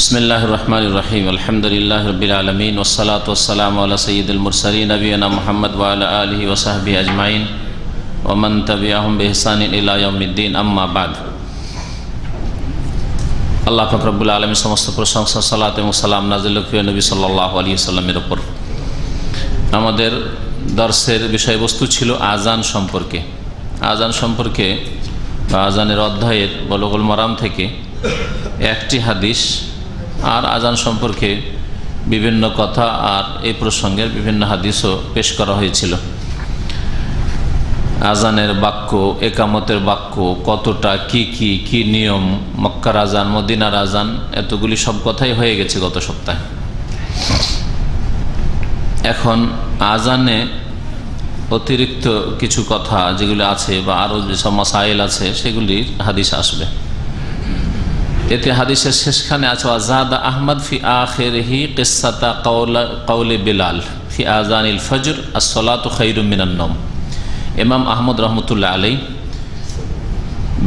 बिस्मिल्लाहिर रहमानिर रहीम अल्हम्दुलिल्लाहि रब्बिल आलमीन वस्सलातु वस्सलामु अला सय्यिदिल मुरसलीन नबियना मुहम्मद व अला आलिहि व सहबिहि अजमाइन व मन तबिअहुम बिइहसानिन इला यौमिद्दीन अम्मा बाद। আল্লাহ পাক রব্বুল আলামিন সমস্ত প্রশংসা সালাত এবং সালাম নাযিল প্রিয় নবী সাল্লাল্লাহু আলাইহি ওয়াসাল্লামের উপর। আমাদের দর্সের বিষয়বস্তু ছিল আযান সম্পর্কে। আযান সম্পর্কে বা আযানের অধ্যায়ের বুলুগুল মারাম থেকে একটি হাদিস আর আযান সম্পর্কে বিভিন্ন কথা আর এই প্রসঙ্গের বিভিন্ন হাদিসও পেশ করা হয়েছিল। আযানের বাক্য, একামতের বাক্য কতটা, কি নিয়ম, মক্কার আযান, মদিনার আযান, এতগুলি সব কথাই হয়ে গেছে গত সপ্তাহে। এখন আযানে অতিরিক্ত কিছু কথা যেগুলি আছে বা আরও যেসব মাসাইল আছে সেগুলির হাদিস আসবে। এতে হাদিসের শেষখানে আছে আযাদা আহমদ ফি আখিরিহি কিসসাতা কাউলে বিলাল ফি আযানিল ফজর আস-সালাতু খায়রুম মিনান নওম। ইমাম আহমদ রহমতুল্লাহ আলাই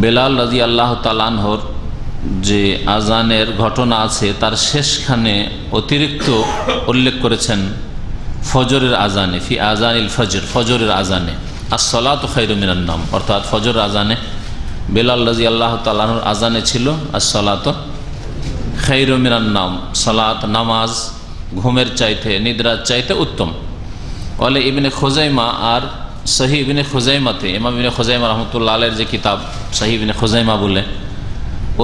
বেলাল রাদিয়াল্লাহু তাআলা আনহুর যে আযানের ঘটনা আছে তার শেষখানে অতিরিক্ত উল্লেখ করেছেন ফজরের আযানে, ফি আযানিল ফজর, ফজরের আযানে আস-সালাতু খায়রুম মিনান নওম, অর্থাৎ ফজর আযানে বেলাল রাদিয়াল্লাহু তাআলা আনহুর আযানে ছিল আস-সালাতু খায়রুম মিনান নওম, সালাত, নামাজ ঘুমের চাইতে, নিদ্রার চাইতে উত্তম। বলে ইবনে খুজাইমা আর সহিহ ইবনে খুজাইমাতে, ইমাম ইবনে খুজাইমা রহমতুল্লাহ আলাইহির যে কিতাব সহিহ ইবনে খুজাইমা বলে,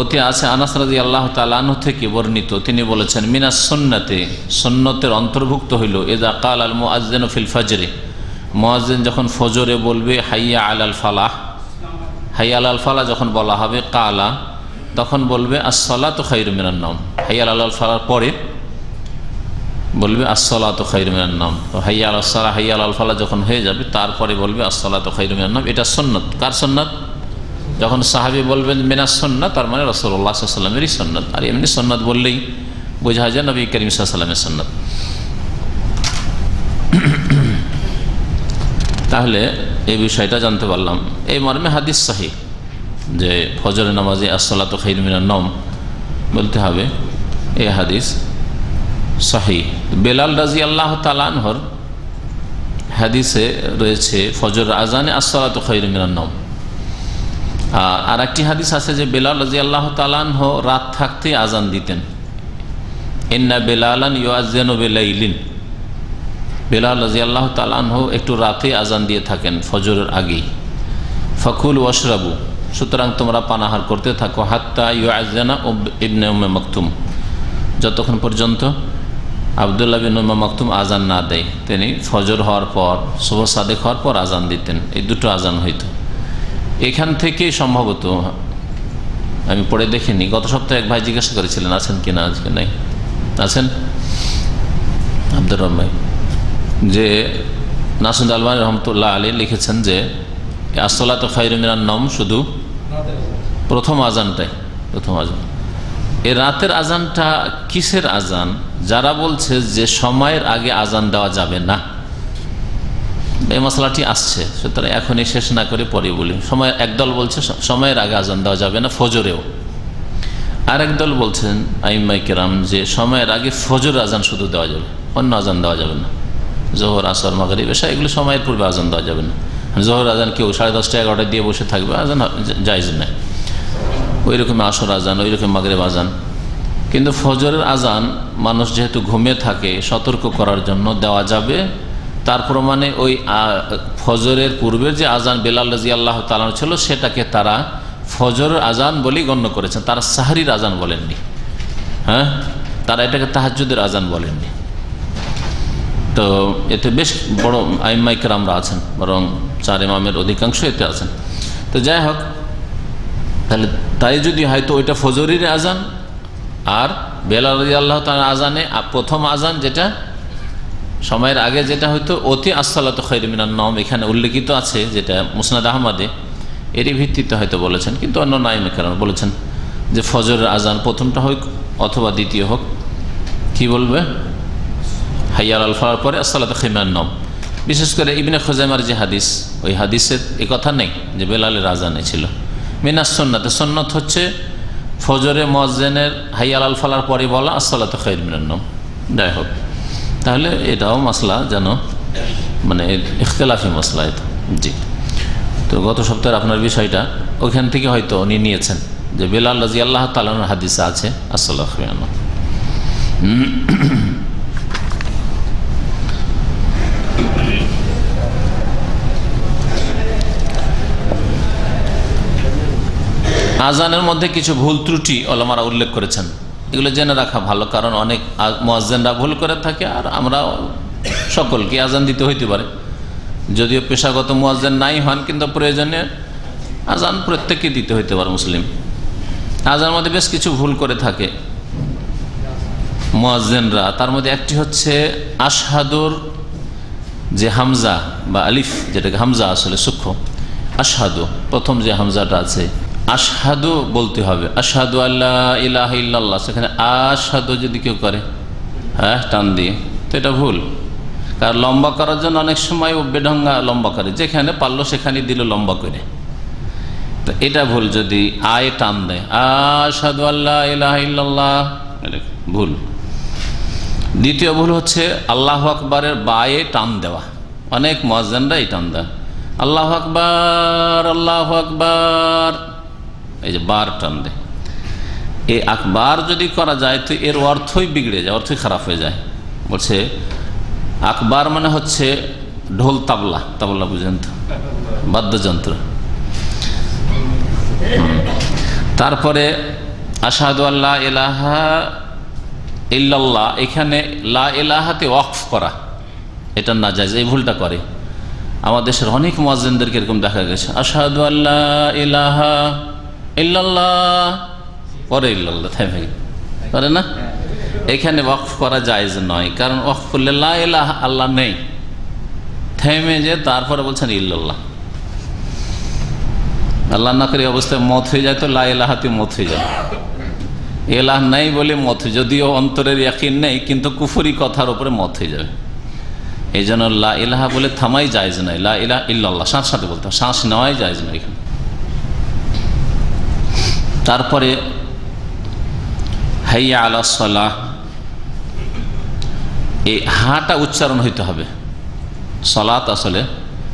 ওতে আছে আনাস রাদিয়াল্লাহু তাআলা আনহু থেকে বর্ণিত, তিনি বলেছেন মিনাস সুন্নাতে, সুন্নতের অন্তর্ভুক্ত হইল ইযা কাল আল মুআজ্জিনু ফিল ফজরে, মুআজ্জিন যখন ফজরে বলবে হাইয়া আলাল ফালাহ, হাইয়া আলাল ফালাহ যখন বলা হবে কালা, তখন বলবে আস-সালাতু খায়রুম মিনান নওম। হাইয়া আলাল ফালাহর পরে বলবে আস-সালাতু খায়রুম মিনান নওম। তো হাইয়া আলাস সালাহ, হাইয়া আলাল ফালাহ যখন হয়ে যাবে তারপরে বলবে আস-সালাতু খায়রুম মিনান নওম। এটা সুন্নাত। কার সুন্নাত? যখন সাহাবী বলবেন মিনাস সুন্নাত, তার মানে রাসূলুল্লাহ সাল্লাল্লাহু আলাইহি ওয়াসাল্লামেরই সুন্নাত। আর এমনি সুন্নাত বললেই বোঝা যায় নবী করিম সাল্লাল্লাহু আলাইহি ওয়াসাল্লামের সুন্নাত। তাহলে এই বিষয়টা জানতে পারলাম। এই মর্মে হাদিস সহিহ যে ফজরের নামাজে আস-সালাতু খায়রুম মিনান নওম বলতে হবে, এই হাদিস সহিহ। বেলাল রাদিয়াল্লাহু তাআলা আনহুর হাদিসে রয়েছে ফজর আযানে আস-সালাতু খায়রুম মিনান নওম। আর একটি হাদিস আছে যে বেলাল রাদিয়াল্লাহু তাআলা আনহু রাত থাকতে আযান দিতেন। ইন্না বেলালান ইউআযজিনু বিলাইলিন, বেলাল রাদিয়াল্লাহু তাআলা আনহু একটু রাতে আযান দিয়ে থাকেন ফজরের আগেই। ফাকুল ওয়াশরাবু, সুতরাং তোমরা পানাহার করতে থাকো, হাত্তা ইউআযজিনা ইবনে উম্মে মাকতুম, যতক্ষণ পর্যন্ত আব্দুল্লাহ বিন উম্মে মাকতুম আযান না দেয়। তিনি ফজর হওয়ার পর, সুবহ সাদেক হওয়ার পর আযান দিতেন। এই দুটো আযান হইতো। এখান থেকে সম্ভবত আমি পড়ে দেখিনি, গত সপ্তাহে এক ভাই জিজ্ঞাসা করেছিলেন আছেন কিনা, আজকে নাই, আছেন আব্দুর রহমান, যে নাসির আলবানী রহমতুল্লাহ আলাইহি লিখেছেন যে আস-সালাতু খায়রুম মিনান নওম শুধু প্রথম আযানটাই, প্রথম আযান। এই রাতের আযানটা কিসের আযান? যারা বলছে যে সময়ের আগে আযান দেওয়া যাবে না, এই মশলাটি আসছে, সুতরাং এখনই শেষ না করে পরে বলি। সময় একদল বলছে সময়ের আগে আযান দেওয়া যাবে না ফজরেও, আর একদল বলছেন আইম্মায়ে কেরাম যে সময়ের আগে ফজর আযান শুধু দেওয়া যাবে, অন্য আযান দেওয়া যাবে না। জোহর, আসর, মাগরিব, এশা এগুলো সময়ের পূর্বে আযান দেওয়া যাবে না। জোহর আযান কেউ 10:30 11টা দিয়ে বসে থাকবে, আযান জায়েজ নেই। ওই রকম আসর আযান, ওই রকম মাগরিব আযান। কিন্তু ফজরের আযান মানুষ যেহেতু ঘুমিয়ে থাকে সতর্ক করার জন্য দেওয়া যাবে। তার প্রমাণে ওই ফজরের পূর্বের যে আযান বেলাল রাদিয়াল্লাহু তাআলা ছিল সেটাকে তারা ফজরের আযান বলেই গণ্য করেছেন, তারা সাহরির আযান বলেননি। হ্যাঁ, তারা এটাকে তাহাজ্জুদের আযান বলেননি। তো এতে বেশ বড় আইম্মায়ে কেরামরা আছেন, বরং 4 ইমামের অধিকাংশ এতে আছেন। তো যাই হোক, তাহলে তাই যদি হয়তো ওইটা ফজরের আযান, আর বেলাল রাদিয়াল্লাহু তাআলা আযানে প্রথম আযান যেটা সময়ের আগে যেটা হয়তো অতি আস-সালাতু খায়রুম মিনান নওম এখানে উল্লেখিত আছে, যেটা মুসনাদ আহমদে, এরই ভিত্তিতে হয়তো বলেছেন। কিন্তু অন্য আইম্মায়ে কেরাম বলেছেন যে ফজরের আযান প্রথমটা হোক অথবা দ্বিতীয় হোক, কি বলবে? হাইয়া আলাল ফালাহর পরে আস-সালাতু খায়রুম মিনান নওম। বিশেষ করে ইবনে খুজাইমার যে হাদিস, ওই হাদিসের এ কথা নেই যে বেলালের আযানে ছিল। মিনাস সুন্নাতে, সুন্নাত হচ্ছে ফজরে মুয়াজ্জিনের হাইয়া আলাল ফালার পরে বলা আসসালাতু খায়রুম মিনান নওম। যাই হোক, তাহলে এটাও মাসলা যেন মানে ইখতিলাফি মাসলা এটা। জি, তো গত সপ্তাহে আপনার বিষয়টা ওইখান থেকে হয়তো উনি নিয়েছেন যে বেলাল রাদিয়াল্লাহু তাআলা আনহুর হাদিসে আছে আসসালাতু খায়রুম মিনান নওম। আজানের মধ্যে কিছু ভুল ত্রুটি ওলামারা উল্লেখ করেছেন, এগুলো জেনে রাখা ভালো, কারণ অনেক মুয়াজ্জিনরা ভুল করে থাকে আর আমরা সকলকে আজান দিতে হইতে পারে। যদিও পেশাগত মুয়াজ্জিন নাই হন, কিন্তু প্রয়োজনে আজান প্রত্যেককে দিতে হইতে পারে মুসলিম। আজানের মধ্যে বেশ কিছু ভুল করে থাকে মুয়াজ্জিনরা, তার মধ্যে একটি হচ্ছে আশহাদুর যে হামজা বা আলিফ, যেটাকে হামজা আসলে সূক্ষ্ম, আশহাদু প্রথম যে হামজাটা আছে আশহাদু বলতে হবে, আশহাদু আল্লা ইলাহা ইল্লাল্লাহ, সেখানে আশহাদু যদি কেউ করে হ্যাঁ টান দিয়ে, তো এটা ভুল। কারণ লম্বা করার জন্য অনেক সময় ও বেঢঙ্গা লম্বা করে, যেখানে পারলো সেখানে দিল লম্বা করে, তো এটা ভুল। যদি আয় টান দেয় আশহাদু আল্লা ইলাহা ইল্লাল্লাহ, ভুল। দ্বিতীয় ভুল হচ্ছে আল্লাহু আকবারের বায়ে টান দেওয়া, অনেক মুয়াজ্জিনরা এই টান দেয় আল্লাহু আকবার আল্লাহু আকবার, এই যে বার টান দেয়। এই আকবার যদি করা যায় তো এর অর্থই বিগড়ে যায়, অর্থই খারাপ হয়ে যায়। বলছে আকবার মানে হচ্ছে ঢোল তাবলা, তাবলা বুঝেন তো, বাদ্যযন্ত্র। তারপরে আশহাদু আল্লা ইলাহা ইল্লাল্লাহ, এখানে লা ইলাহাতে ওয়াকফ করা এটা না জায়েজ, এই ভুলটা করে আমাদের দেশের অনেক মুয়াজ্জিনদেরকে এরকম দেখা গেছে, আশহাদু আল্লা ইলাহা ইল্লাল্লাহ পরে ইল্লাল্লাহ থেমে করে না, এখানে ওয়াকফ করা জায়েজ নয়, কারণ ওয়াকফ করলে লা ইলাহা আল্লাহ নেই, থেমে যে তারপরে বলছেন ইল্লাল্লাহ। আল্লাহ না করে অবস্থায় মত হয়ে যায় তো লা ইলাহাতে মত হয়ে যায়, এলাহ নাই বলে মত, যদিও অন্তরের ইয়াকিন নেই কিন্তু কুফরি কথার উপরে মত হয়ে যাবে। এই জন্য লা ইলাহা বলে থামাই জায়েজ নাই, লা ইলাহা ইল্লাল্লাহ শ্বাস সাথে বলতে হবে, শ্বাস নেওয়াই জায়েজ নাই এখানে। তারপরে হাইয়া আলাস সালাহ, এই হাটা উচ্চারণ হইতে হবে। সলাত আসলে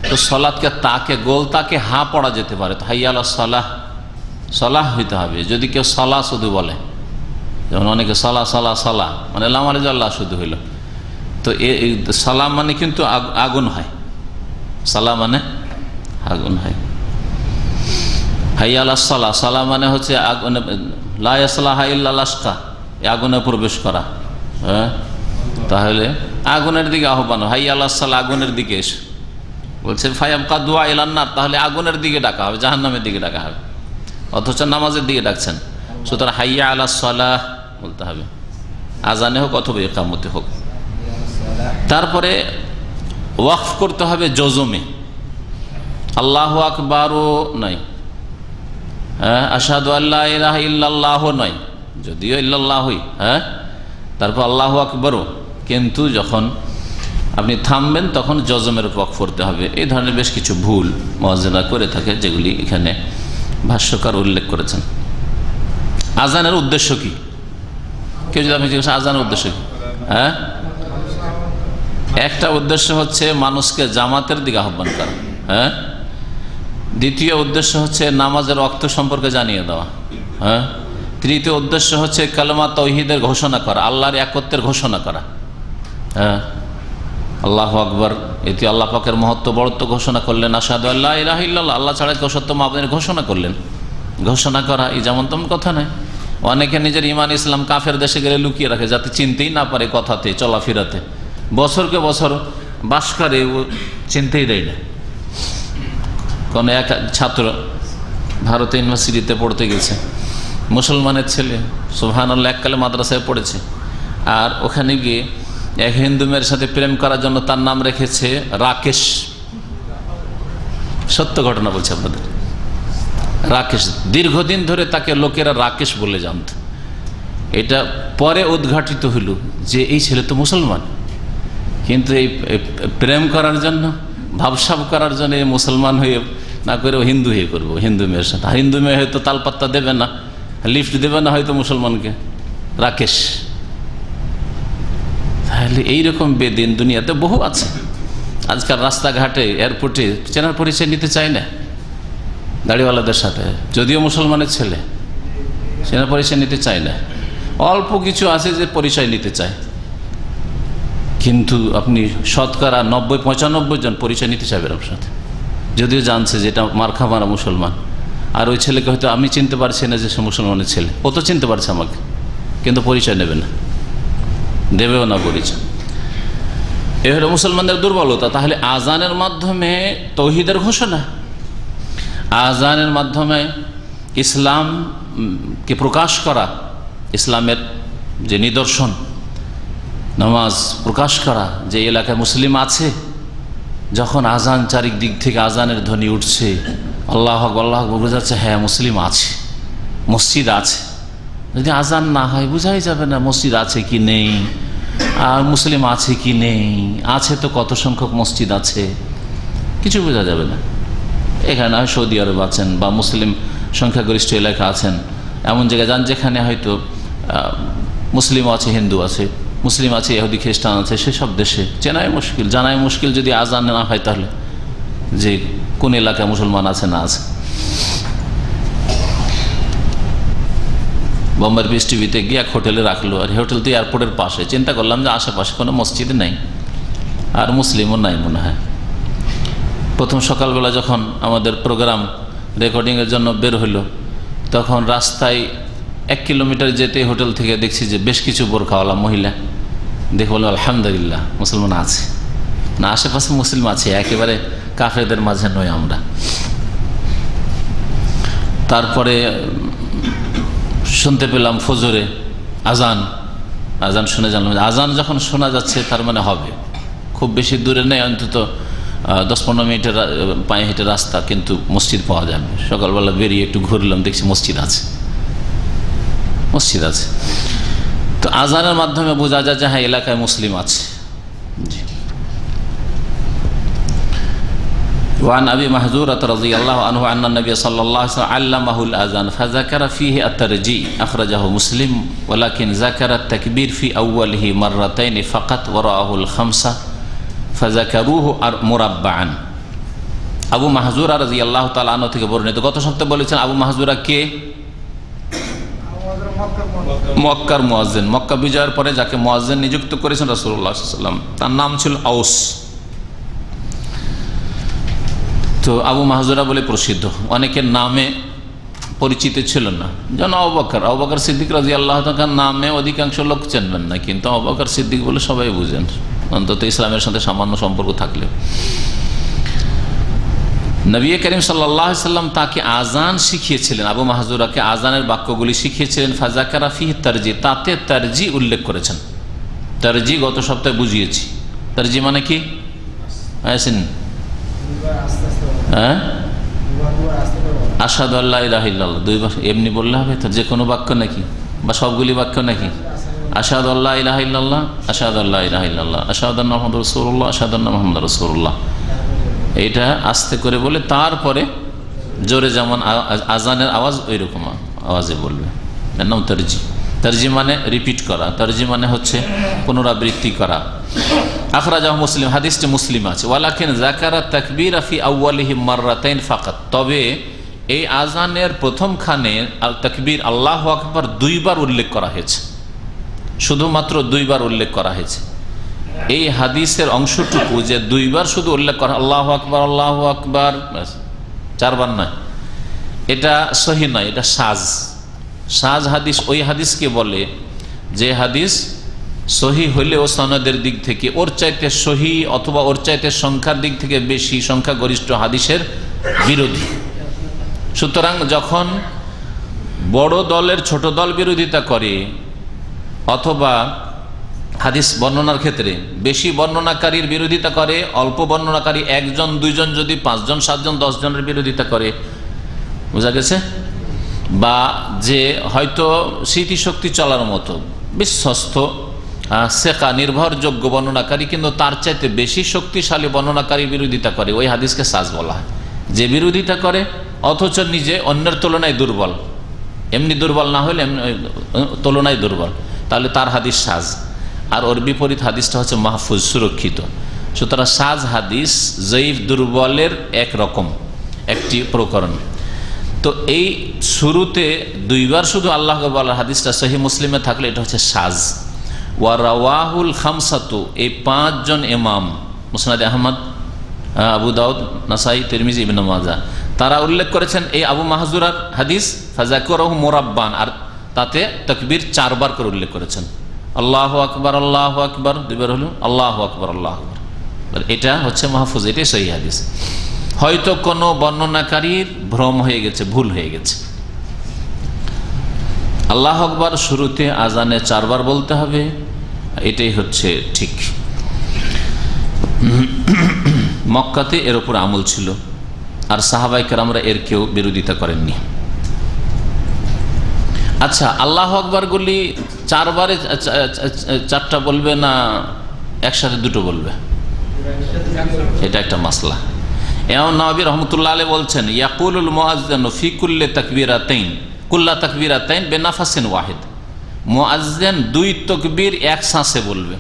তো সলাতকে তাকে গোল তাকে হা পড়া যেতে পারে, তো হাইয়া আলাস সালাহ সলাহ হইতে হবে। যদি কেউ সলা শুধু বলে, যেমন অনেকে সলা সলা সলা মানে লাম আল্লাহ শুধু হইল, তো সালাম মানে কিন্তু আগুন হয়, সালাম মানে আগুন হয়। হাইয়া আলাস সালাহ, সালাম মানে হচ্ছে আগুনে, লা ইয়াসলাহা ইল্লা লাশকা, আগুনে প্রবেশ করা। হ্যাঁ, তাহলে আগুনের দিকে আহ্বান, হাইয়া আলাস সালাহ আগুনের দিকে এসে বলছে ফায়াবকা দুআ ইলান নার, তাহলে আগুনের দিকে ডাকা হবে, জাহান্নামের দিকে ডাকা হবে, অথচ নামাজের দিকে ডাকছেন। সুতরাং হাইয়া আলাস সালাহ বলতে হবে, আজানে হোক অথবা ইকামতে হোক। তারপরে ওয়াকফ করতে হবে জজমে, আল্লাহু আকবারও নাই, হ্যাঁ আশহাদু আল্লা ইলাহা ইল্লাল্লাহ নয়, যদিও ইল্লাল্লাহই, হ্যাঁ তারপর আল্লাহু আকবারও, কিন্তু যখন আপনি থামবেন তখন জজমের ওয়াকফ করতে হবে। এই ধরনের বেশ কিছু ভুল মুয়াজ্জিনরা করে থাকে, যেগুলি এখানে ভাষ্যকার উল্লেখ করেছেন। আজানের উদ্দেশ্য কি? কেউ যদি আপনি জিজ্ঞাসা আজানের উদ্দেশ্য কি, হ্যাঁ একটা উদ্দেশ্য হচ্ছে মানুষকে জামাতের দিকে আহ্বান করা, হ্যাঁ দ্বিতীয় উদ্দেশ্য হচ্ছে নামাজের ওয়াক্ত সম্পর্কে জানিয়ে দেওয়া, হ্যাঁ তৃতীয় উদ্দেশ্য হচ্ছে কালেমা তাওহীদের ঘোষণা করা, আল্লাহর একত্বের ঘোষণা করা, হ্যাঁ আল্লাহু আকবার, এতে আল্লাহ পাকের মহত্ব বড়ত্ব ঘোষণা করলেন, আশহাদু আল্লা ইলাহা ইল্লাল্লাহ, আল্লাহ ছাড়া কেউ সত্য মাবুদের ঘোষণা করলেন। ঘোষণা করা এই যেমন তেমন কথা নয়। অনেকে নিজের ইমান ইসলাম কাফের দেশে গেলে লুকিয়ে রাখে, যাতে চিনতেই না পারে, কথাতে চলাফেরাতে বছরকে বছর বাস করে, ও চিনতেই দেয় না। কোনো এক ছাত্র ভারতে ইউনিভার্সিটিতে পড়তে গেছে, মুসলমানের ছেলে, সুবহানাল্লাহ, এককালে মাদ্রাসায় পড়েছে, আর ওখানে গিয়ে এক হিন্দু মেয়ের সাথে প্রেম করার জন্য তার নাম রেখেছে রাকেশ। সত্য ঘটনা বলছে আপনাদের, রাকেশ। দীর্ঘদিন ধরে তাকে লোকেরা রাকেশ বলে জানত। এটা পরে উদ্ঘাটিত হইল যে এই ছেলে তো মুসলমান, কিন্তু এই প্রেম করার জন্য, ভাবসাব করার জন্য মুসলমান হয়ে না করে হিন্দু হয়ে করবো, হিন্দু মেয়ের সাথে। হিন্দু মেয়ে হয়তো তালপাত্তা দেবে না, লিফট দেবে না হয়তো মুসলমানকে, রাকেশ। তাহলে এইরকম বেদিন দুনিয়াতে বহু আছে। আজকাল রাস্তাঘাটে, এয়ারপোর্টে চেনার পরিচয় নিতে চায় না দাড়িওয়ালাদের সাথে, যদিও মুসলমানের ছেলে, চেনার পরিচয় নিতে চায় না। অল্প কিছু আছে যে পরিচয় নিতে চায়, কিন্তু আপনি শতকরা 90-95 জন পরিচয় নিতে চাইবেন আপনার সাথে, যদিও জানছে যে এটা মার্কা মারা মুসলমান। আর ওই ছেলেকে হয়তো আমি চিনতে পারছি না যে সে মুসলমানের ছেলে, ও তো চিনতে পারছে আমাকে, কিন্তু পরিচয় নেবে না, দেবেও না পরিচয়। এ হলো মুসলমানদের দুর্বলতা। তাহলে আজানের মাধ্যমে তৌহিদের ঘোষণা, আজানের মাধ্যমে ইসলামকে প্রকাশ করা, ইসলামের যে নিদর্শন, নামাজ প্রকাশ করা, যে এলাকায় মুসলিম আছে, যখন আজান চারিদিক থেকে আজানের ধ্বনি উঠছে, আল্লাহ আকবার আল্লাহ আকবার, বোঝা যাচ্ছে হ্যাঁ মুসলিম আছে, মসজিদ আছে। যদি আজান না হয় বোঝাই যাবে না মসজিদ আছে কি নেই, আর মুসলিম আছে কি নেই। আছে তো কত সংখ্যক মসজিদ আছে, কিছু বোঝা যাবে না। এখানে হয় সৌদি আরব আছেন বা মুসলিম সংখ্যাগরিষ্ঠ এলাকা আছেন, এমন জায়গায় যান যেখানে হয়তো মুসলিমও আছে, হিন্দু আছে, মুসলিম আছে, ইহুদি খ্রিস্টান আছে, সেসব দেশে চেনাই মুশকিল, জানাই মুশকিল যদি আজান না হয় তাহলে যে কোন এলাকায় মুসলমান আছে না আছে। বোম্বাইয়ের পিস টিভিতে গিয়ে এক হোটেলে রাখলো, আর হোটেল তো এয়ারপোর্টের পাশে। চিন্তা করলাম যে আশেপাশে কোনো মসজিদ নেই আর মুসলিমও নাই মনে হয়। প্রথম সকালবেলা যখন আমাদের প্রোগ্রাম রেকর্ডিংয়ের জন্য বের হলো, তখন রাস্তায় 1 কিলোমিটার যেতে হোটেল থেকে দেখছি যে বেশ কিছু বোরখাওয়ালা মহিলা। দেখে বললাম আলহামদুলিল্লাহ মুসলমান আছে, না আশেপাশে মুসলিম আছে, একেবারে কাফেরদের মাঝে নয় আমরা। তারপরে শুনতে পেলাম ফজরে আজান, আজান শুনে জানলাম আজান যখন শোনা যাচ্ছে তার মানে হবে, খুব বেশি দূরে নেই, অন্তত 10-15 মিনিটের পায়ে হেঁটে রাস্তা, কিন্তু মসজিদ পাওয়া যাবে। সকালবেলা বেরিয়ে একটু ঘুরলাম, দেখছি মসজিদ আছে, মসজিদ আছে। তো আজানের মাধ্যমে বোঝা যায় যে হ্যাঁ এলাকায় মুসলিম আছে। وعن أبي محذورة رضي الله عنه أن النبي صلى الله عليه وسلم علمه الأذان فذكر فيه الترجيع أخرجه مسلم ولكن ذكر التكبير في أوله مرتين فقط ورآه الخمسة فذكروه مربعا। আবু মাহজুরা রাদিয়াল্লাহু তাআলা আনহু থেকে বর্ণিত। গত সপ্তাহে বলেছেন আবু মাহজুরা কে? মক্কার মুয়াজ্জিন, মক্কা বিজয়ের পরে যাকে মুয়াজ্জিন নিযুক্ত করেছেন রাসূলুল্লাহ সাল্লাল্লাহু আলাইহি ওয়াসাল্লাম, তার নাম ছিল আউস। তো আবু মাহজুরা বলে প্রসিদ্ধ, অনেকের নামে পরিচিত ছিল না। যেন আবু বকর সিদ্দিক রাদিয়াল্লাহু তাআলার নামে অধিকাংশ লোক চেনবেন না, কিন্তু আবু বকর সিদ্দিক বলে সবাই বুঝেন, অন্তত ইসলামের সাথে সামান্য সম্পর্ক থাকলে। নবী করিম সাল্লাল্লাহু আলাইহি সাল্লাম তাকে আজান শিখিয়েছিলেন, আবু মাহজুরাকে আজানের বাক্যগুলি শিখিয়েছিলেন। ফাযাকারা ফিহি তারজি, তাতে তারজি উল্লেখ করেছেন। তারজি গত সপ্তাহে বুঝিয়েছি। তারজি মানে কি? হ্যাঁ, আশহাদু আল্লা ইলাহা ইল্লাল্লাহ, দুইবার এমনি বললে হবে তো? যে কোনো বাক্য নাকি, বা সবগুলি বাক্য নাকি? আশহাদু আল্লা ইলাহা ইল্লাল্লাহ, আশহাদু আল্লা ইলাহা ইল্লাল্লাহ, আশহাদু আন্না মুহাম্মাদুর রাসূলুল্লাহ, আশহাদু আন্না মুহাম্মাদুর রাসূলুল্লাহ। এইটা আস্তে করে বলে তারপরে জোরে যেমন আজানের আওয়াজ ওই রকম আওয়াজে বলবে, এর নাম তারজি। তারজি মানে রিপিট করা, তারজি মানে হচ্ছে পুনরাবৃত্তি করা। আখরাজাহু মুসলিম, হাদিসটি মুসলিম আছে। ওয়ালাকিন যাকারা তাকবীরা ফি আউয়ালিহি মাররাতাইন ফাকাত, তবে এই আজানের প্রথমখানে আল তাকবীর আল্লাহু আকবার 2 বার উল্লেখ করা হয়েছে, শুধুমাত্র 2 বার উল্লেখ করা হয়েছে। এই হাদিসের অংশটুকু যে 2 বার শুধু উল্লেখ করা, আল্লাহু আকবার আল্লাহু আকবার, 4 বার নয়, এটা সহি নয়, এটা সাজ। সাজ হাদিস ওই হাদিসকে বলে যে হাদিস সহি হলেও সনদের দিক থেকে ওর চাইতে সহি অথবা ওর চাইতে সংখ্যার দিক থেকে বেশি সংখ্যাগরিষ্ঠ হাদিসের বিরোধী। সুতরাং যখন বড় দলের ছোট দল বিরোধিতা করে, অথবা হাদিস বর্ণনার ক্ষেত্রে বেশি বর্ণনাকারীর বিরোধিতা করে, অল্প বর্ণনাকারী 1 জন 2 জন যদি 5 জন 7 জন 10 জনের বিরোধিতা করে, বোঝা গেছে? বা যে হয়তো স্মৃতিশক্তি চলার মতো বিশ্বস্ত সেকা নির্ভরযোগ্য বর্ণনাকারী, কিন্তু তার চাইতে বেশি শক্তিশালী বর্ণনাকারীর বিরোধিতা করে, ওই হাদিসকে সাজ বলা হয়। যে বিরোধিতা করে অথচ নিজে অন্যের তুলনায় দুর্বল, এমনি দুর্বল না হলে এমনি তুলনায় দুর্বল, তাহলে তার হাদিস সাজ। আর ওর বিপরীত হাদিসটা হচ্ছে মাহফুজ, সুরক্ষিত। সুতরাং সাজ হাদিস জয়ীফ দুর্বলের একরকম একটি প্রকরণ। তো এই শুরুতে দুইবার শুধু আল্লাহ আকবার হাদিসটা সহিহ মুসলিমে থাকলে এটা হচ্ছে সাজ। ওয়া রাওয়াহুল খামসাতু, এই 5 জন ইমাম মুসনাদে আহমদ, আবু দাউদ, নাসাই, তিরমিজি, ইবনে মাজাহ, তারা উল্লেখ করেছেন এই আবু মাহজুরার হাদিস ফাযাকারাহু মুরাব্বান, আর তাতে তাকবীর 4 বার করে উল্লেখ করেছেন। আল্লাহু আকবার, আল্লাহু আকবার, দুইবার হলো আল্লাহু আকবার, আল্লাহু আকবার। এটা হচ্ছে মাহফুজ, এটাই সহিহ হাদিস। হয়তো কোনো বর্ণনাকারীর ভ্রম হয়ে গেছে, ভুল হয়ে গেছে। আল্লাহু আকবার শুরুতে আজানে 4 বার বলতে হবে, এটাই হচ্ছে ঠিক। মক্কাতে এর উপর আমল ছিল, আর সাহাবায়ে কেরামরা এর কেউ বিরোধিতা করেননি। আচ্ছা, আল্লাহু আকবারগুলি 4 বারে 4টা বলবে না একসাথে 2টো বলবে? এটা একটা মাসলা। ইমাম নাওয়াবী রাহমাতুল্লাহ আলাইহি বলছেন, ইয়াকুলুল মুআজ্জিনু ফি কুল্লি তাকবীরাতাইন কুল্লা তাকবীরাতাইন বিনাফাসিন ওয়াহিদ। মুআজ্জিন 2 তাকবীর এক শ্বাসে বলবে,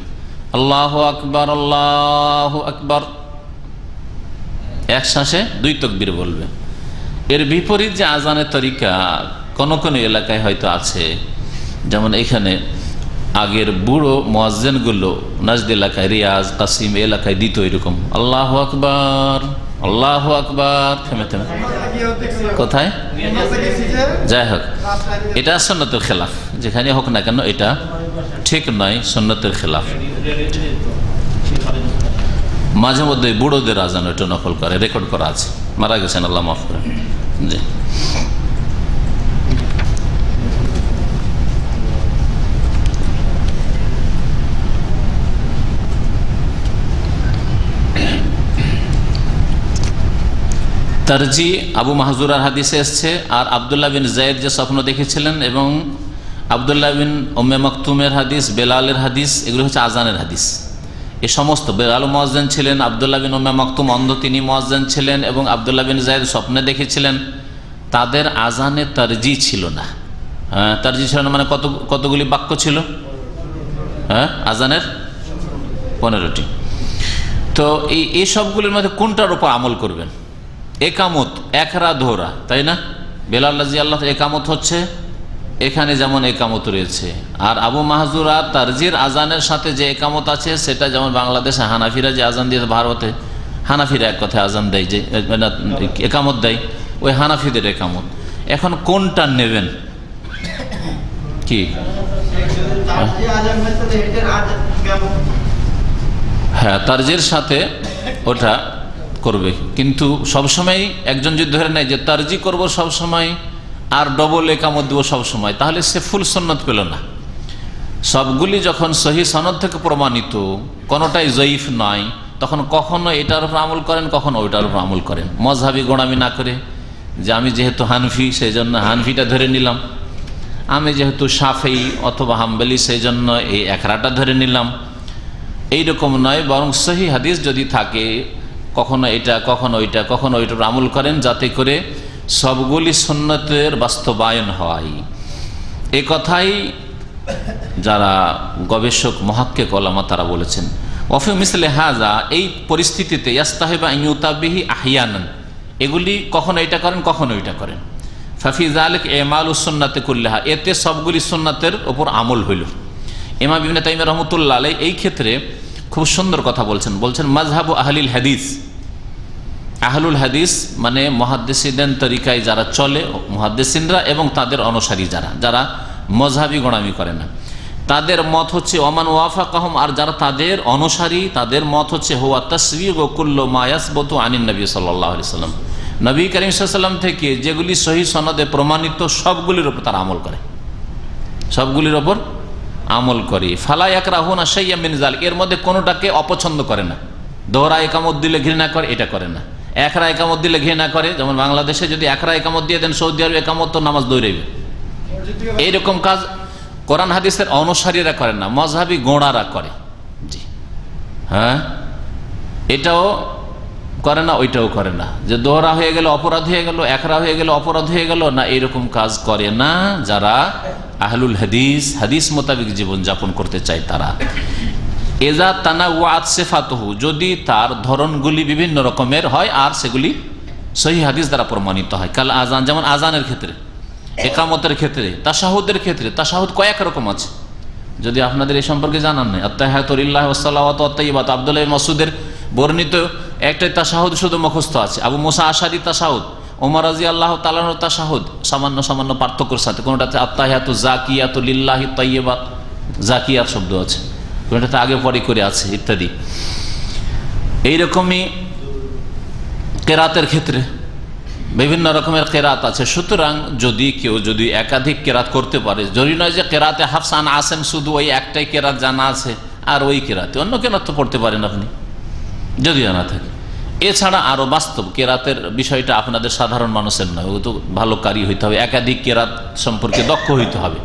আল্লাহু আকবার, আল্লাহু আকবার, এক শ্বাসে 2 তাকবীর বলবে। এর বিপরীত যে আজানের তরিকা কোন কোন এলাকায় হয়তো আছে, যেমন এখানে আগের বুড়ো মুয়াজ্জিনগুলো নাজদ এলাকায়, রিয়াজ, কাসিম এলাকায় দিত এরকম আল্লাহু আকবার, আল্লাহু আকবার, থেমে থেমে। কোথায়? যাই হোক, এটা সুন্নতের খেলাফ, যেখানে হোক না কেন এটা ঠিক নয়, সুন্নতের খেলাফ। মাঝে মধ্যে বুড়োদের আজান এটা নকল করে, রেকর্ড করা আছে, মারা গেছেন, আল্লাহ মাফ করেন। জি। তারজি আবু মাহজুরার হাদিসে এসছে, আর আবদুল্লাহ বিন যায়েদ যে স্বপ্ন দেখেছিলেন, এবং আবদুল্লাহ বিন উম্মে মাকতুমের হাদিস, বেলালের হাদিস, এগুলো হচ্ছে আজানের হাদিস। এই সমস্ত, বেলাল মুয়াজ্জিন ছিলেন, আবদুল্লাহ বিন উম্মে মাকতুম অন্ধ, তিনি মুয়াজ্জিন ছিলেন, এবং আবদুল্লাহ বিন যায়েদ স্বপ্নে দেখেছিলেন। তাদের আজানে তারজি ছিল না। হ্যাঁ, তারজি ছিল না মানে কতগুলি বাক্য ছিল? হ্যাঁ, আজানের 15টি। তো এই সবগুলির মধ্যে কোনটার উপর আমল করবেন? একামত, একরা ধরা, তাই না? বেলাল রাদিয়াল্লাহু আনহু একামত হচ্ছে, এখানে যেমন একামত রয়েছে। আর আবু মাহজুরা তারজির আজানের সাথে যে একামত আছে, সেটা যেমন বাংলাদেশে হানাফিরা যে আজান দিয়ে, ভারতে হানাফিরা এক কথায় আজান দেয়, যে একামত দেয়, ওই হানাফিদের একামত। এখন কোনটা নেবেন? কি? হ্যাঁ, তারজির সাথে ওটা করবে, কিন্তু সবসময় একজন যদি ধরে নেয় যে তারজি করব সবসময় আর ডবল একামত দেবো সবসময়, তাহলে সে ফুল সুন্নত পেল না। সবগুলি যখন সহি সনদ থেকে প্রমাণিত, কোনোটাই জয়ীফ নয়, তখন কখনো এটার উপর আমল করেন, কখনো ওইটার উপর আমল করেন, মজহাবি গোড়ামি না করে, যে আমি যেহেতু হানফি সেই জন্য হানফিটা ধরে নিলাম, আমি যেহেতু শাফেঈ অথবা হাম্বলি সেই জন্য এই একরাটা ধরে নিলাম, এইরকম নয়। বরং সহি হাদিস যদি থাকে, কখনো এটা, কখনো ওইটা, কখনো ওইটার আমল করেন, যাতে করে সবগুলি সুন্নতের বাস্তবায়ন হয়। এই কথাই যারা গবেষক মুহাক্কিক উলামা তারা বলেছেন। ওয়াফি মিসলে হাজা, এই পরিস্থিতিতে ইয়াস্তাহিবা আন ইউতাবিহি আহইয়ানান, এগুলি কখনো এটা করেন, কখনো ওইটা করেন। ফাফি যালিক ইমালুস সুন্নাতি কুল্লাহা, এতে সবগুলি সুন্নাতের উপর আমল হইল। ইমাম ইবনে তাইমিয়া রাহমাতুল্লাহ আলাইহি এই ক্ষেত্রে খুব সুন্দর কথা বলছেন। মাযহাবু আহলিল হাদিস, আহলুল হাদিস মানে মুহাদ্দিসিনদের তরিকায় যারা চলে, মুহাদ্দিসিনরা এবং তাদের অনুসারী যারা মজহাবি গোড়ামি করে না, তাদের মত হচ্ছে ওমান ওয়াফাকাহুম, আর যারা তাদের অনুসারী তাদের মত হচ্ছে হুয়া তাসবিগু কুল্লু মা ইয়াসবুতু আনিন নবী সাল্লাল্লাহু আলাইহি ওয়াসাল্লাম, নবী করিম সাল্লাল্লাহু আলাইহি ওয়াসাল্লাম থেকে যেগুলি সহিহ সনদে প্রমাণিত সবগুলির উপর তারা আমল করে, সবগুলির উপর আমল করে। ফালা ইয়াকরাহুনা শাইয়্যাম মিন যালিক, এর মধ্যে কোনোটাকে অপছন্দ করে না। দোহরা একামত দিলে ঘৃণা করে, এটা করে না। একরা একামত দিলে ঘৃণা করে, যেমন বাংলাদেশে যদি একরা একামত দিয়ে দেন, সৌদি আরবে একামত তো নামাজ দৌড়াইবে, এইরকম কাজ কোরআন হাদিসের অনুসারীরা করে না, মজহাবি গোঁড়ারা করে। জি হ্যাঁ, এটাও করে না, ওইটাও করে না। যে দোহরা হয়ে গেল অপরাধ হয়ে গেল, একরা হয়ে গেল অপরাধ হয়ে গেল না, এরকম কাজ করে না যারা আহলুল হাদিস, হাদিস মোতাবেক জীবন যাপন করতে চায় তারা। এজা তানাওয়াত সিফাতুহু, যদি তার ধরনগুলি বিভিন্ন রকমের হয় আর সেগুলি সহিহ হাদিস দ্বারা প্রমাণিত হয়। কাল আজান, যেমন আজানের ক্ষেত্রে, একামতের ক্ষেত্রে, তাশাহুদের ক্ষেত্রে। তাশাহুদ কয়েক রকম আছে, যদি আপনাদের এই সম্পর্কে জানান নাই। আত্তাহিয়াতু লিল্লাহি ওয়াস সালাওয়াতু ওয়াত তাইয়্যিবাত, আব্দুল্লাহ ইবনে মাসউদের বর্ণিত একটাই তাশাহুদ শুধু মুখস্থ আছে। আবু মুসা আশআরী তাশাহুদ, ওমর রাদিয়াল্লাহু তাআলা আনহু তাশাহুদ, সামান্য সামান্য পার্থক্যের সাথে। কোনটাতে আত্তাহিয়াতু যাকিয়াতু লিল্লাহি তাইয়্যিবাত, যাকিয়াত শব্দ আছে, কোনটাতে আগে পরে করে আছে, ইত্যাদি। এইরকমই কেরাতের ক্ষেত্রে বিভিন্ন রকমের কেরাত আছে। সুতরাং কেউ যদি একাধিক কেরাত করতে পারে, জরুরি নয় যে কেরাতে হাফস আন আসিম শুধু ওই একটাই কেরাত জানা আছে আর ওই কেরাতে, অন্য কেরাত তো পড়তে পারেন আপনি যদি জানা থাকে। এছাড়া আরো বাস্তব কেরাতের বিষয়টা আপনাদের সাধারণ মানুষের নয়, ও তো ভালো কারি হইতে হবে, একাধিক কেরাত সম্পর্কে দক্ষ হইতে হবে,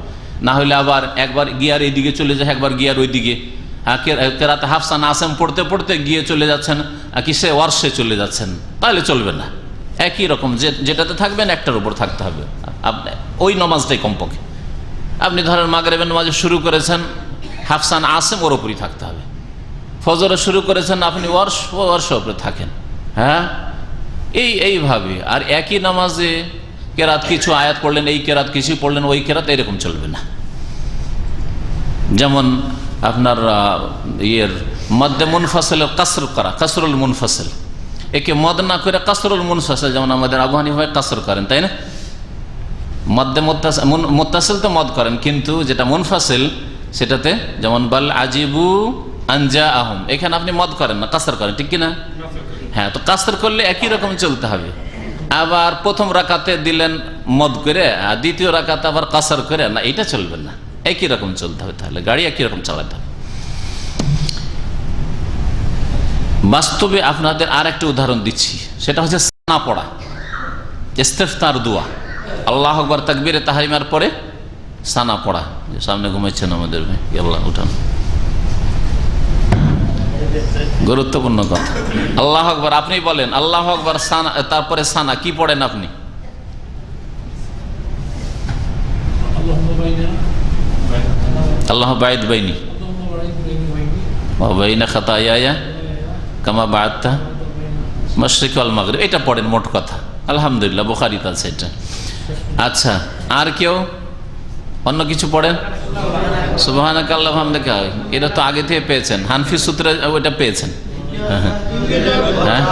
না হলে আবার একবার গিয়ার এইদিকে চলে যায়, একবার গিয়ার ওইদিকে। কেরাতে হাফস আন আসিম পড়তে পড়তে গিয়ে চলে যাচ্ছেন কিসে, ওয়ার্সে চলে যাচ্ছেন, তাহলে চলবে না। একই রকম যেটাতে থাকবেন একটার উপর থাকতে হবে। আপনি ওই নমাজটাই কমপক্ষে, আপনি ধরেন মাগরিবের নামাজ শুরু করেছেন, হাফসান আসিম ওর উপরই থাকতে হবে। ফজরে শুরু করেছেন আপনি, ওয়ার্স উপরে থাকেন। হ্যাঁ, এইভাবে। আর একই নামাজে কেরাত কিছু আয়াত পড়লেন, এই কেরাত কিছু পড়লেন, ওই কেরাত, এরকম চলবে না। যেমন আপনার মদ্দে মুনফাসিলের কাসর করা, কাসরুল মুনফাসিল, একে মদ না করে কাসরুল মুনফাসিল, যেমন আমাদের আবু হানিফা কাসর করেন, তাই না? মদ্দে মুত্তাসিল তো মদ করেন, কিন্তু যেটা মুনফাসিল সেটাতে, যেমন বাল আজিবু আনজা আহম, এখানে আপনি মদ করেন না, কাসর করেন, ঠিক কিনা? হ্যাঁ, তো কাসর করলে একই রকম চলতে হবে। আবার প্রথম রাকাতে দিলেন মদ করে, আর দ্বিতীয় রাকাতে আবার কাসর করে, না, এটা চলবে না, একই রকম চলতে হবে। তাহলে গাড়ি একই রকম চালাতে হবে। বাস্তবে আপনাদের আর একটা উদাহরণ দিচ্ছি, সেটা হচ্ছে সানা পড়া, ইস্তেফতার দোয়া, আল্লাহু আকবার তাকবীরে তাহরিমার পরে সানা পড়া। সামনে ঘুমাচ্ছেন আমাদের ভাই, আল্লাহ উঠান, গুরুত্বপূর্ণ কথা। আল্লাহু আকবার, আপনি বলেন আল্লাহু আকবার, সানা, তারপরে সানা কি পড়েন আপনি? আল্লাহু বাইদ বাইনি ওয়া বাইনা খাতায়ায়া কামা বা'আদতা মাশরিক ওয়াল মাগরিব, এটা পড়েন মোট কথা। আলহামদুলিল্লাহ, বুখারীতে আছে এটা। আচ্ছা, আর কেউ অন্য কিছু পড়েন? সুবহানাকা আল্লাহুম্মা হামদাকা, এটা তো আগে থেকে পেয়েছেন, হানফি সূত্রে ওটা পেয়েছেন। হ্যাঁ,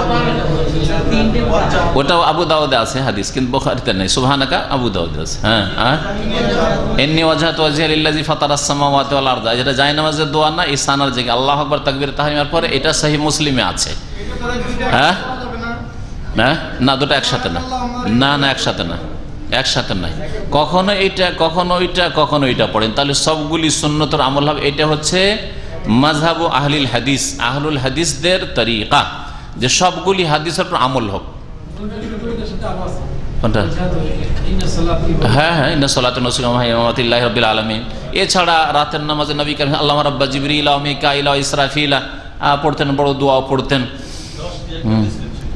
ওটাও আবু দাউদে আছে হাদিস, কিন্তু বুখারীতে নেই। সুবহানাকা আবু দাউদে আছে। হ্যাঁ, ইন্নী ওয়াজহাতু ওয়াজহিয়া লিল্লাযী ফাতারাস সামাওয়াতি ওয়াল আরদ, যেটা জায়নামাজের দোয়া না, এই সানার জায়গায় আল্লাহু আকবার তাকবীরে তাহরিমার পরে, এটা সহিহ মুসলিমে আছে। হ্যাঁ, না, দুটো একসাথে না, না একসাথে না, একসাথে নাই। কখনো এইটা, কখনো ওইটা, কখনো ওইটা পড়েন, তাহলে সবগুলি সুন্নতের আমল হবে। এটা হচ্ছে মাযহাবু আহলিল হাদিস, আহলুল হাদিসদের তরিকা, যে সবগুলি হাদিসের উপর আমল হোক। হ্যাঁ, ইন্না সালাতা নুসুকি ওয়া মাহাইয়াল্লাহি রাব্বিল আলামিন। এছাড়া রাতের নামাজে নবী কারীম আল্লাহুম্মা রাব্বা জিবরিল ওয়া মিকাঈল ওয়া ইসরাফিল পড়তেন, বড় দোয়া পড়তেন।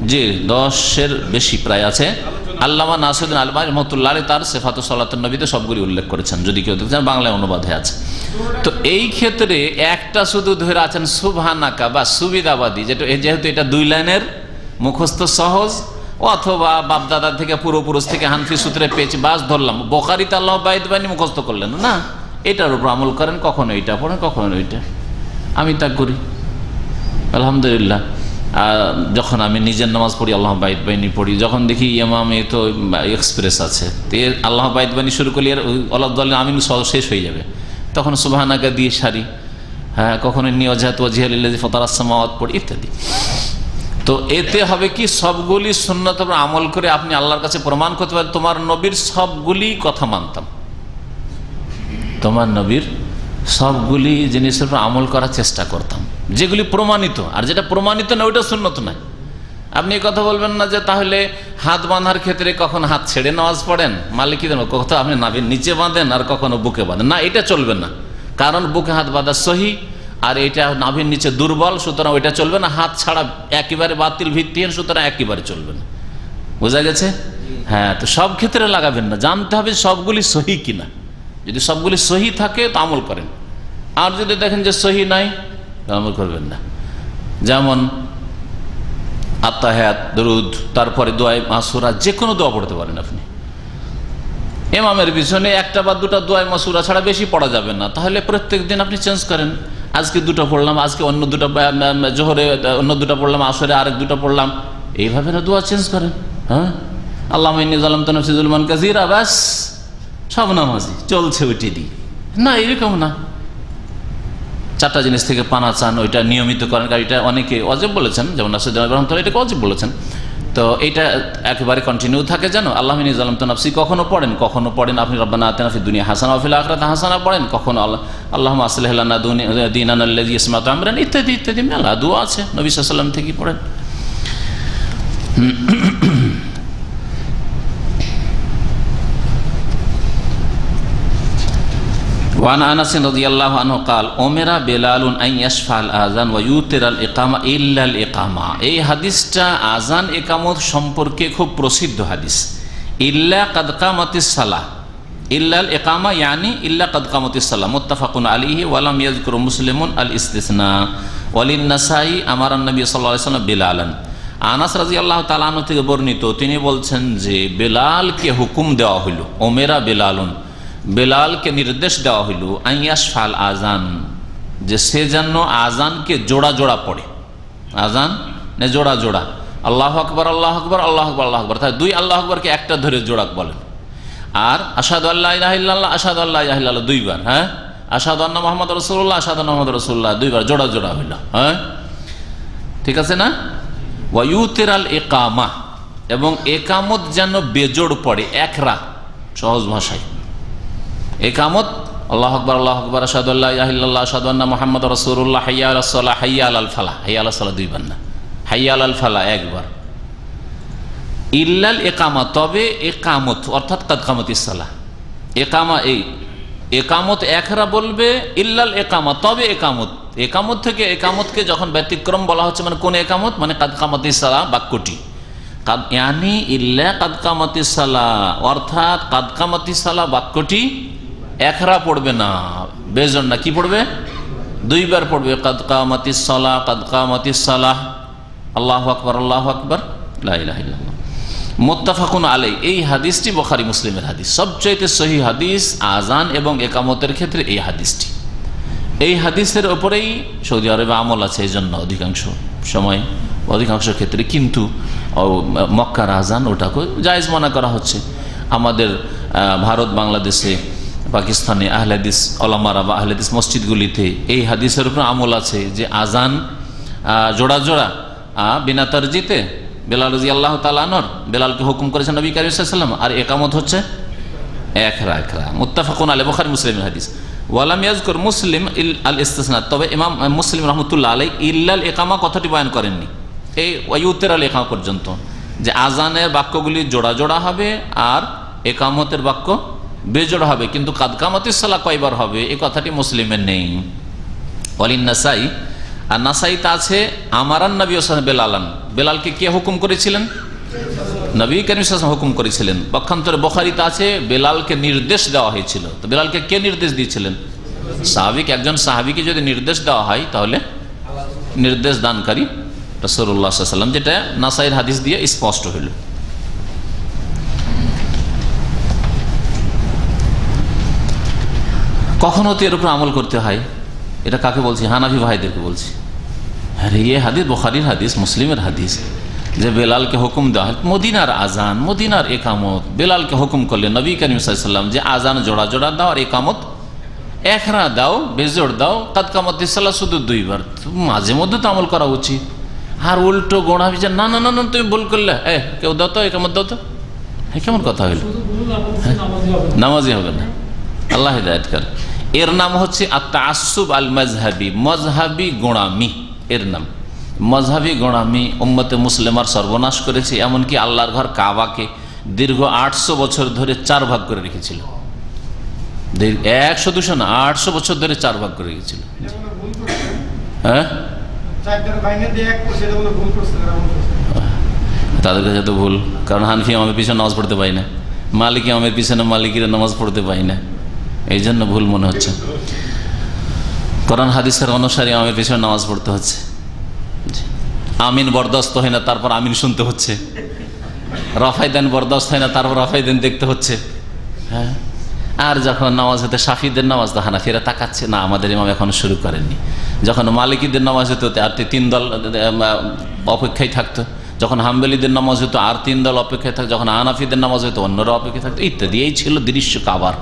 জি, 10-এর বেশি প্রায় আছে। আল্লামা নাসিরুদ্দিন আলবানী রাহমাতুল্লাহ আলাইহি তার সিফাতুস সালাতুন নবীতে সবগুলি উল্লেখ করেছেন, যদি কেউ দেখেন, বাংলায় অনুবাদ হয়ে আছে। তো এই ক্ষেত্রে একটা শুধু ধরে আছেন সুবহানাকা বা সুবিদাবাদী, যেহেতু এটা 2 লাইনের মুখস্থ সহজ, অথবা বাপদাদা থেকে পূর্বপুরুষ থেকে হানফি সূত্রে পেয়েছি, বাস ধরলাম। বুখারীতে আল্লাহু বাইদ বাইনি মুখস্থ করলেন না, এটার উপর আমল করেন, কখনো এইটা পড়েন, কখনো ওইটা। আমি তা করি আলহামদুলিল্লাহ। যখন আমি নিজের নামাজ পড়ি আল্লাহ বাইদ বাইনি পড়ি, যখন দেখি ইমামে তো এক্সপ্রেস আছে, তো আল্লাহ বাইদ বাইনি শুরু করলে আমিন শেষ হয়ে যাবে, তখন সুবহানাকা দিয়ে সারি। হ্যাঁ, কখনো ইন্নী ওয়াজহাতু ওয়াজহিয়া লিল্লাযী ফাতারাস সামাওয়াতি পড়ি, ইত্যাদি। তো এতে হবে কি, সবগুলি সুন্নাত উপর আমল করে আপনি আল্লাহর কাছে প্রমাণ করতে পারেন, তোমার নবীর সবগুলি কথা মানতাম, তোমার নবীর সবগুলি জিনিসের উপর আমল করার চেষ্টা করতাম, যেগুলি প্রমাণিত। আর যেটা প্রমাণিত না, ওইটা সুন্নত নয়। আপনি কথা বলবেন না যে তাহলে হাত বাঁধার ক্ষেত্রে কখন হাত ছেড়ে নামাজ পড়েন, মালিকি দেন, কখন আপনি নাভির নিচে বাঁধেন আর কখনো বুকে বাঁধেন, না, এটা চলবে না। কারণ বুকে হাত বাঁধা সহি, আর এটা নাভির নিচে দুর্বল, সুতরাং ওইটা চলবে না, হাত ছাড়া একেবারে বাতিল, ভিত্তিহীন, সুতরাং একেবারে চলবে না। বোঝা গেছে? হ্যাঁ, তো সব ক্ষেত্রে লাগাবেন না, জানতে হবে সবগুলি সহি কিনা। যদি সবগুলি সহি থাকে তো আমল করেন, আর যদি দেখেন যে সহি নাই আমল করবেন না। যেমন আত্তাহিয়াত, দরুদ, তারপরে দোয়া মাসুরা, যে কোনো দোয়া পড়তে পারেন আপনি। ইমামের পিছনে একটা বা দুটা দোয়া মাসুরা ছাড়া বেশি পড়া যাবে না, তাহলে প্রত্যেক দিন আপনি চেঞ্জ করেন। আজকে দুটো পড়লাম, আজকে অন্য দুটো, জোহরে অন্য দুটো পড়লাম, আসরে আরেক দুটো পড়লাম, এইভাবে না দোয়া চেঞ্জ করেন। হ্যাঁ, আল্লাহুম্মা ইন্নী যালামতু নাফসি যুলমান কাসীরা, ব্যাস সব নামাজি চলছে ওইটি দিই না, এরকম না। চারটা জিনিস থেকে পানা চান, ওইটা নিয়মিত করেন, কারণ এটা অনেকে ওয়াজিব বলেছেন, যেমন নাসিরুদ্দিন আলবানী রাহমাতুল্লাহ এটাকে ওয়াজিব বলেছেন। তো এইটা একেবারে কন্টিনিউ থাকে যেন। আল্লাহুম্মা ইন্নী যালামতু নাফসি কখনো পড়েন আপনি, রব্বানা আতিনা ফিদ দুনিয়া হাসানা ওয়া ফিল আখিরাতি হাসানা পড়েন, কখনো আল্লাহুম্মা আসলিহ লানা দীনানা আল্লাযী ইসমাতু আমরানা, ইত্যাদি ইত্যাদি মেলা দোয়া আছে, নবী সাল্লাল্লাহু আলাইহি ওয়াসাল্লাম থেকেই পড়েন। ওয়ান আনাস রাদিয়াল্লাহু আনহু قال উমিরা বেলালুন আন ইয়াশফাল আযান ওয়া ইউতিরাল ইকামা ইল্লাল ইকামা। এই হাদিসটা আযান ইকামত সম্পর্কে খুব প্রসিদ্ধ হাদিস। ইল্লা কাদ কামাতিস সালাহ, ইল্লাল ইকামা ইয়ানি ইল্লা কাদ কামাতিস সালাহ, মুত্তাফাকুন আলাইহি ওয়া লাম ইয়াযকুর মুসলিমুন আল ইসতিসনা। ওয়ালিন নাসাই আমারান নবী সাল্লাল্লাহু আলাইহি ওয়াসাল্লাম বেলালান। আনাস রাদিয়াল্লাহু তাআলা আনহু থেকে বর্ণিত, তিনি বলছেন যে বেলালকে হুকুম দেওয়া হইল, উমিরা বেলালুন, বেলালকে নির্দেশ দেওয়া হইল আইয়াশফাল আজান, যে সে যেন আজানকে জোড়া জোড়া পড়ে। আজান না জোড়া জোড়া, আল্লাহু আকবার আল্লাহু আকবার আল্লাহু আকবার আল্লাহু আকবার, তাই দুই আল্লাহু আকবারকে একটা ধরে জোড়া বলেন। আর আশহাদু আল্লা ইলাহা ইল্লাল্লাহ আশহাদু আল্লা ইলাহা ইল্লাল্লাহ দুইবার, হ্যাঁ, আশহাদু আন্না মুহাম্মাদুর রাসূলুল্লাহ আশহাদু আন্না মুহাম্মাদুর রাসূলুল্লাহ দুইবার জোড়া জোড়া হইল। হ্যাঁ, ঠিক আছে না? ওয়া ইউতিরাল ইকামা, এবং একামত যেন বেজোড় পড়ে, একরা, সহজ ভাষায় একামত আল্লাহু আকবার আল্লাহু আকবার আশহাদু আল্লা ইলাহা ইল্লাল্লাহ আশহাদু আন্না মুহাম্মাদুর রাসূলুল্লাহ হাইয়া আলাস সালাহ হাইয়া আলাল ফালাহ, হাইয়া আলাস সালাহ দুইবার না, হাইয়া আলাল ফালাহ একবার। ইল্লাল ইকামা, তবে একামত অর্থাৎ কাদ কামাতিস সালাহ, একামা এই একামত একরা বলবে, ইল্লাল ইকামা তবে একামত, একামত থেকে একামতকে যখন ব্যতিক্রম বলা হচ্ছে, মানে কোন একামত, মানে কাদ কামাতিস সালাহ বাক্যটি, কাদ ইয়ানি ইল্লা কাদ কামাতিস সালাহ, অর্থাৎ কাদ কামাতিস সালাহ বাক্যটি একরা পড়বে না, বেজোড় না, কি পড়বে? দুইবার পড়বে, কাদ কামাতিস সালাহ কাদ কামাতিস সালাহ, আল্লাহু আকবার আল্লাহু আকবার লা ইলাহা ইল্লাল্লাহ। মুত্তাফাকুন আলাইহি, এই হাদিসটি বুখারী মুসলিমের হাদিস, সবচেয়ে সহিহ হাদিস আজান এবং একামতের ক্ষেত্রে এই হাদিসটি। এই হাদিসের ওপরেই সৌদি আরবে আমল আছে, এই জন্য অধিকাংশ সময় অধিকাংশ ক্ষেত্রে, কিন্তু মক্কার আজান ওটাকে জায়েজ মনে করা হচ্ছে। আমাদের ভারত, বাংলাদেশে, পাকিস্তানে আহলে হাদিস ওলামারা বা আহলে হাদিস মসজিদগুলিতে এই হাদিসের উপর আমল আছে যে আজান জোড়া জোড়া বিনা তারজিতে, বেলাল রাদিয়াল্লাহু তাআলা আনহু বেলালকে হুকুম করেছেন নবী কারীম সাল্লাল্লাহু আলাইহি ওয়াসাল্লাম, আর একামত হচ্ছে একরা একরা। মুত্তাফাকুন আলাইহি, বুখারী মুসলিমের হাদিস। ওয়ালাম ইয়াজকুর মুসলিম আল ইসতিসনা, তবে ইমাম মুসলিম রাহমাতুল্লাহ আলাইহি ইল্লাল ইকামা কথাটি বয়ান করেননি এই ওয়ায়ুতিরাল ইকামা পর্যন্ত, যে আজানের বাক্যগুলি জোড়া জোড়া হবে আর একামতের বাক্য বেজোড়া হবে, কিন্তু কাদ কামাতিস সালাহ কয়বার হবে এই কথাটি মুসলিমের নেই। ওয়ালিন নাসাই, আর নাসাইতে আছে আমারান নবী সাল্লাল্লাহু বেলালান, বেলালকে কে হুকুম করেছিলেন? নবী কারীম সাল্লাল্লাহু আলাইহি ওয়াসাল্লাম হুকুম করেছিলেন। পক্ষান্তরে বুখারীতে আছে বেলালকে নির্দেশ দেওয়া হয়েছিল। তো বেলালকে কে নির্দেশ দিয়েছিলেন? সাহাবীকে। একজন সাহাবীকে যদি নির্দেশ দেওয়া হয় তাহলে নির্দেশ দানকারী রাসূলুল্লাহ সাল্লাল্লাহু আলাইহি ওয়াসাল্লাম, যেটা নাসাইর হাদিস দিয়ে স্পষ্ট হইল। কখনো তো এর উপর আমল করতে হয়, এটা কাকে বলছি? হানাফি ভাইদেরকে বলছি। আরে এই হাদিস বুখারীর হাদিস, মুসলিমের হাদিস, যে বেলালকে হুকুম দেওয়া হয়, মদিনার আজান মদিনার একামত, বেলালকে হুকুম করলেন নবী কারীম সাল্লাল্লাহু আলাইহি ওয়াসাল্লাম যে আজান জোড়া জোড়া দাও আর একামত একরা দাও, বেজোড় দাও, কাদ কামাতিস সালাহ শুধু দুইবার, মাঝে মধ্যে তো আমল করা উচিত। আর উল্টো গোড়া বিচার, না না না না তুমি ভুল করলে, কেউ দাও তো একামত দাও তো, কেমন কথা হইল? নামাজি হবে না, আল্লাহ হিদায়াত করে। এর নাম হচ্ছে আত-তাআসসুব আল মাযহাবী, মযহাবী গোঁড়ামি এর নাম। মযহাবী গোঁড়ামি উম্মতে মুসলিমার সর্বনাশ করেছে, এমনকি আল্লাহর ঘর কাবাকে দীর্ঘ 800 বছর ধরে 4 ভাগ করে রেখেছিল। 100-200 না, 800 বছর ধরে 4 ভাগ করে রেখেছিল। হ্যাঁ, তাদের কাছে তো ভুল, কারণ হানফি ইমামের পিছনে নামাজ পড়তে পারি না, মালিক ইমামের পিছনে মালিকিরা নামাজ পড়তে পারি না, এই জন্য ভুল মনে হচ্ছে। কোরআন হাদিসের অনুসারী ইমামের পিছনে নামাজ পড়তে হচ্ছে। আমিন বরদাস্ত হয় না, তারপর আমিন শুনতে হচ্ছে। রফাই দেন বরদাস্ত হয় না, তারপর রফাই দেন দেখতে হচ্ছে। হ্যাঁ, আর যখন নামাজ হতে শাফিদের নামাজ, তো হানাফিরা তাকাচ্ছে না, আমাদের ইমাম এখনো শুরু করেননি। যখন মালিকিদের নামাজ হতো আর 3 দল অপেক্ষায় থাকতো, যখন হাম্বেলিদের নামাজ হতো আর 3 দল অপেক্ষায় থাকতো, যখন হানাফিদের নামাজ হতো অন্যরা অপেক্ষায় থাকতো, ইত্যাদি। এই ছিল দৃশ্য কাবার।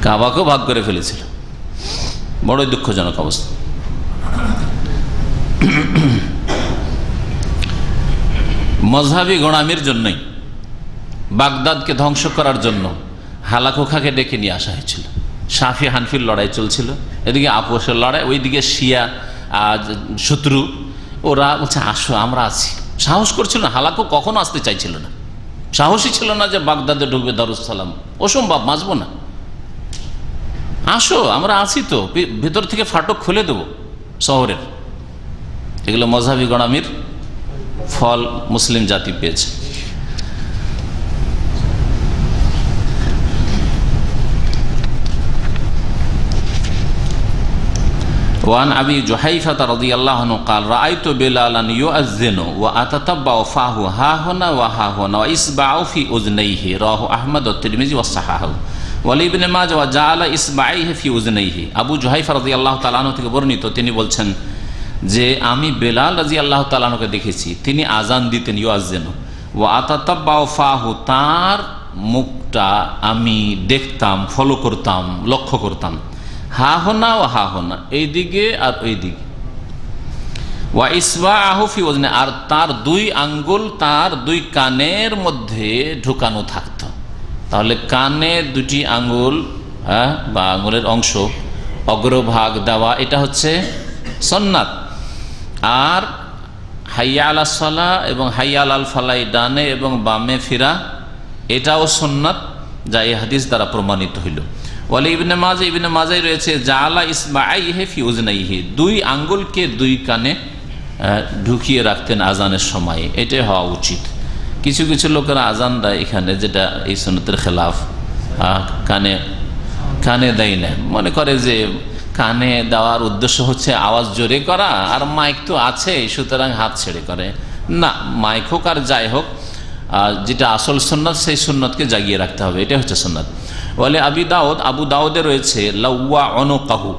কাবাকেও ভাগ করে ফেলেছিল, বড়ই দুঃখজনক অবস্থা। মজহাবি গোড়ামির জন্যই, বাগদাদকে ধ্বংস করার জন্য হালাকুখাকে ডেকে নিয়ে আসা হয়েছিল। শাফি হানফির লড়াই চলছিল, এদিকে আপোষের লড়াই, ওইদিকে শিয়া শত্রু, ওরা বলছে আসো আমরা আছি। সাহস করছিল না, হালাকু কখনো আসতে চাইছিল না, সাহসী ছিল না যে বাগদাদে ঢুকবে, দারুসালাম অসম্ভব, বাঁচবো না, আসো আমরা আছি তো, ভেতর থেকে ফাটক খুলে দেবো শহরের। এগুলো মজহাবি গোড়ামির ফল মুসলিম জাতি পেয়েছে। ওয়ান আবি জুহাইফা রাদিয়াল্লাহু আনহু قال রাআইতু বিলালান ইউআযযিনু ওয়া আতাতাব্বাউ ফাহু হা হুনা ওয়া হা হুনা ওয়া ইসবাউ ফি উযনাইহি রাহু আহমদ ওয়া তিরমিজি ওয়া সাহাহু ওয়া ইবনে মাজাহ ওয়া জাআলা ইসবাইহি ফি উযনাইহি। আবু জুহাইফা রাদিয়াল্লাহু তাআলা আনহু থেকে বর্ণিত, তিনি বলছেন যে আমি বেলাল রাদিয়াল্লাহু তাআলা আনহুকে দেখেছি, তিনি আজান দিতেন, ইউআযযিনু ওয়া আতাতাব্বাউ ফাহু, তার মুখটা আমি দেখতাম, ফলো করতাম, লক্ষ্য করতাম, হা হোনা ও হা হোনা, এইদিকে আর ওইদিকে, ওয়া ইসবাহু ফি ওজনে, আর তার 2 আঙ্গুল তার 2 কানের মধ্যে ঢুকানো থাকতো। তাহলে কানে 2টি আঙ্গুল, হ্যাঁ, বা আঙ্গুলের অংশ অগ্রভাগ দেওয়া, এটা হচ্ছে সুন্নাত। আর হাইয়া আলাস সালাহ এবং হাইয়া আলাল ফালাহ, ডানে এবং বামে ফিরা, এটাও সুন্নাত, যা এই হাদিস দ্বারা প্রমাণিত হইল। ওয়ালি ইবনে মাজাহ, ইবনে মাজাহ রয়েছে জাআলা ইসবাইহি ফি উযনাইহি, 2 আঙ্গুলকে 2 কানে ঢুকিয়ে রাখতেন আজানের সময়, এটাই হওয়া উচিত। কিছু কিছু লোকেরা আজান দেয় এখানে, যেটা এই সুন্নতের খেলাফ, কানে কানে দেয় না, মনে করে যে কানে দেওয়ার উদ্দেশ্য হচ্ছে আওয়াজ জোরে করা, আর মাইক তো আছে সুতরাং হাত ছেড়ে করে। না, মাইক হোক আর যাই হোক, যেটা আসল সুন্নাত সেই সুন্নতকে জাগিয়ে রাখতে হবে, এটা হচ্ছে সুন্নাত। বলে আবি দাউদ, আবু দাউদে রয়েছে লাউয়া অনকাহু,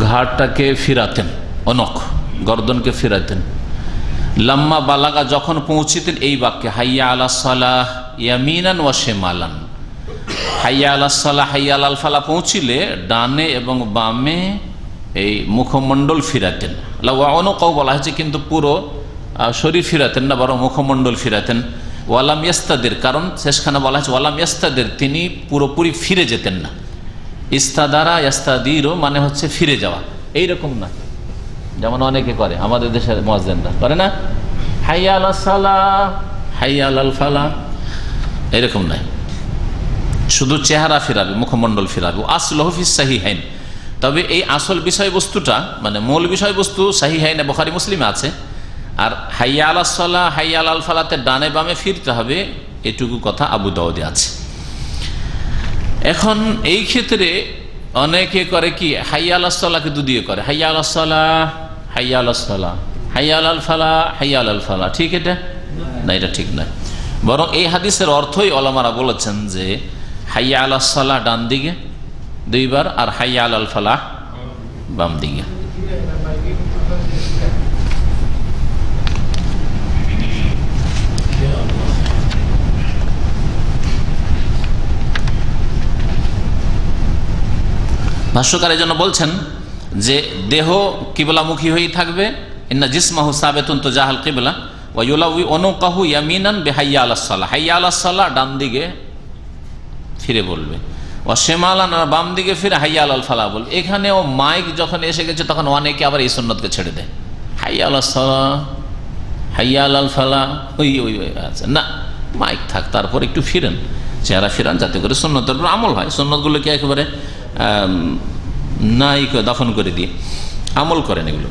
ঘাড়টাকে ফিরাতেন, অনক গর্দনকে ফিরাতেন। লাম্মা বালাগা, যখন পৌঁছিতেন এই বাক্যে, হাইয়া আলাস সালাহ ইয়ামিনান ওয়া শিমালান, হাইয়া আলাস সালাহ হাইয়া আলাল ফালাহ পৌঁছিলে ডানে এবং বামে এই মুখমণ্ডল ফিরাতেন। লাউয়া অনকাহু বলা হয়েছে, কিন্তু পুরো শরীর ফিরাতেন না, বরং মুখমণ্ডল ফিরাতেন। ওয়ালাম ইয়াস্তাদের, কারণ শেষখানে বলা হয়েছে ওয়ালাম ইয়াস্তাদের, তিনি পুরোপুরি ফিরে যেতেন না। ইস্তাদারা ইয়াস্তাদিরও মানে হচ্ছে ফিরে যাওয়া, এইরকম না যেমন অনেকে করে, আমাদের দেশের মুয়াজ্জিনরা করে না, হাইয়া আলাস সালাহ হাইয়া আলাল ফালাহ, এরকম নাই, শুধু চেহারা ফিরাবে, মুখমণ্ডল ফিরাবে। আসলহু ফিস সাহিহাইন, তবে এই আসল বিষয়বস্তুটা, মানে মূল বিষয়বস্তু সাহিহাইনে বুখারী মুসলিমে আছে। আর হাইয়া আলাস সালাহ হাইয়া আলাল ফালাতে ডানে বামে ফিরতে হবে, এটুকু কথা আবু দাউদে আছে। এখন এই ক্ষেত্রে অনেকে করে কি, হাইয়া আলাস সালাহকে দুদিয়ে করে, হাইয়া আলাস সালাহ হাইয়া আলাস সালাহ হাইয়া আলাল ফালাহ হাইয়া আলাল ফালাহ, ঠিক এটা না, এটা ঠিক নয়। বরং এই হাদিসের অর্থই ওলামারা বলেছেন যে হাইয়া আলাস সালাহ ডান দিকে 2 বার, আর হাইয়া আলাল ফালাহ বাম দিকে। ভাষ্যকার এই জন্য বলছেন যে দেহ কিবলামুখী হয়েই থাকবে, ইন্না জিসমাহু সাবিতুন তুজাহাল কিবলা ওয়া ইউলাউই উনুকাহু ইয়ামিনান বিহাইয়া আলাস সালাহ, হাইয়া আলাস সালাহ ডান দিকে ফিরে বলবে, ওয়া শিমালান, আর বাম দিকে ফিরে হাইয়া আলাল ফালাহ বলবে। এখানেও মাইক যখন এসে গেছে তখন অনেকে আবার এই সুন্নতকে ছেড়ে দেয়, হাইয়া আলাস সালাহ হাইয়া আলাল ফালাহ, ওই আছে না, মাইক থাক, তারপর একটু ফিরেন, চেহারা ফিরান, যাতে করে সুন্নতের উপর আমল হয়। সুন্নতগুলোকে একেবারে নাই দাফন করে দিয়ে আমল করেন এগুলো।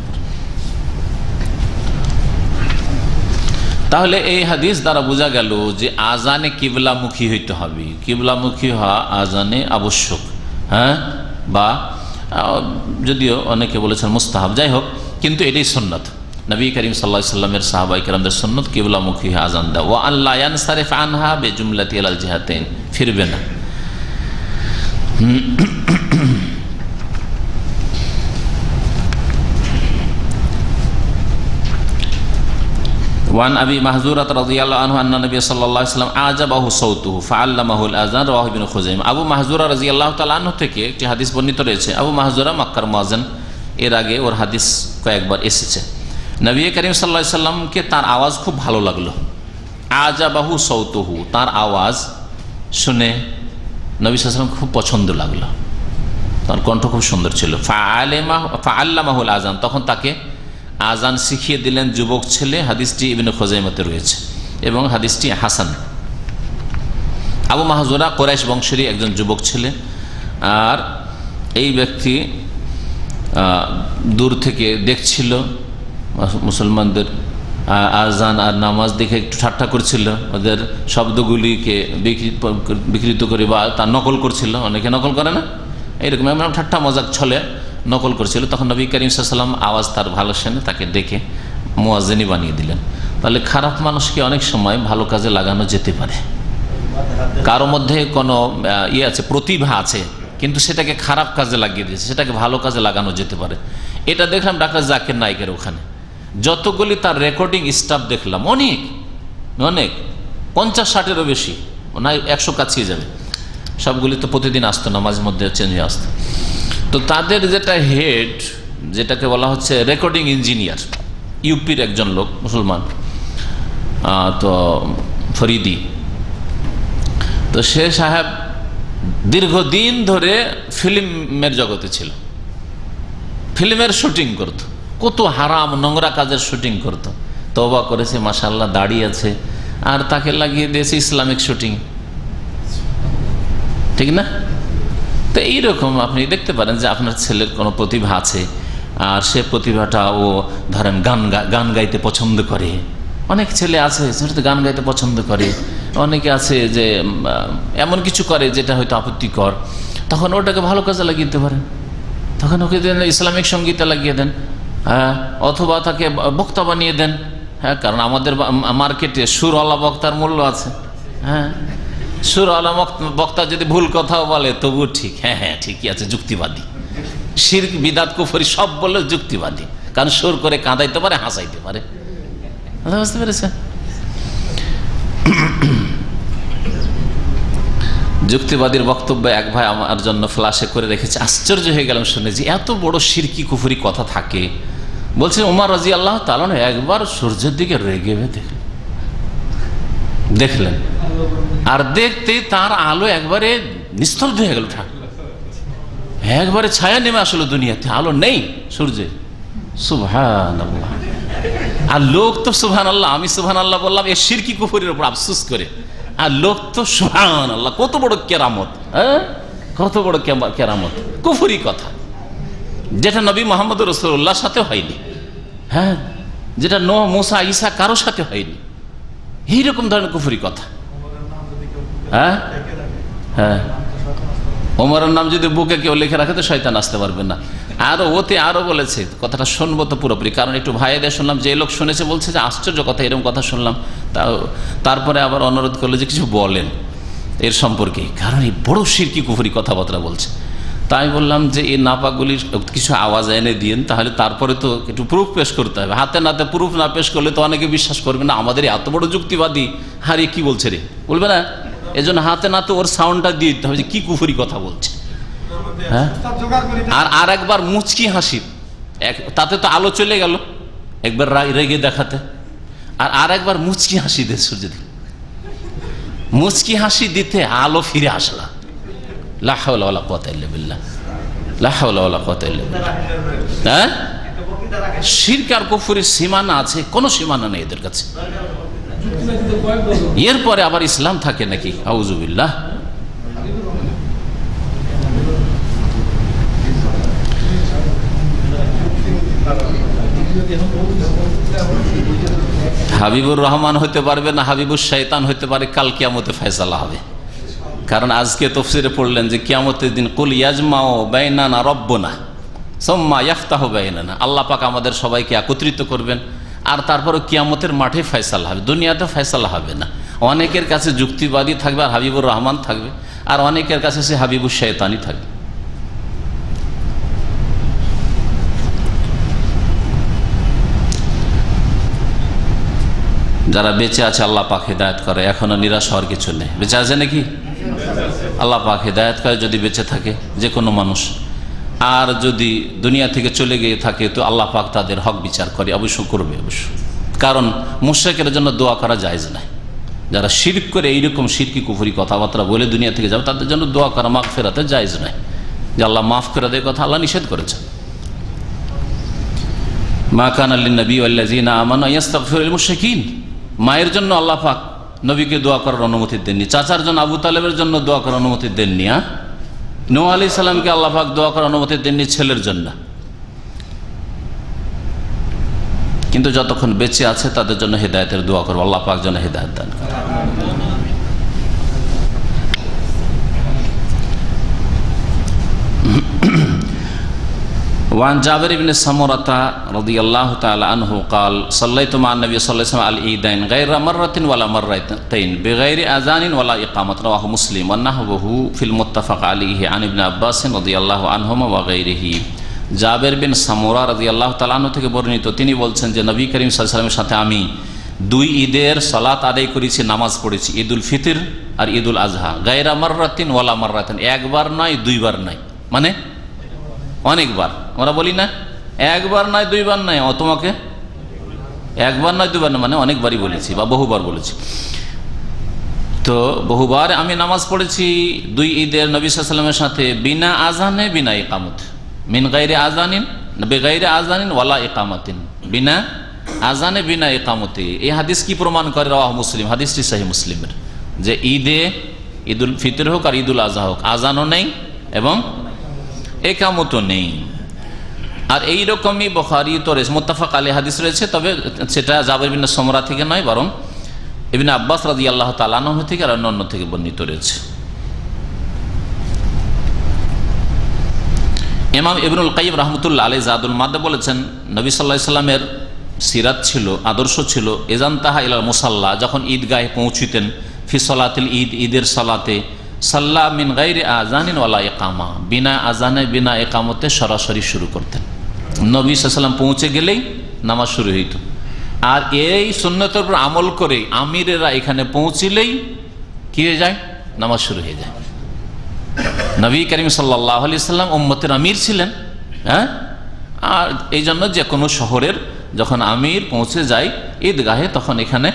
তাহলে এই হাদিস দ্বারা বোঝা গেল যে আজানে কিবলামুখী হইতে হবে, কিবলামুখী হওয়া আজানে আবশ্যক। হ্যাঁ, বা যদিও অনেকে বলেছেন মুস্তাহাব, যাই হোক, কিন্তু এটাই সুন্নাত। নবী করিম সাল্লাল্লাহু আলাইহি ওয়াসাল্লামের সাহাবায়ে কেরামদের সুন্নাত কিবলামুখী আজান দেওয়া। ওয়া আল্লা ইয়ানসারিফ আনহা বিজুমলাতি আল জিহাতাইন, ফিরবে না। ওয়ান আবি মাহজুরাত রাদিয়াল্লাহু আনহু আন্না নবী সাল্লাল্লাহু আলাইহি ওয়াসাল্লাম আজাবাহু সাউতুহু ফাআল্লামাহুল আযান, রাওয়াহু ইবনে খুযাইমা। আবু মাহজুরা রাদিয়াল্লাহু তাআলা আনহু থেকে একটি হাদিস বর্ণিত রয়েছে। আবু মাহজুরা মক্কার মুয়াজ্জিন, এর আগে ওর হাদিস কয়েকবার এসেছে। নবী করিম সাল্লাল্লাহু আলাইহি ওয়াসাল্লামকে তার আওয়াজ খুব ভালো লাগলো। আজাবাহু সাউতুহু, তার আওয়াজ শুনে নবী সাল্লাল্লাহু আলাইহি ওয়াসাল্লাম খুব পছন্দ লাগলো, তার কণ্ঠ খুব সুন্দর ছিল। ফাআল্লামাহুল আযান, তখন তাকে আজান শিখিয়ে দিলেন যুবক ছেলে। হাদিসটি ইবনে খুযাইমাতে রয়েছে এবং হাদিসটি হাসান। আবু মাহজুরা কুরাইশ বংশেরই একজন যুবক ছেলে, আর এই ব্যক্তি দূর থেকে দেখছিল মুসলমানদের আজান আর নামাজ দেখে একটু ঠাট্টা করছিল, ওদের শব্দগুলিকে বিকৃত করে বা তা নকল করছিল। অনেকে নকল করে না, এইরকম এমন ঠাট্টা মজাক ছলে নকল করছিল। তখন নবী করিম সাল্লাল্লাহু আলাইহি ওয়াসাল্লাম আওয়াজ তার ভালো শুনে তাকে ডেকে মুয়াজ্জিনি বানিয়ে দিলেন। তাহলে খারাপ মানুষকে অনেক সময় ভালো কাজে লাগানো যেতে পারে। কারো মধ্যে কোনো আছে, প্রতিভা আছে, কিন্তু সেটাকে খারাপ কাজে লাগিয়ে দিয়েছে, সেটাকে ভালো কাজে লাগানো যেতে পারে। এটা দেখলাম ডাক্তার জাকির নাইকের ওখানে, যতগুলি তার রেকর্ডিং স্টাফ দেখলাম, অনেক অনেক 50-60-এরও বেশি, না 100 কাছিয়ে যাবে। সবগুলি তো প্রতিদিন আসতো না, মাঝে মধ্যে চেঞ্জ হয়ে আসতো। তো তাদের যেটা হেড, যেটাকে বলা হচ্ছে রেকর্ডিং ইঞ্জিনিয়ার, ইউপির একজন লোক মুসলমান, তো ফরিদি, তো সে সাহেব দীর্ঘদিন ধরে ফিল্মের জগতে ছিল, ফিল্মের শুটিং করত, কত হারাম নোংরা কাজের শুটিং করত। তওবা করেছে, মাশাআল্লাহ, দাঁড়িয়ে আছে, আর তাকে লাগিয়ে দিয়েছে ইসলামিক শুটিং, ঠিক না? তো এইরকম আপনি দেখতে পারেন যে আপনার ছেলের কোনো প্রতিভা আছে, আর সে প্রতিভাটা ও ধরেন গান গাইতে পছন্দ করে। অনেক ছেলে আছে সেটা গান গাইতে পছন্দ করে, অনেকে আছে যে এমন কিছু করে যেটা হয়তো আপত্তিকর, তখন ওটাকে ভালো কাজে লাগিয়ে দিতে পারেন। তখন ওকে দেন ইসলামিক সঙ্গীতে লাগিয়ে দেন, হ্যাঁ, অথবা তাকে বক্তা বানিয়ে দেন। হ্যাঁ, কারণ আমাদের মার্কেটে সুরওয়ালা বক্তার মূল্য আছে। হ্যাঁ, সুরওয়ালা বক্তা যদি ভুল কথাও বলে তবুও ঠিক, হ্যাঁ হ্যাঁ ঠিকই আছে, যুক্তিবাদী। শিরক বিদাত কুফরি সব বললে যুক্তিবাদী, কারণ সুর করে কাঁদাইতে পারে, হাসাইতে পারে। বুঝতে পেরেছেন? যুক্তিবাদীর বক্তব্য এক ভাই আমার জন্য ফ্ল্যাশে করে রেখেছে, আশ্চর্য হয়ে গেলাম শুনে যে এত বড় শিরকি কুফরি কথা থাকে। বলছে ওমর রাদিয়াল্লাহু তাআলা একবার সূর্যের দিকে রেগে দেখলেন, আর দেখতে তার আলো একবারে নিস্তব্ধ হয়ে গেল, একবারে ছায়া নেমে আসলো দুনিয়াতে, আলো নেই সূর্যে। সুবহানাল্লাহ। আর লোক তো সুবহানাল্লাহ, আমি সুবহানাল্লাহ বললাম এ শিরকি কুফরির উপর আফসোস করে, আর লোক তো সুবহানাল্লাহ, কত বড় কেরামত, হ্যাঁ, কত বড় কেরামত, কুফরি কথা যেটা নবী মুহাম্মদ রাসূলুল্লাহর সাথে হয়নি, হ্যাঁ, যেটা নূহ, মুসা, ঈসা কারোর সাথে হয়নি, এইরকম ধরনের কুফরি কথা। হ্যাঁ হ্যাঁ, ওমরের নাম যদি বুকে কেউ লিখে রাখে তো শয়তান আসতে পারবে না। আরো ওতে আরো বলেছে, কথাটা শুনবো তো পুরোপুরি, কারণ একটু ভাইদের শুনলাম, যে লোক শুনেছে বলছে যে আশ্চর্য কথা, এরকম কথা শুনলাম। তারপরে আবার অনুরোধ করলো যে কিছু বলেন এর সম্পর্কে, কারণ এই বড় শিরকি কুফরি কথাবার্তা বলছে। তাই বললাম যে এই নাপাকগুলির কিছু আওয়াজ এনে দিন, তাহলে তারপরে তো একটু প্রুফ পেশ করতে হবে। হাতে নাতে প্রুফ না পেশ করলে তো অনেকে বিশ্বাস করবে না, আমাদের এত বড় যুক্তিবাদী, হারিয়ে কি বলছে রে, বলবে না। এজন্য হাতে নাতে ওর সাউন্ডটা দিয়ে দিতে হবে যে কি কুফরি কথা বলছে। হ্যাঁ, আর একবার মুচকি হাসি, তাতে তো আলো চলে গেল, একবার রেগে দেখাতে, আর একবার মুচকি হাসি দে, সূর্য মুচকি হাসি দিতে আলো ফিরে আসলা। লা হাওলা ওয়ালা কুওয়াতা ইল্লা বিল্লাহ, লা হাওলা ওয়ালা কুওয়াতা ইল্লা বিল্লাহ। হ্যাঁ, শিরক আর কুফরের সীমানা আছে? কোনো সীমানা নেই এদের কাছে। এরপরে আবার ইসলাম থাকে নাকি? আউযুবিল্লাহ। হাবিবুর রহমান হতে পারবে না, হাবিবুর শয়তান হতে পারে, কাল কিয়ামতে ফয়সালা হবে। কারণ আজকে তাফসীরে পড়লেন যে কিয়ামতের দিন কুল ইয়াজমাউ বাইনানা রব্বুনা সুম্মা ইয়াফতাহু বাইনানা, আল্লাহ পাক আমাদের সবাইকে একত্রিত করবেন আর তারপরে কিয়ামতের মাঠে ফয়সালা হবে, দুনিয়াতে ফয়সালা হবে না। অনেকের কাছে যুক্তিবাদী থাকবে আর হাবিবুর রহমান থাকবে, আর অনেকের কাছে সে হাবিবুর শয়তানই থাকবে। যারা বেঁচে আছে আল্লাহ পাক হিদায়াত করে, এখনো নিরাশ হওয়ার কিছু নেই। বেঁচে আছে নাকি? আল্লাহ পাক হিদায়াত করে যদি বেঁচে থাকে যে কোনো মানুষ, আর যদি দুনিয়া থেকে চলে গিয়ে থাকে তো আল্লাহ পাক তাদের হক বিচার করে, অবশ্য করবে অবশ্য। কারণ মুশরিকের জন্য দোয়া করা জায়েজ নাই। যারা শিরক করে এইরকম শিরকি কুফরি কথাবার্তা বলে দুনিয়া থেকে যাবে, তাদের জন্য দোয়া করা মাগফিরাতে জায়েজ নাই, যে আল্লাহ মাফ করে দেয়, কথা আল্লাহ নিষেধ করেছেন। মা কানা লিন-নবী ওয়াল্লাযীনা আমানু ইস্তাগফিরু লিল মুশরিকিন, মায়ের জন্য আল্লাহ পাক নবীকে দোয়া করার অনুমতি দেননি, চাচার জন্য আবু তালেবের জন্য দোয়া করার অনুমতি দেননি, নূহ আলাইহিস সালামকে আল্লাহ পাক দোয়া করার অনুমতি দেননি ছেলের জন্য। কিন্তু যতক্ষণ বেঁচে আছে তাদের জন্য হিদায়াতের দোয়া করবো, আল্লাহ পাক যেন হিদায়াত দান করেন। وعن جابر بن سمرة رضي الله تعالى عنه قال صليت مع النبي صلى الله عليه وسلم العيدين غير مرة ولا مرتين بغير أذان ولا إقامة، رواه مسلم ونحوه في المتفق عليه عن ابن عباس رضي الله عنهما وغيره। জাবের বিন সামুরা রাদিয়াল্লাহু তাআলা আনহু থেকে বর্ণিত, তিনি বলছেন যে নবী করিম সাল্লাল্লাহু আলাইহি ওয়াসাল্লামের সাথে আমি দুই ঈদের সালাত আদায় করেছি, নামাজ পড়েছি, ঈদুল ফিতর আর ঈদুল আজহা। গায়রা মাররাতিন ওয়ালা মাররাতিন, একবার নয় দুইবার নয়, মানে অনেকবার। আমরা বলি না একবার নয় দুইবার নয়, তোমাকে একবার নয় দুইবার নয় মানে অনেকবারই বলেছি বা বহুবার বলেছি। তো বহুবার আমি নামাজ পড়েছি দুই ঈদের নবী সাল্লাল্লাহু আলাইহি ওয়াসাল্লামের সাথে, বিনা আজানে বিনা ইকামত, মিন গায়রি আজানিন বেগাইরে আজানিন ওয়ালা ইকামাতিন, বিনা আজানে বিনা ইকামতে। এই হাদিস কি প্রমাণ করে? রাওয়াহ মুসলিম, হাদিসটি সহিহ মুসলিমের, যে ঈদুল ফিতর হোক আর ঈদুল আজহা হোক আজানও নেই এবং একামতও নেই। আর এইরকমই বুখারী তো রয়েছে, মুত্তাফাক আলাইহি হাদিস রয়েছে, তবে সেটা জাবের বিন সামরা থেকে নয়, বরং ইবনে আব্বাস রাদিয়াল্লাহু তাআলা আনহু থেকে আর অন্য থেকে বর্ণিত রয়েছে। ইমাম ইবনুল কাইয়িম রাহমাতুল্লাহ আলাইহি জাদুল মাদে বলেছেন, নবী সাল্লাল্লাহু আলাইহি সাল্লামের সিরাত ছিল, আদর্শ ছিল, ইযান তাহা ইলাল মুসাল্লা, যখন ঈদগাহে পৌঁছিতেন, ফি সালাতিল ঈদ, ঈদের সালাতে, সাল্লা মিন গায়রি আযানিন ওয়ালা ইকামা, বিনা আজানে বিনা ইকামতে সরাসরি শুরু করতেন। নবী সাল্লাল্লাহু আলাইহি সাল্লাম পৌঁছে গেলেই নামাজ শুরু হইত। আর এই সুন্নতের উপর আমল করে আমিরেরা এখানে পৌঁছিলেই কি হয়ে যায়? নামাজ শুরু হয়ে যায়। নবী করিম সাল্লাল্লাহু আলাইহি সাল্লাম উম্মতের আমির ছিলেন, হ্যাঁ। আর এই জন্য যে কোনো শহরের যখন আমির পৌঁছে যায় ঈদগাহে, তখন এখানে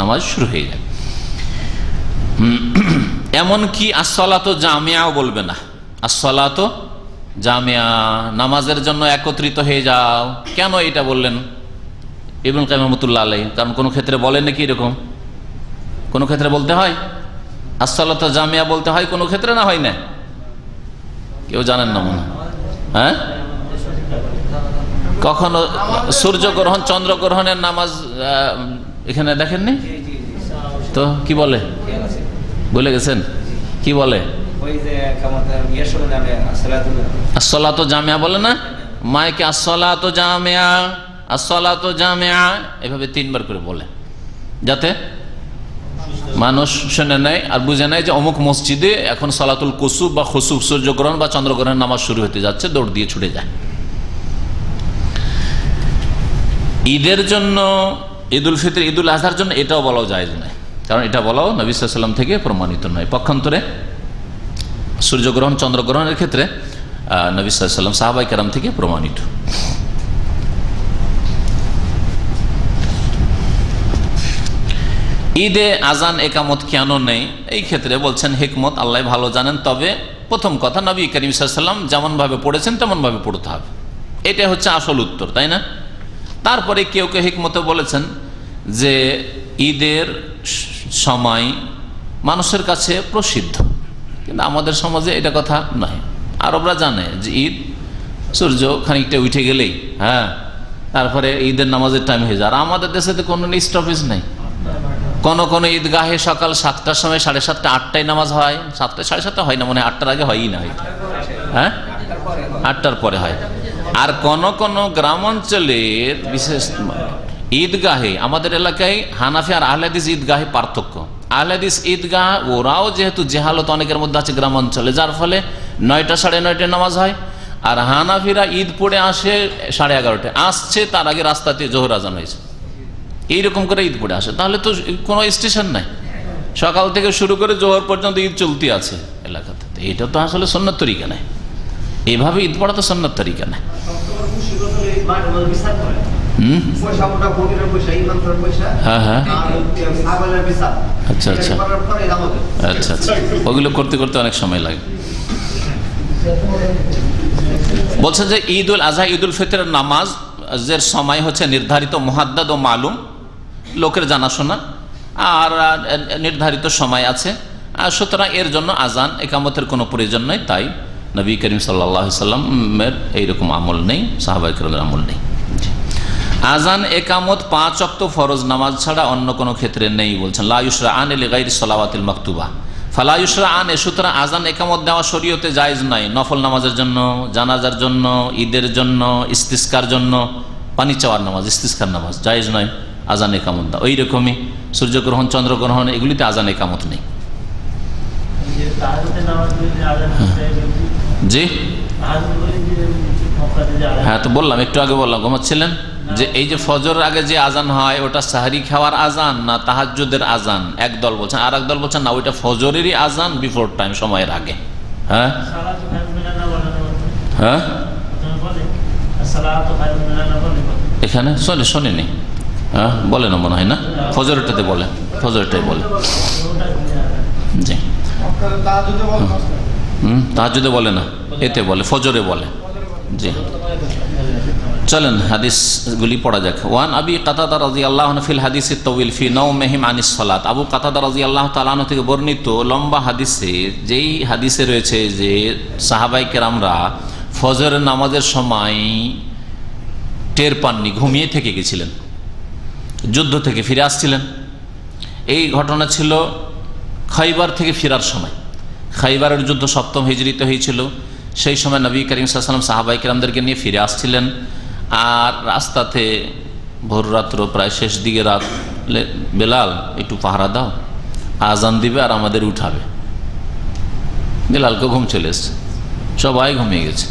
নামাজ শুরু হয়ে যায়। এমনকি আসসালাতু জামিয়াও বলবে না, আসসালাতু জামিয়া, নামাজের জন্য একত্রিত হয়ে যাও। কেন এটা বললেন ইবনুল কাইয়িম রাহমাতুল্লাহ আলাইহি? কারণ কোনো ক্ষেত্রে বলেন নাকি এরকম, কোনো ক্ষেত্রে বলতে হয় আসসালাতু জামিয়া বলতে হয়, কোনো ক্ষেত্রে না হয় না, কেউ জানেন না মনে, হ্যাঁ। কখনো সূর্যগ্রহণ চন্দ্রগ্রহণের নামাজ এখানে দেখেননি তো? কি বলে? বলে গেছেন কি বলে? আসসালাতু জামিয়া বলে না, মাইকে আসসালাতু জামিয়া, আসসালাতু জামিয়া এভাবে তিনবার করে বলে, যাতে মানুষ শুনে নেয় আর বুঝে নেয় যে অমুক মসজিদে এখন সালাতুল কুসুফ বা খুসুফ, সূর্যগ্রহণ বা চন্দ্রগ্রহণের নামাজ শুরু হতে যাচ্ছে, দৌড় দিয়ে ছুটে যায়। ঈদের জন্য, ঈদুল ফিতর, ঈদুল আজহার জন্য এটাও বলাও জায়েজ নয়, কারণ এটা বলাও নবী সাল্লাল্লাহু আলাইহি ওয়াসাল্লাম থেকে প্রমাণিত নয়। পক্ষান্তরে সূর্যগ্রহণ চন্দ্রগ্রহণের ক্ষেত্রে নবী সাল্লাল্লাহু আলাইহি ওয়াসাল্লাম সাহাবায়ে কেরাম থেকে প্রমাণিত। ঈদে আজান একামত কেন নেই? এই ক্ষেত্রে বলছেন হিকমত আল্লাহ ভালো জানেন। তবে প্রথম কথা, নবী করিম সাল্লাল্লাহু আলাইহি ওয়াসাল্লাম যেমন ভাবে পড়েছেন তেমন ভাবে পড়তে হবে, এটা হচ্ছে আসল উত্তর, তাই না? তারপরে কেউ কেউ হিকমতে বলেছেন যে ঈদের সময় মানুষের কাছে প্রসিদ্ধ, কিন্তু আমাদের সমাজে এটা কথা নয়। আরবরা জানে যে ঈদ সূর্য খানিকটা উঠে গেলেই, হ্যাঁ, তারপরে ঈদের নামাজের টাইম হয়ে যায়। আর আমাদের দেশে তো কোনো স্টপেজ নেই। কোন ঈদগাহে সকাল 7টার সময় 7:30 8টায় নামাজ হয়, 7টা 7:30 হয় না, মনে হয় 8টার আগে হয়ই না, হয়তো হ্যাঁ 8টার পরে হয়। আর কোন গ্রাম অঞ্চলের বিশেষ ঈদগাহে, আমাদের এলাকায় হানাফি আর আহলে হাদিস ঈদগাহে পার্থক্য। আহলে হাদিস ঈদগাহ ওরাও যেহেতু জেহালত অনেকের মধ্যে আছে গ্রাম অঞ্চলে, যার ফলে 9টা 9:30 নামাজ হয়। আর হানাফিরা ঈদ পড়ে আসে 11:30, আসছে তার আগে রাস্তাতে জোহর আজান হয়েছে, এইরকম করে ঈদ পড়ে আসে। তাহলে তো কোনো স্টেশন নাই, সকাল থেকে শুরু করে জোহর পর্যন্ত ঈদ চলতি আছে এলাকাতে। এটা তো আসলে সুন্নাত তরিকা নাই, এইভাবে ঈদ পড়া তো সুন্নাত তরিকা নাই। হ্যাঁ হ্যাঁ, আচ্ছা আচ্ছা আচ্ছা আচ্ছা, ওগুলো করতে করতে অনেক সময় লাগে। বলছে যে ঈদ উল আজহা ঈদ উল ফিতরের নামাজের সময় হচ্ছে নির্ধারিত, মুহাদ্দাদ ও মালুম, লোকের জানাশোনা, আর নির্ধারিত সময় আছে। আর সুতরাং এর জন্য আজান একামতের কোনো প্রয়োজন নেই। তাই নবী করিম সাল্লাল্লাহু আলাইহি সাল্লামের এইরকম আমল নেই, সাহাবায়ে কেরামের আমল নেই। আজান একামত 5 ওয়াক্ত ফরজ নামাজ ছাড়া অন্য কোনো ক্ষেত্রে নেই। বলছেন লা ইউশরা আন লিগাইরি সালাওয়াতিল মাকতুবা ফালা ইউশরা আন, সুতরাং আজান একামত দেওয়া শরীয়তে জায়েজ নাই নফল নামাজের জন্য, জানাজার জন্য, ঈদের জন্য, ইস্তিসকার জন্য, পানি চাওয়ার নামাজ, ইস্তিসকার নামাজ জায়েজ নয় আজান একামত দেওয়া। ওই রকমই সূর্যগ্রহণ, চন্দ্রগ্রহণ, এগুলিতে আজান একামত নেই। জি হ্যাঁ, তো বললাম একটু আগে, বললাম ঘুমাচ্ছিলেন যে এই যে ফজরের আগে যে আজান হয় ওটা সাহরি খাওয়ার আজান না তাহাজ্জুদের আজান, একদল বলছেন, আর একদল বলছেন না ওইটা ফজরেরই আজান বিফোর টাইম, সময়ের আগে। হ্যাঁ হ্যাঁ, এখানে শোনেনি, হ্যাঁ বলে না মনে হয় না, ফজরটাতে বলে, ফজরটাই বলে। জি তাহাজ্জুদে বলে না, এতে বলে, ফজরে বলে। জি চলেন হাদিসগুলি পড়া যাক। ওয়ান আবি কাতাদা রাদিয়াল্লাহু আনহু ফিল হাদিসিত তাওয়িল ফি নাওমিহিম আনিস সালাত। আবু কাতাদা রাদিয়াল্লাহু তাআলা আনহু থেকে বর্ণিত লম্বা হাদিসে, যেই হাদিসে রয়েছে যে সাহাবায়ে কেরামরা ফজরের নামাজের সময় টের পাননি, ঘুমিয়ে থেকে গেছিলেন, যুদ্ধ থেকে ফিরে আসছিলেন। এই ঘটনা ছিল খাইবার থেকে ফেরার সময়। খাইবারের যুদ্ধ 7ম হিজরিতে হয়েছিল। সেই সময় নবী করিম সাল্লাল্লাহু আলাইহি ওয়াসাল্লাম সাহাবায়ে কেরামদেরকে নিয়ে ফিরে আসছিলেন। আর রাস্তাতে ভোর রাত্র প্রায় শেষ দিকে রাত, বেলাল একটু পাহারা দাও, আজান দিবে আর আমাদের উঠাবে। বেলালকে ঘুম চলে এসছে, সবাই ঘুমিয়ে গেছে।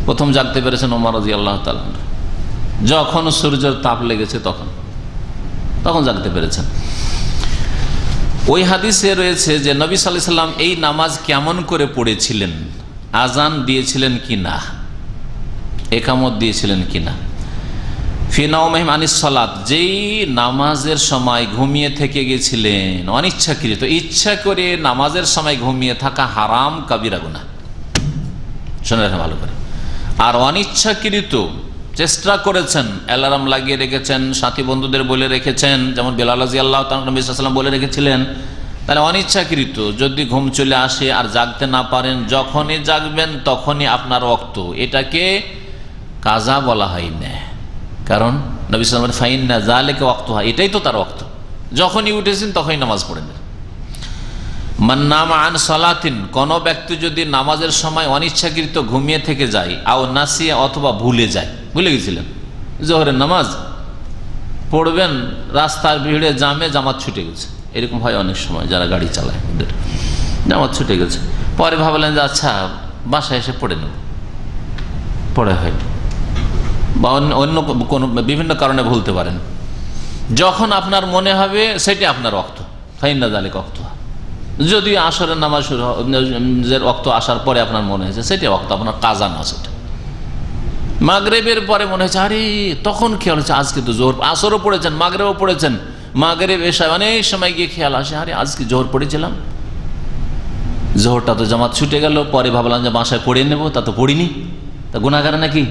প্রথম জাগতে পেরেছেন ওমর রাদিয়াল্লাহু তাআলা, যখন সূর্যের তাপ লেগেছে তখন জাগতে পেরেছেন। ওই হাদিসে রয়েছে যে নবী সাল্লাল্লাহু আলাইহি ওয়াসাল্লাম এই নামাজ কেমন করে পড়েছিলেন, আজান দিয়েছিলেন কিনা, একামত দিয়েছিলেন কিনা। ফি নাওমিহিম আনিস সালাত, যেই নামাজের সময় ঘুমিয়ে থেকে গেছিলেন অনিচ্ছাকৃত, ইচ্ছা করে নামাজের সময় ঘুমিয়ে থাকা হারাম কাবিরা গুনাহ, শুনে রাখেন ভালো করে। আর অনিচ্ছাকৃত চেষ্টা করেছেন, অ্যালার্ম লাগিয়ে রেখেছেন, সাথী বন্ধুদের বলে রেখেছেন, যেমন বেলাল রাদিয়াল্লাহু তাআলা নবী সাল্লাল্লাহু আলাইহি ওয়াসাল্লাম বলে রেখেছিলেন, তাহলে অনিচ্ছাকৃত যদি ঘুম চলে আসে আর জাগতে না পারেন, যখনই জাগবেন তখনই আপনার ওয়াক্ত, এটাকে কাজা বলা হয় না। কারণ নবী সাল্লাল্লাহু আলাইহি ওয়াসাল্লাম ফাইন্না যালিকা ওয়াক্তুহা, এটাই তো তার ওয়াক্ত, যখনই উঠেছেন তখনই নামাজ পড়েন। মান নামা আন সালাতিন, কোন ব্যক্তি যদি নামাজের সময় অনিচ্ছাকৃত ঘুমিয়ে থেকে যায়, আও নাসিয়া, অথবা ভুলে যায়, ভুলে গেছিলেন জোহরের নামাজ পড়বেন, রাস্তার ভিড়ে জামে জামাত ছুটে গেছে, এরকম হয় অনেক সময় যারা গাড়ি চালায়, ওদের জামাত ছুটে গেছে, পরে ভাবলেন যে আচ্ছা বাসায় এসে পড়ে নেব, পড়ে হয়, বা অন্য কোনো বিভিন্ন কারণে ভুলতে পারেন। যখন আপনার মনে হবে সেটি আপনার ওয়াক্ত, ফাইন্না যালিকা ওয়াক্তুহা। যদি আসরের নামাজ শুরু ওয়াক্ত আসার পরে আপনার মনে হয়েছে সেটা ওয়াক্ত, আপনার কাজা না সেটা। মাগরিবের পরে মনে হয়েছে আরে তখন খেয়াল হচ্ছে আজকে তো জোহর, আসরও পড়েছেন, মাগরিবও পড়েছেন, মাগরিব এশা অনেক সময় গিয়ে খেয়াল আসে আরে আজকে জোহর পড়েছিলাম, জোহরটা তো জামাত ছুটে গেল, পরে ভাবলাম যে বাসায় পড়ে নেব, তা তো পড়িনি, তা গুনাহগার নাকি?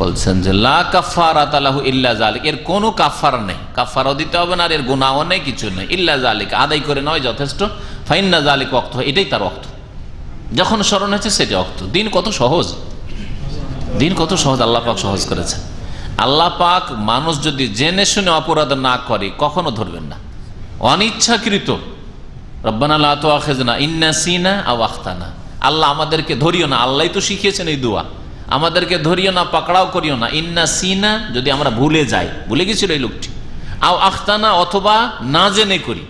বলছেন যে লা কাফারাতা লাহু ইল্লা যালিক, এর কোনো কাফারা নেই, কাফারাও দিতে হবে না, আর এর গুনাহও নেই, কিছু নেই, ইল্লা যালিক, আদায় করে নয় যথেষ্ট। ফাইন্না যালিক ওয়াক্ত, এটাই তার ওয়াক্ত, যখন স্মরণ হয়েছে সেটা ওয়াক্ত। দিন কত সহজ, দিন কত সহজ, আল্লাহ পাক সহজ করেছেন। আল্লাহ পাক মানুষ যদি জেনে শুনে অপরাধ না করে কখনো ধরবেন না। অনিচ্ছাকৃত রব্বানা লা তুআখিযনা ইন নাসিনা আও আখতানা, আল্লাহ আমাদেরকে ধরিও না, আল্লাহই তো শিখিয়েছেন এই দোয়া, আমাদেরকে ধরিও না, পাকড়াও করিও না, ইন নাসিনা যদি আমরা ভুলে যাই, ভুলে গেছিল এই লোকটি, আও আখতানা অথবা না জেনে করি,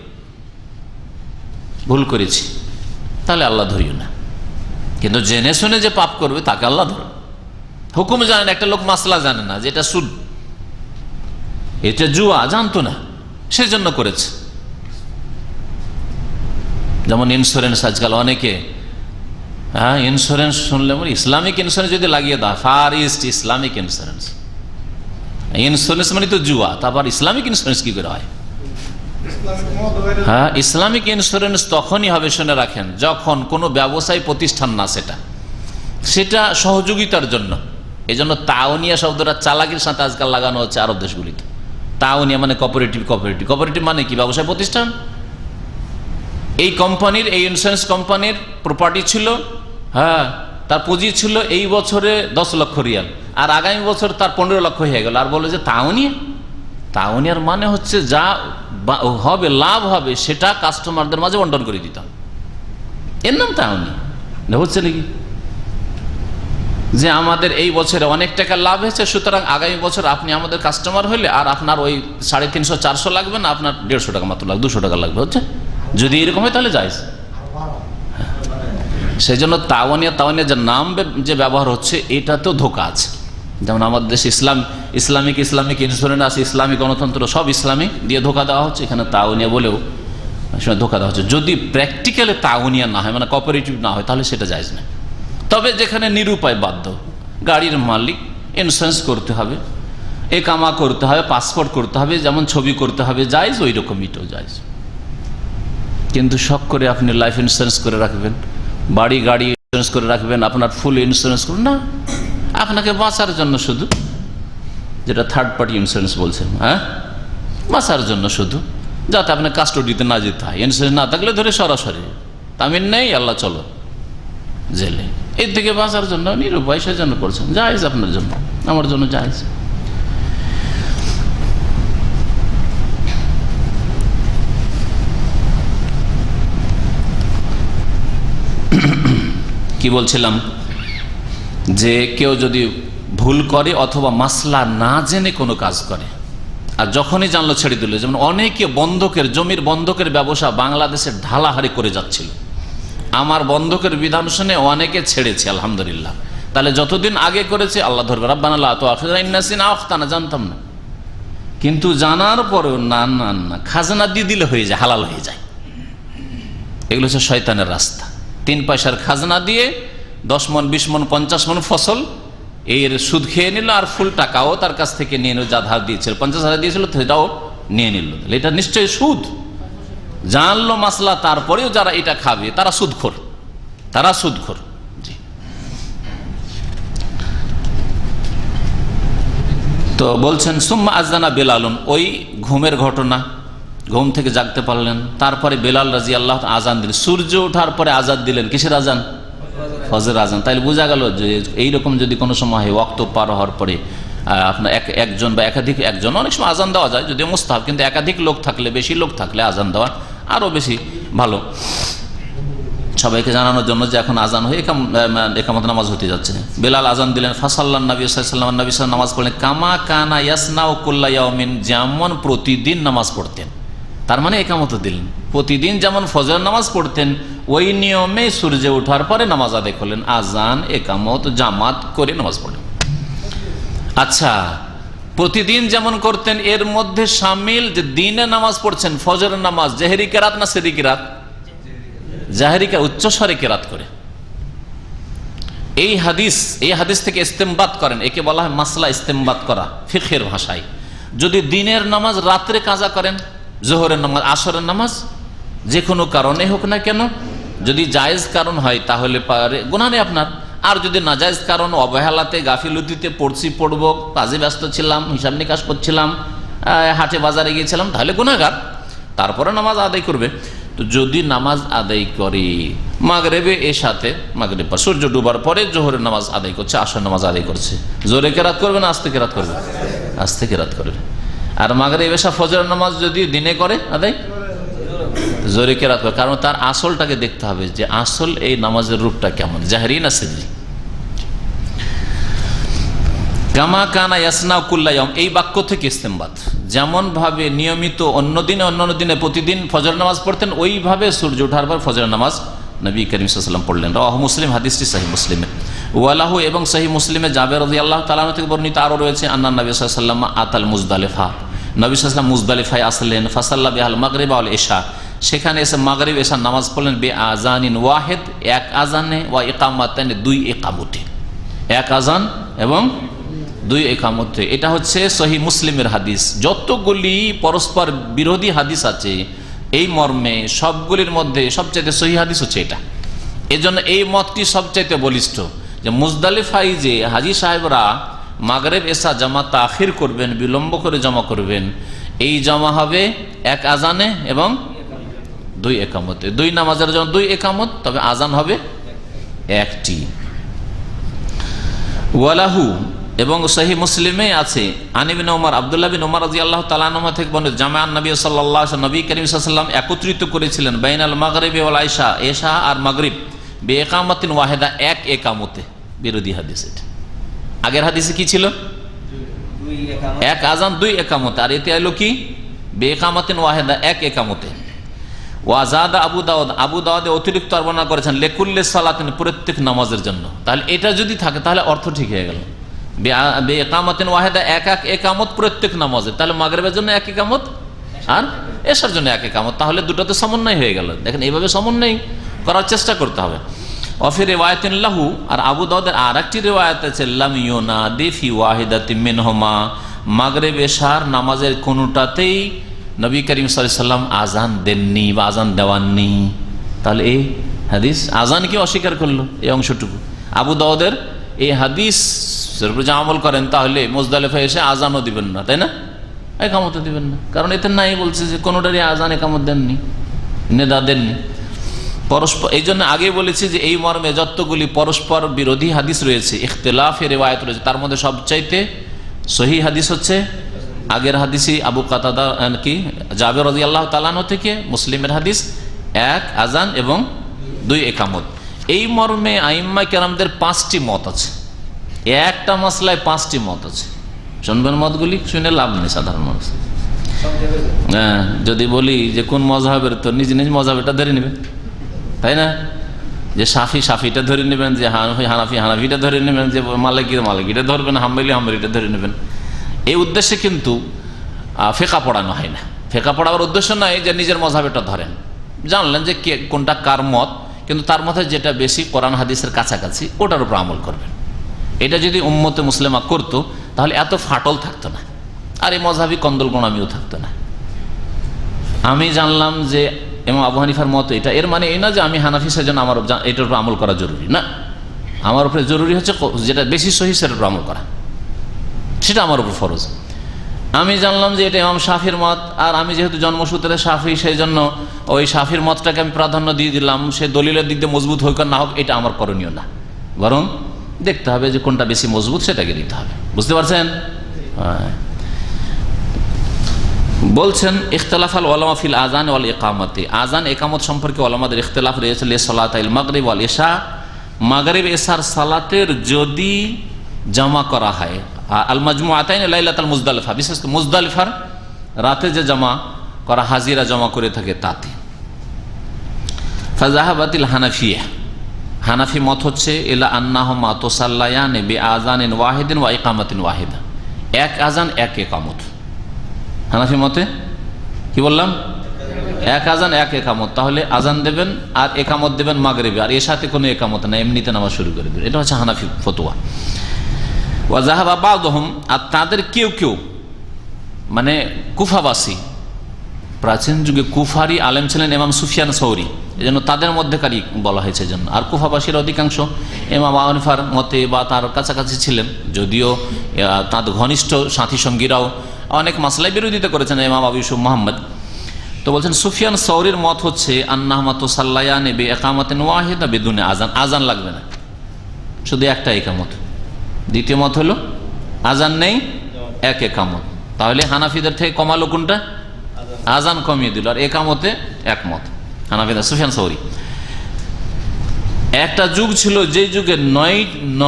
ভুল করেছি, তাহলে আল্লাহ ধরিও না। কিন্তু জেনে শুনে যে পাপ করবে তাকে আল্লাহ ধরে। হুকুম জানে না, একটা লোক মাসলা জানে না যে এটা সুদ, এটা জুয়া, জানতো না, সেজন্য করেছে। যেমন ইন্স্যুরেন্স, আজকাল অনেকে ইন্স্যুরেন্স শুনলে ইসলামিক ইন্স্যুরেন্স যদি লাগিয়ে দাও, Far East Islamic Insurance, insurance মানে তো জুয়া, তারপর ইসলামিক ইন্স্যুরেন্স কি করে হয়? হ্যাঁ, ইসলামিক ইন্স্যুরেন্স তখনই হবে, শুনে রাখেন, যখন কোনো ব্যবসায়ী প্রতিষ্ঠান না, সেটা সহযোগিতার জন্য। এই জন্য তাওনিয়া শব্দটা চালাকির সাথে আজকাল লাগানো হচ্ছে আরব দেশগুলিতে। তাওনিয়া মানে কোঅপারেটিভ, কোঅপারেটিভ মানে কি? ব্যবসায় প্রতিষ্ঠান। এই কোম্পানির, এই ইন্স্যুরেন্স কোম্পানির প্রপার্টি ছিল, হ্যাঁ, তার পুঁজি ছিল এই বছরে 10 লক্ষ রিয়াল, আর আগামী বছর তার 15 লক্ষ হয়ে গেল, আর বলে যে তাওনিয়া। তাওনিয়ার মানে হচ্ছে যা হবে, লাভ হবে, সেটা কাস্টমারদের মাঝে বন্টন করে দিতাম, এর নাম তাওনিয়া। হচ্ছে নাকি যে আমাদের এই বছরে অনেক টাকা লাভ হয়েছে, সুতরাং আগামী বছর আপনি আমাদের কাস্টমার হলে আর আপনার ওই 350-400 লাগবে না, আপনার 150 টাকা মাত্র লাগবে, 200 টাকা লাগবে। হচ্ছে যদি এরকম হয় তাহলে জায়েজ। সেই জন্য তাওয়ানিয়া যে নাম যে ব্যবহার হচ্ছে, এটাতেও ধোঁকা আছে। যেমন আমাদের দেশে ইসলামিক ইন্স্যুরেন্স আছে, ইসলামিক গণতন্ত্র, সব ইসলামিক দিয়ে ধোঁকা দেওয়া হচ্ছে। এখানে তাওয়ানিয়া বলেও ধোঁকা দেওয়া হচ্ছে। যদি প্র্যাকটিক্যালি তাওয়ানিয়া না হয়, মানে কোঅপারেটিভ না হয়, তাহলে সেটা জায়েজ না। তবে যেখানে নিরুপায় বাধ্য, গাড়ির মালিক, ইন্স্যুরেন্স করতে হবে, একামা করতে হবে, পাসপোর্ট করতে হবে, যেমন ছবি করতে হবে, জায়েজ, ওই রকম এটাও জায়েজ। কিন্তু শখ করে আপনি লাইফ ইন্স্যুরেন্স করে রাখবেন, গাড়ি ইন্স্যুরেন্স করে রাখবেন, আপনার ফুল ইন্স্যুরেন্স করুন না, আপনাকে বাঁচার জন্য শুধু, যেটা থার্ড পার্টি ইন্স্যুরেন্স বলছেন, হ্যাঁ, বাঁচার জন্য শুধু, যাতে আপনার কাস্টডিতে না যেতে হয়। ইন্স্যুরেন্স না থাকলে ধরে সরাসরি তামিল নেই, আল্লাহ চলো জেলে, এর থেকে বাঁচার জন্য নিরুপায়, সেজন্য করছেন, জায়েজ আপনার জন্য, আমার জন্য জায়েজ। কি বলছিলাম, যে কেউ যদি ভুল করে অথবা মাসলা না জেনে কোনো কাজ করে, আর যখনই জানলো ছেড়ে দিল। যেমন অনেকে জমির বন্ধকের ব্যবসা বাংলাদেশে ঢালাহারি করে যাচ্ছিল, আমার বন্ধকের বিধান শুনে অনেকে ছেড়েছে, আলহামদুলিল্লাহ। তাহলে যতদিন আগে করেছে আল্লাহ ধরবে, রাব্বানা লা তুআখিযনা ইন নাসিনা আও আখতানা, জানতাম না, কিন্তু জানার পরেও না, খাজনা দিয়ে দিলে হয়ে যায়, হালাল হয়ে যায়। এগুলো হচ্ছে শয়তানের রাস্তা। 3 পয়সার খাজনা দিয়ে 10 মণ, 20 মণ, 50 মণ ফসল এর সুদ খেয়ে নিল, আর ফুল টাকাও তার কাছ থেকে নিয়ে নিল, যা ধার দিয়েছিল, 50,000 দিয়েছিল, সেটাও নিয়ে নিল। এটা নিশ্চয়ই সুদ। জানলো মাসলা, তারপরেও যারা এটা খাবে তারা সুদখোর, জি। তো বলছেন সুম্মা আযানা বেলালুন, ওই ঘুমের ঘটনা, ঘুম থেকে জাগতে পারলেন, তারপরে বেলাল রাদিয়াল্লাহু আনহু আজান দিলেন, সূর্য ওঠার পরে আজান দিলেন, কিসের আজান? ফজর আজান। তাইলে বোঝা গেল যে এইরকম যদি কোনো সময় ওয়াক্ত পার হওয়ার পরে আপনার একজন বা একাধিক, একজন অনেক সময় আজান দেওয়া যায়, যদিও মুস্তাহাব, কিন্তু একাধিক লোক থাকলে, বেশি লোক থাকলে আজান দেওয়া আরও বেশি ভালো, সবাইকে জানানোর জন্য যে এখন আজান হয়ে একামত নামাজ হতে যাচ্ছে। বেলাল আজান দিলেন, ফাসাল্লান নবী সাল্লাল্লাহু আলাইহি ওয়াসাল্লাম, নবী সাল্লাল্লাহু নামাজ পড়লেন, কামা কানা ইয়াসনাউ কুল্লা ইয়াউমিন, যেমন প্রতিদিন নামাজ পড়তেন। তার মানে একামত দিলেন, প্রতিদিন যেমন ফজর নামাজ পড়তেন, ওই নিয়মে সূর্য ওঠার পরে নামাজ আদায় করলেন, আজান, একামত, জামাত করে নামাজ পড়লেন। আচ্ছা, প্রতিদিন যেমন করতেন, এর মধ্যে শামিল যে দিনে নামাজ পড়ছেন, ফজরের নামাজ, জাহেরি কেরাত না সিরি কেরাত? জাহেরি কেরাত, উচ্চস্বরে কেরাত করে। এই হাদিস থেকে ইস্তেমবাত করেন, একে বলা হয় মাসলা ইস্তেমবাত করা ফিকহের ভাষায়। যদি দিনের নামাজ রাত্রে কাজা করেন, জোহরের নামাজ, আসরের নামাজ, যে কোনো কারণে হোক না কেন, যদি জায়েজ কারণ হয় তাহলে গুনাহ নেই আপনার। আর যদি নাজায়েজ কারণ, অবহেলাতে, গাফিলতিতে পড়বো, কাজে ব্যস্ত ছিলাম, হিসাব নিকাশ করছিলাম, হাটে বাজারে গিয়েছিলাম, তাহলে গুনাহগার, তারপরে নামাজ আদায় করবে। তো যদি নামাজ আদায় করে মাগরিবে এশাতে, মাগরিব পর সূর্য ডুবার পরে জোহরের নামাজ আদায় করছে, আসর নামাজ আদায় করছে, জোরে কেরাত করবে না আস্তে কেরাত করবে? আস্তে কেরাত করবে। আর মাগরিব এশা ফজরের নামাজ যদি দিনে করে আদায়, জোরে কেরাত করে, কারণ তার আসলটাকে দেখতে হবে যে আসল এই নামাজের রূপটা কেমন, জাহরি না সিররি। কামা কানা ইয়াসনা কুল্লা ইয়াউম, এই বাক্য থেকে ইস্তেমবাত, যেমন ভাবে নিয়মিত অন্য দিনে প্রতিদিন ফজর নামাজ পড়তেন, ওইভাবে সূর্য ওঠার পর ফজর নামাজ নবী করিম সাল্লাল্লাহু আলাইহি ওয়াসাল্লাম পড়লেন। রাওয়াহু মুসলিম, হাদিসটি সহিহ মুসলিমে। ওয়ালাহু, এবং সহিহ মুসলিমে জাবের রাদিয়াল্লাহু তাআলা আনহু থেকে বর্ণিত আরও রয়েছে, আন্না নবী সাল্লাল্লাহু আলাইহি ওয়াসাল্লাম আতাল মুজদালিফা, নবী সাল্লাল্লাহু আলাইহি ওয়াসাল্লাম মুজদালিফায় আসলেন, ফাসাল্লা বিহাল মাগরিব ওয়াল ইশা, সেখানে এসে মাগরিব এশা নামাজ পড়লেন, বে আজানিন ওয়াহিদ, এক আজানে, ওয়া ইকামাতান, দুই ইকামতে, এক আজান এবং দুই একামতে। এটা হচ্ছে সহিহ মুসলিমের হাদিস। যতগুলি পরস্পর বিরোধী হাদিস আছে এই মর্মে, সবগুলির মধ্যে সবচাইতে সহিহ হাদিস হচ্ছে এটা। এজন্য এই মতটি সবচাইতে বলিষ্ঠ যে মুজদালিফায় যে হাজী সাহেবরা মাগরিব এশা জামা তাখির করবেন, বিলম্ব করে জমা করবেন, এই জমা হবে এক আজানে এবং দুই একামতে। দুই নামাজের জন্য দুই একামত, তবে আজান হবে একটি। ওয়ালাহু, এবং সহিহ মুসলিমে আছে, আনিবিন ওমর, আব্দুল্লাহ বিন ওমর রাদিয়াল্লাহু তাআলা আনহু থেকে বর্ণিত, জামাআন নবী সাল্লাল্লাহু আলাইহি ওয়াসাল্লাম, নবী করিম সাল্লাল্লাহু আলাইহি ওয়াসাল্লাম একত্রিত করেছিলেন বাইনাল মাগরিবি ওয়াল ইশা, এশা আর মাগরিব, বে ইকামাতিন ওয়াহিদা, এক একামতে। বিরোধী হাদিস এটা। আগের হাদিসে কি ছিল? এক আজান দুই একামতে, আর এতে এলো কি? বে ইকামাতিন ওয়াহিদা, এক একামতে। ওয়াজাদা আবু দাউদ, আবু দাউদে অতিরিক্ত বর্ণনা করেছেন, লিকুল্লি সালাতিন, প্রত্যেক নামাজের জন্য। তাহলে এটা যদি থাকে তাহলে অর্থ ঠিক হয়ে গেল। বে ইকামাতিন ওয়াহিদা, এক এক একামত প্রত্যেক নামাজে, তাহলে মাগরিবের জন্য এক একামত আর এশার জন্য এক একামত, তাহলে দুটোতে সমন্বয় হয়ে গেল। দেখেন, এইভাবে সমন্বয় করার চেষ্টা করতে হবে। ওয়াফি রিওয়ায়াতিন লাহু, আর আবু দাউদের আর একটি রিওয়ায়াত আছে, লাম ইউনাদি ফি ওয়াহিদাতিন মিনহুমা, মাগরিব এশার নামাজের কোনটাতেই নবী করিম সাল্লাল্লাহু আলাইহি ওয়াসাল্লাম আজান দেননি বা আজান দেওয়াননি। তাহলে এই হাদিস আজানকে অস্বীকার করলো, এই অংশটুকু। আবু দাউদের এই হাদিস যা আমল করেন তাহলে মুজদালিফা এসে আজানও দিবেন না, তাই না? একামতও দিবেন না, কারণ এতে নাই বলছে যে কোনোটারই আজান একামত দেননি, নেদা দেননি পরস্পর। এই জন্য আগে বলেছি যে এই মর্মে যতগুলি পরস্পর বিরোধী হাদিস রয়েছে, ইখতিলাফে রিওয়ায়াত রয়েছে, তার মধ্যে সবচাইতে সহিহ হাদিস হচ্ছে আগের হাদিসই আবু কাতাদা কি জাবের রাদিয়াল্লাহু তাআলা আনহু থেকে, মুসলিমের হাদিস, এক আজান এবং দুই একামত। এই মর্মে আইম্মা কেরামদের 5টি মত আছে। একটা মাসলায় 5টি মত আছে। শুনবেন মতগুলি, শুনে লাভ নেই সাধারণ মানুষ। হ্যাঁ, যদি বলি যে কোন মজহাবের, তো নিজ নিজ মজহাবেরটা ধরে নেবে, তাই না? যে সাফিটা ধরে নেবেন, যে হানাফিটা ধরে নেবেন, যে মালিকিটা ধরবেন, হাম্বলিটা ধরে নেবেন। এই উদ্দেশ্যে কিন্তু ফেকা পড়ানো হয় না। ফেকা পড়াবার উদ্দেশ্য নয় যে নিজের মজহাবেরটা ধরেন, জানলেন যে কোনটা কার মত, কিন্তু তার মধ্যে যেটা বেশি কোরআন হাদিসের কাছাকাছি ওটার উপর আমল করবেন। এটা যদি উম্মতে মুসলিমা করতো তাহলে এত ফাটল থাকতো না, আর এই মজহাবি কন্দলগোনামিও থাকতো না। আমি জানলাম যে ইমাম আবু হানিফার মত এটা, এর মানে এই না যে আমি হানাফি সেজন্য আমার এটার উপর আমল করা জরুরি না। আমার উপরে জরুরি হচ্ছে যেটা বেশি সহিহ সেটার উপর আমল করা, সেটা আমার উপর ফরজ। আমি জানলাম যে এটা ইমাম শাফির মত, আর আমি যেহেতু জন্মসূত্রে শাফি, সেই জন্য ওই শাফির মতটাকে আমি প্রাধান্য দিয়ে দিলাম, সে দলিলের দিক দিয়ে মজবুত হোক আর না হোক এটা আমার করণীয় না, বরং দেখতে হবে যে কোনটা বেশি মজবুত সেটাকে দিতে হবে। বুঝতে পারছেন? বলছেন ইখতিলাফাল উলামা ফিল আযান ওয়াল ইকামাতি, আযান একামত সম্পর্কে উলামাদের ইখতিলাফ রয়েছে। লিসালাতাইল মাগরিব ওয়াল ইশা, মাগরিব এশার সালাতের যদি জামা করা হয়, আল মাজমুআতাইন লাইলাতুল মুজদালিফা, বিশেষ করে মুজদালিফার রাতে যে জামা করা, হাজিরা জমা করে থাকে তাতে। ফাযাহাবাতিল হানাফিয়া, হানাফি মত হচ্ছে ইলা আন্নাহুমা তুসাল্লায়ানি বিআযানিন ওয়াহিদিন ওয়া ইকামাতিন ওয়াহিদা, এক আজান এক একামত। হানাফি মতে কি বললাম? এক আজান এক একামত। তাহলে আজান দেবেন আর একামত দেবেন মাগরিবে, আর এর সাথে কোনো একামত না, এমনিতে নামাজ শুরু করে দেবেন। এটা হচ্ছে হানাফি ফতোয়া। ওয়া যাহাবা বাযুহুম, আর তাদের কেউ কেউ মানে কুফাবাসী, প্রাচীন যুগে কুফারি আলেম ছিলেন ইমাম সুফিয়ান সৌরি, এজন্য তাদের মধ্যেকারই বলা হয়েছে জন্য। আর কুফাবাসীর অধিকাংশ ইমাম আবু হানিফার মতে বা তার কাছাকাছি ছিলেন, যদিও তার ঘনিষ্ঠ সাথী সঙ্গীরাও অনেক মাসলায় বিরোধিতা করেছেন ইমাম আবু ইউসুফ মুহাম্মদ। তো বলছেন সুফিয়ান সৌরির মত হচ্ছে আন্নাহমা তুসাল্লায়ানে বিইকামাতিন ওয়াহিদা বিদুনে আযান, আযান লাগবে না, শুধু একটা একামত। দ্বিতীয় মত হলো আযান নেই, এক একামত। তাহলে হানাফিদের থেকে কমালো কোনটা? আযান কমিয়ে দিল, আর একামতে একমত হানাফিদের, সুফিয়ান সৌরি। একটা যুগ ছিল যে যুগে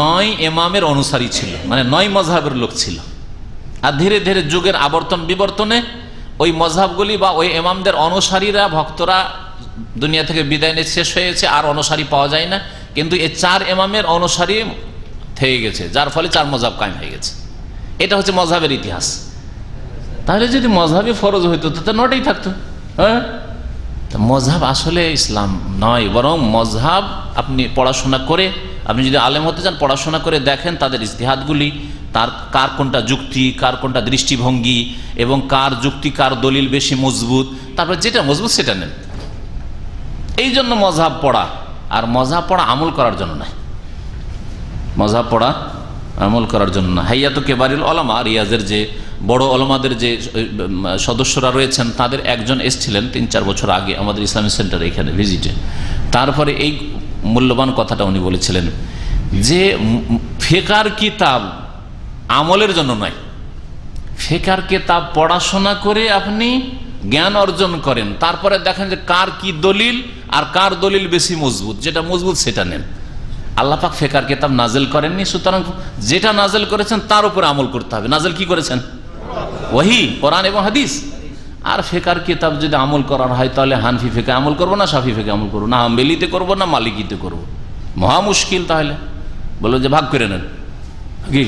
নয় ইমামের অনুসারী ছিল, মানে 9 মযহাবের লোক ছিল। আর ধীরে ধীরে যুগের আবর্তন বিবর্তনে ওই মযহাবগুলি বা ওই ইমামদের অনুসারীরা, ভক্তরা দুনিয়া থেকে বিদায় নিয়ে শেষ হয়েছে, আর অনুসারী পাওয়া যায় না। কিন্তু এই 4 ইমামের অনুসারী থেকে গেছে, যার ফলে 4 মযহাব কায়েম হয়ে গেছে। এটা হচ্ছে মযহাবের ইতিহাস। তাহলে যদি মযহাবই ফরজ হইতো তো 9টাই থাকতো। হ্যাঁ, মযহাব আসলে ইসলাম নয়, বরং মযহাব আপনি পড়াশোনা করে, আপনি যদি আলেম হতে চান, পড়াশোনা করে দেখেন তাদের ইজতিহাদগুলি, তার কার কোনটা যুক্তি, কার কোনটা দৃষ্টিভঙ্গি, এবং কার যুক্তি কার দলিল বেশি মজবুত, তারপর যেটা মজবুত সেটা নেন। এই জন্য মযহাব পড়া, আর মযহাব পড়া আমল করার জন্য নয়। মযহাব পড়া আমল করার জন্য না। হাইয়াত কেবারিল ওলামা, রিয়াজের যে বড় ওলামাদের যে সদস্যরা রয়েছেন, তাদের একজন এসেছিলেন 3-4 বছর আগে আমাদের ইসলামিক সেন্টারে এখানে ভিজিটে। তারপরে এই মূল্যবান কথাটা উনি বলেছিলেন যে ফিকহের কিতাব আমলের জন্য নয়, ফিকহের কিতাব পড়াশোনা করে আপনি জ্ঞান অর্জন করেন, তারপরে দেখেন যে কার কি দলিল আর কার দলিল বেশি মজবুত, যেটা মজবুত সেটা নেন। আল্লাহ পাক ফিকহের কিতাব নাজিল করেননি, সুতরাং যেটা নাজিল করেছেন তার উপরে আমল করতে হবে। নাজিল কি করেছেন? ওহী, কোরআন এবং হাদিস। আর ফিকহের কিতাব যদি আমল করার হয়, তাহলে হানফি ফিকহে আমল করবো না শাফি ফিকহে আমল করবো, না হাম্বলিতে করবো না মালিকিতে করবো? মহা মুশকিল। তাহলে বলবো যে ভাগ করে নেন কি?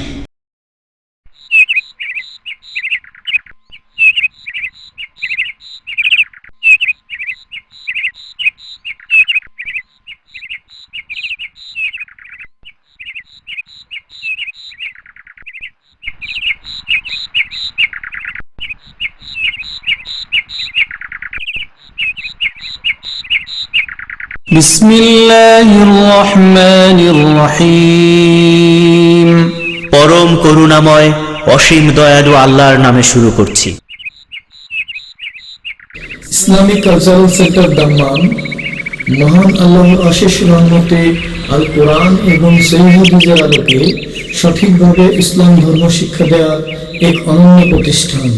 বিসমিল্লাহির রহমানির রহিম। পরম করুণাময় অসীম দয়ালু আল্লাহর নামে শুরু করছি। ইসলামিক কালচারাল সেন্টার দাম্মাম মহান আল্লাহর অশেষ রহমতে আল কোরআন এবং সহিহ হাদিসের আলোকে সঠিকভাবে ইসলাম ধর্ম শিক্ষা দেওয়ার এক অনন্য প্রতিষ্ঠান।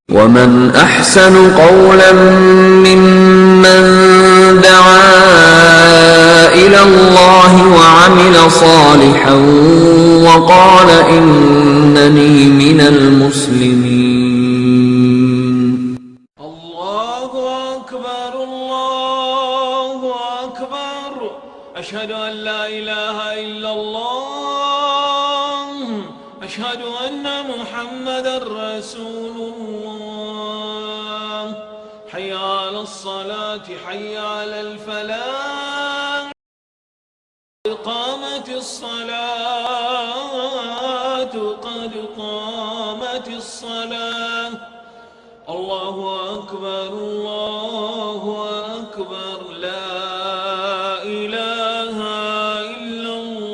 ومن أحسن قولا ممن دعا إلى الله وعمل صالحا وقال إنني من المسلمين. الله أكبر الله أكبر أشهد أن لا إله إلا الله أشهد أن محمد رسول الله حي على الصلاة حي على الفلاح قامت الصلاة قد قامت الصلاة الله أكبر الله أكبر لا إله إلا الله.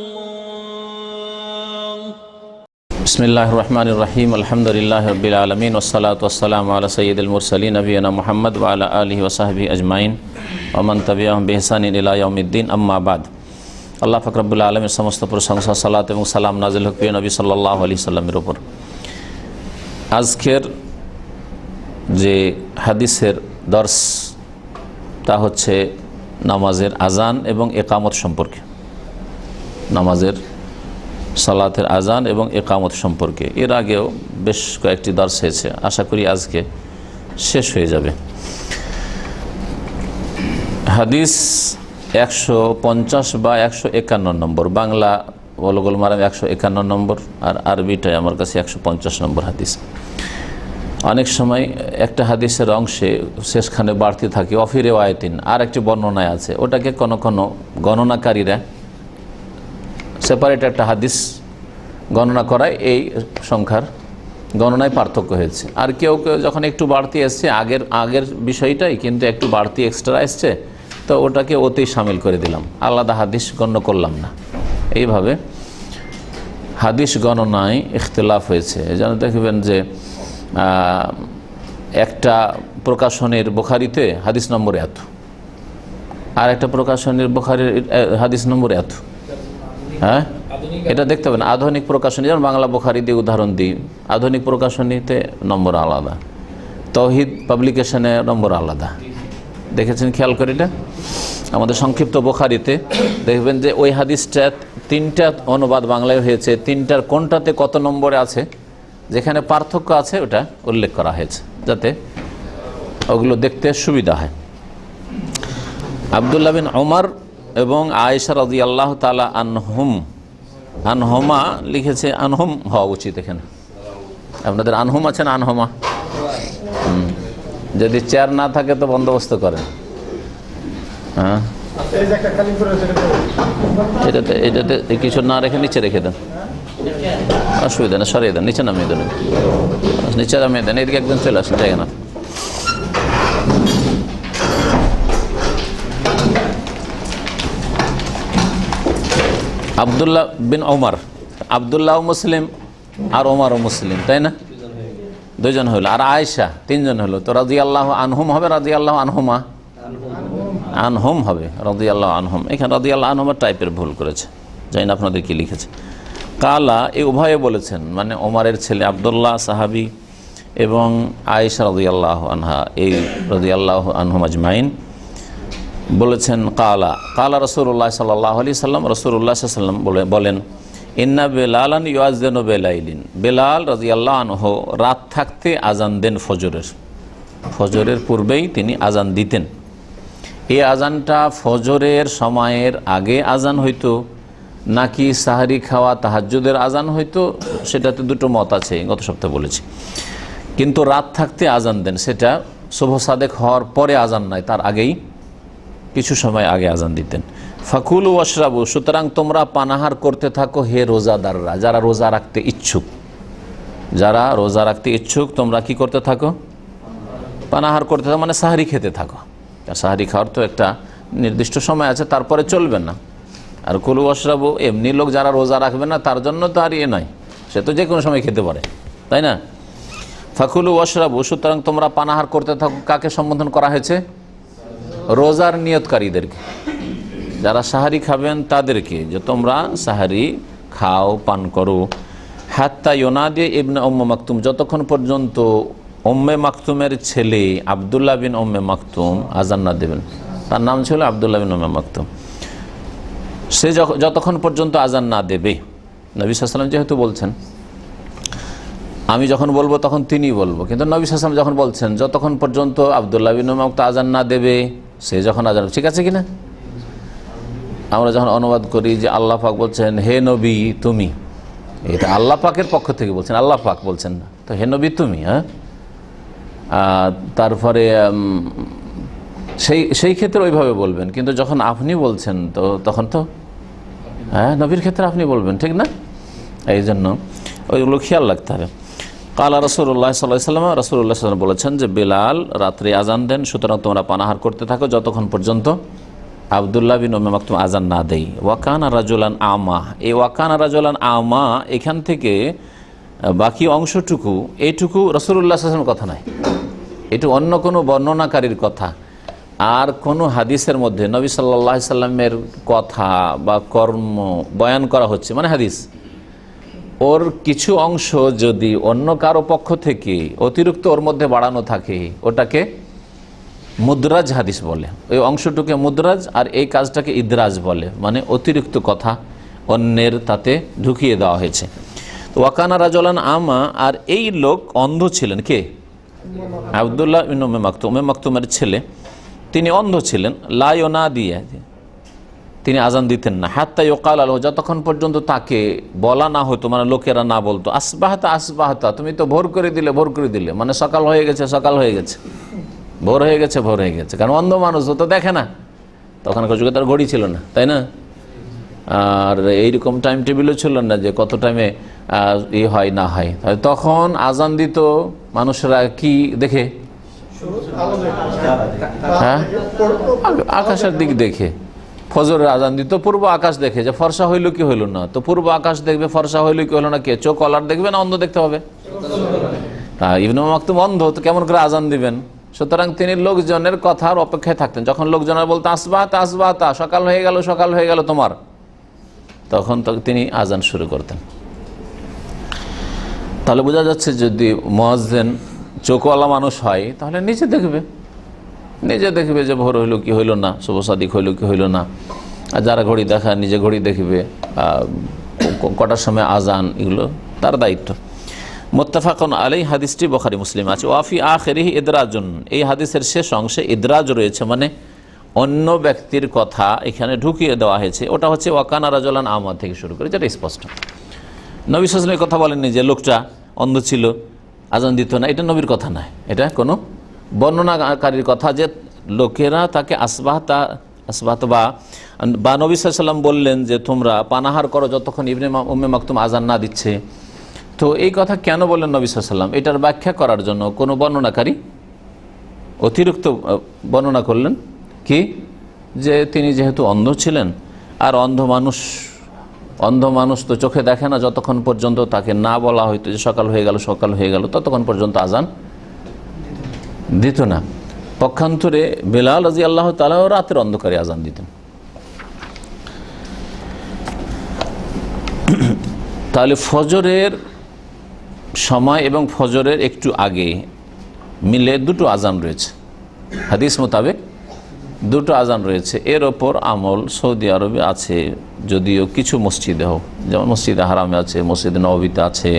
বিসমিল্লাহির রহমানির রহিম। আলহামদুলিল্লাহি রাব্বিল আলামিন ওয়াসসালাতু ওয়াসসালামু আলা সাইয়্যিদিল মুরসালিন নবিয়িনা মুহাম্মদ ওয়া আলা আলিহি ওয়া সাহবিহি আজমাইন ওয়া মান তাবিআহুম বিইহসানিন ইলা ইয়াউমিদ্দিন, আম্মা বাদ। আল্লাহ পাক রব্বুল আলামিনের সমস্ত প্রশংসা, সালাত এবং সালাম নাজিল হোক প্রিয় নবী সাল্লাল্লাহু আলাইহি সাল্লামের উপর। আজকের যে হাদিসের দর্স, তা হচ্ছে নামাজের আজান এবং একামত সম্পর্কে, নামাজের সালাতের আজান এবং একামত সম্পর্কে। এর আগেও বেশ কয়েকটি দর্স হয়েছে, আশা করি আজকে শেষ হয়ে যাবে। হাদিস 150 বা 151 নম্বর, বাংলা বলগুল মারাম 151 নম্বর, আর আরবিটায় আমার কাছে 150 নম্বর হাদিস। অনেক সময় একটা হাদিসের অংশে শেষখানে বাড়তি থাকে অফিরে ওয়ায়তিন, আর একটি বর্ণনায় আছে, ওটাকে কোনো কোনো গণনাকারীরা সেপারেট একটা হাদিস গণনা করায় এই সংখ্যার গণনায় পার্থক্য হয়েছে। আর কেউ কেউ যখন একটু বাড়তি এসছে, আগের বিষয়টাই কিন্তু একটু বাড়তি এক্সট্রা এসছে, তো ওটাকে ওতেই সামিল করে দিলাম, আলাদা হাদিস গণ্য করলাম না। এইভাবে হাদিস গণনায় ইখতিলাফ হয়েছে। যেন দেখবেন যে একটা প্রকাশনের বুখারীতে হাদিস নম্বর এত, আর একটা প্রকাশনের বুখারীর হাদিস নম্বর এত। হ্যাঁ, এটা দেখতে হবে না। আধুনিক প্রকাশনী, যেমন বাংলা বুখারী দিয়ে উদাহরণ দিই, আধুনিক প্রকাশনীতে নম্বর আলাদা, তৌহিদ পাবলিকেশনে নম্বর আলাদা। দেখেছেন খেয়াল করে এটা? আমাদের সংক্ষিপ্ত বুখারীতে দেখবেন যে ওই হাদিসটা 3টা অনুবাদ বাংলায় হয়েছে, 3টার কোনটাতে কত নম্বরে আছে, যেখানে পার্থক্য আছে ওটা উল্লেখ করা হয়েছে, যাতে ওগুলো দেখতে সুবিধা হয়। আব্দুল্লাহ বিন ওমর এবং আয়েশা রাদিয়াল্লাহু তাআলা আনহুমা লিখেছে, আনহুম হওয়া উচিত এখানে। আপনাদের আনহুম আছে না আনহুমা? যদি চেয়ার না থাকে তো বন্দোবস্ত করেন। হ্যাঁ, এটাতে কিছু না রেখে নিচে রেখে দেন, অসুবিধা না, সরিয়ে দেন, নিচে নামিয়ে দেন, নিচে নামিয়ে দেন। এদিকে একদম চলে আসেন, জায়গা না। আব্দুল্লাহ বিন ওমর, আব্দুল্লাহ মুসলিম আর ওমরও মুসলিম, তাই না? 2জন হলো, আর আয়েশা 3জন হলো। তো রাদিয়াল্লাহু আনহুম হবে, রাদিয়াল্লাহু আনহুমা? আনহুম হবে, রাদিয়াল্লাহু আনহুম। এখানে রাদিয়াল্লাহু আনহুমা টাইপের ভুল করেছে, জানি না আপনাদের কি লিখেছে। কালা, এই উভয়ে বলেছেন, মানে ওমরের ছেলে আব্দুল্লাহ সাহাবী এবং আয়েশা রাদিয়াল্লাহু আনহা, এই রাদিয়াল্লাহু আনহুম আজমাইন বলেছেন, কালা রাসূলুল্লাহ সাল্লাল্লাহু আলাইহি সাল্লাম, রাসূলুল্লাহ সাল্লাল্লাহু আলাইহি সাল্লাম বলেন, ইন্না বেলালান ইউআযিনু বেলাইলিন, বেলাল রাদিয়াল্লাহু আনহু রাত থাকতে আজান দেন ফজরের পূর্বেই তিনি আজান দিতেন। এই আজানটা ফজরের সময়ের আগে আজান হইতো নাকি সাহারি খাওয়া তাহাজ্জুদের আজান হইতো, সেটাতে দুটো মত আছে, গত সপ্তাহে বলেছি। কিন্তু রাত থাকতে আজান দেন, সেটা শুভ সাদেক হওয়ার পরে আজান নয়, তার আগেই কিছু সময় আগে আজান দিতেন। ফাকুলু ওয়াশরাবু, সুতরাং তোমরা পানাহার করতে থাকো হে রোজাদাররা, যারা রোজা রাখতে ইচ্ছুক, যারা রোজা রাখতে ইচ্ছুক তোমরা কি করতে থাকো? পানাহার করতে থাকো, মানে সাহারি খেতে থাকো। সাহারি খাওয়ার তো একটা নির্দিষ্ট সময় আছে, তারপরে চলবে না। আর কুলু ওয়াশরাবু, এমনি লোক যারা রোজা রাখবে না তার জন্য তো আর ইয়ে নয়, সে তো যে কোনো সময় খেতে পারে, তাই না? ফাকুলু ওয়াশরাবু, সুতরাং তোমরা পানাহার করতে থাকো। কাকে সম্বোধন করা হয়েছে? রোজার নিয়তকারীদেরকে, যারা সাহারি খাবেন তাদেরকে, যে তোমরা সাহারি খাও, পান করো। হাত্তা ইউনাদি ইবনে উম্মে মাকতুম, যতক্ষণ পর্যন্ত উম্মে মাকতুমের ছেলে আব্দুল্লাহ বিন উম্মে মাকতুম আজান না দেবেন। তার নাম ছিল আব্দুল্লাহ বিন উম্মে মাকতুম। সে যতক্ষণ পর্যন্ত আজান না দেবে, নবী সাল্লাল্লাহু আলাইহি ওয়াসাল্লাম যেহেতু বলছেন আমি যখন বলবো তখন তিনি বলবো, কিন্তু নবী সাল্লাল্লাহু আলাইহি ওয়াসাল্লাম যখন বলছেন যতক্ষণ পর্যন্ত আব্দুল্লাহ বিন উম্মে মাকতুম আজান না দেবে, সে যখন আজান, ঠিক আছে কিনা? আমরা যখন অনুবাদ করি যে আল্লাহ পাক বলছেন হে নবী তুমি, এটা আল্লাহ পাকের পক্ষ থেকে বলছেন, আল্লাহ পাক বলছেন না, তো হে নবী তুমি। হ্যাঁ, তারপরে সেই ক্ষেত্রে ওইভাবে বলবেন, কিন্তু যখন আপনি বলছেন তো তখন তো হ্যাঁ নবীর ক্ষেত্রে আপনি বলবেন, ঠিক না? এই জন্য ওইগুলো খেয়াল রাখতে হবে। কালা রাসূলুল্লাহ সাল্লাল্লাহু আলাইহি ওয়াসাল্লাম, রাসূলুল্লাহ সাল্লাল্লাহু আলাইহি ওয়াসাল্লাম বলেছেন যে বেলাল রাত্রে আজান দেন, সুতরাং তোমরা পানাহার করতে থাকো যতক্ষণ পর্যন্ত আব্দুল্লাহ বিন উম্মে মাকতুম আজান না দেই। ওয়াকানা রাজুলান আমা, এই ওয়াকানা রাজুলান আমা এখান থেকে বাকি অংশটুকু, এইটুকু রাসূলুল্লাহ সাল্লাল্লাহু আলাইহি ওয়াসাল্লামের কথা নয়, এটু অন্য কোনো বর্ণনাকারীর কথা। আর কোনো হাদিসের মধ্যে নবী সাল্লাল্লাহু আলাইহি সাল্লামের কথা বা কর্ম বয়ান করা হচ্ছে, মানে হাদিস, ওর কিছু অংশ যদি অন্য কারো পক্ষ থেকে অতিরিক্ত ওর মধ্যে বাড়ানো থাকে, ওটাকে মুদরাজ হাদিস বলে। ওই অংশটুকে মুদরাজ আর এই কাজটাকে ইদরাজ বলে, মানে অতিরিক্ত কথা অন্যের তাতে ঢুকিয়ে দেওয়া হয়েছে। ওয়াকানা রাজুলান আমা, আর এই লোক অন্ধ ছিলেন। কে? আব্দুল্লাহ বিন উম্মে মাকতুম, উম্মে মাকতুমের ছেলে, তিনি অন্ধ ছিলেন। লা ইউনাদিয়া, তিনি আজান দিতেন না। হাত্তা ইউকাল আলাহু, যতক্ষণ পর্যন্ত তাকে বলা না হতো, মানে লোকেরা না বলতো আসবাহতা আসবাহতা, তুমি তো ভোর করে দিলে, মানে সকাল হয়ে গেছে, ভোর হয়ে গেছে। কারণ অন্ধ মানুষ তো দেখে না, তখনকার যুগে তার ঘড়ি ছিল না, তাই না? আর এইরকম টাইম টেবিলও ছিল না যে কত টাইমে হয় না হয়। তখন আজান দিত মানুষরা কি দেখে? হ্যাঁ, আকাশের দিক দেখে। ফজরের আজান দিত পূর্ব আকাশ দেখে, যে ফর্সা হইল কি হইল না। তো পূর্ব আকাশ দেখবে, ফর্সা হইল কি হইল না, কে চোখ অলার দেখবে না অন্ধ দেখতে হবে? ইবনে মাকতুম অন্ধ, তো কেমন করে আজান দিবেন? সুতরাং তিনি লোকজনের কথার অপেক্ষায় থাকতেন। যখন লোকজনের বলতো আসবাতা আসবাতা, সকাল হয়ে গেল সকাল হয়ে গেল তোমার, তখন তিনি আজান শুরু করতেন। তাহলে বোঝা যাচ্ছে যদি মুয়াজ্জিন চোখওয়ালা মানুষ হয় তাহলে নিজে দেখবে যে ভোর হইল কি হইল না, শুভ সাদিক হইল কি হইল না। আর যারা ঘড়ি দেখা, নিজে ঘড়ি দেখবে, কটার সময় আজান, এগুলো তার দায়িত্ব। মুত্তাফাকুন আলাইহি, হাদিসটি বুখারী মুসলিম আছে। ওয়াফি আখিরিহি ইদরাজুন, এই হাদিসের শেষ অংশে ইদরাজ রয়েছে, মানে অন্য ব্যক্তির কথা এখানে ঢুকিয়ে দেওয়া হয়েছে। ওটা হচ্ছে ওয়াকানা রাজুলান আমা থেকে শুরু করে, যেটা স্পষ্ট। নবী সাল্লাল্লাহু আলাইহি ওয়াসাল্লাম কথা বলেননি যে লোকটা অন্ধ ছিল আজান দিত না, এটা নবীর কথা নয়, এটা কোনো বর্ণনাকারীর কথা, যে লোকেরা তাকে আসবাহতা বা নবী সাল্লাল্লাহু আলাইহি ওয়াসাল্লাম বললেন যে তোমরা পানাহার করো যতক্ষণ ইবনে উম্মে মাকতুম আজান না দিচ্ছে। তো এই কথা কেন বললেন নবী সাল্লাল্লাহু আলাইহি ওয়াসাল্লাম? এটার ব্যাখ্যা করার জন্য কোনো বর্ণনাকারী অতিরিক্ত বর্ণনা করলেন কি, যে তিনি যেহেতু অন্ধ ছিলেন, আর অন্ধ মানুষ তো চোখে দেখে না, যতক্ষণ পর্যন্ত তাকে না বলা হইতো যে সকাল হয়ে গেল ততক্ষণ পর্যন্ত আজান দিত না। পক্ষান্তরে বেলাল রাদিয়াল্লাহু তাআলা রাতের অন্ধকারে আজান দিতেন। তাহলে ফজরের সময় এবং ফজরের একটু আগে মিলে দুটো আজান রয়েছে, হাদিস মোতাবেক দুটো আজান রয়েছে। এর ওপর আমল সৌদি আরবে আছে, যদিও কিছু মসজিদে হোক, যেমন মসজিদে হারামে আছে, মসজিদে নববীতে আছে,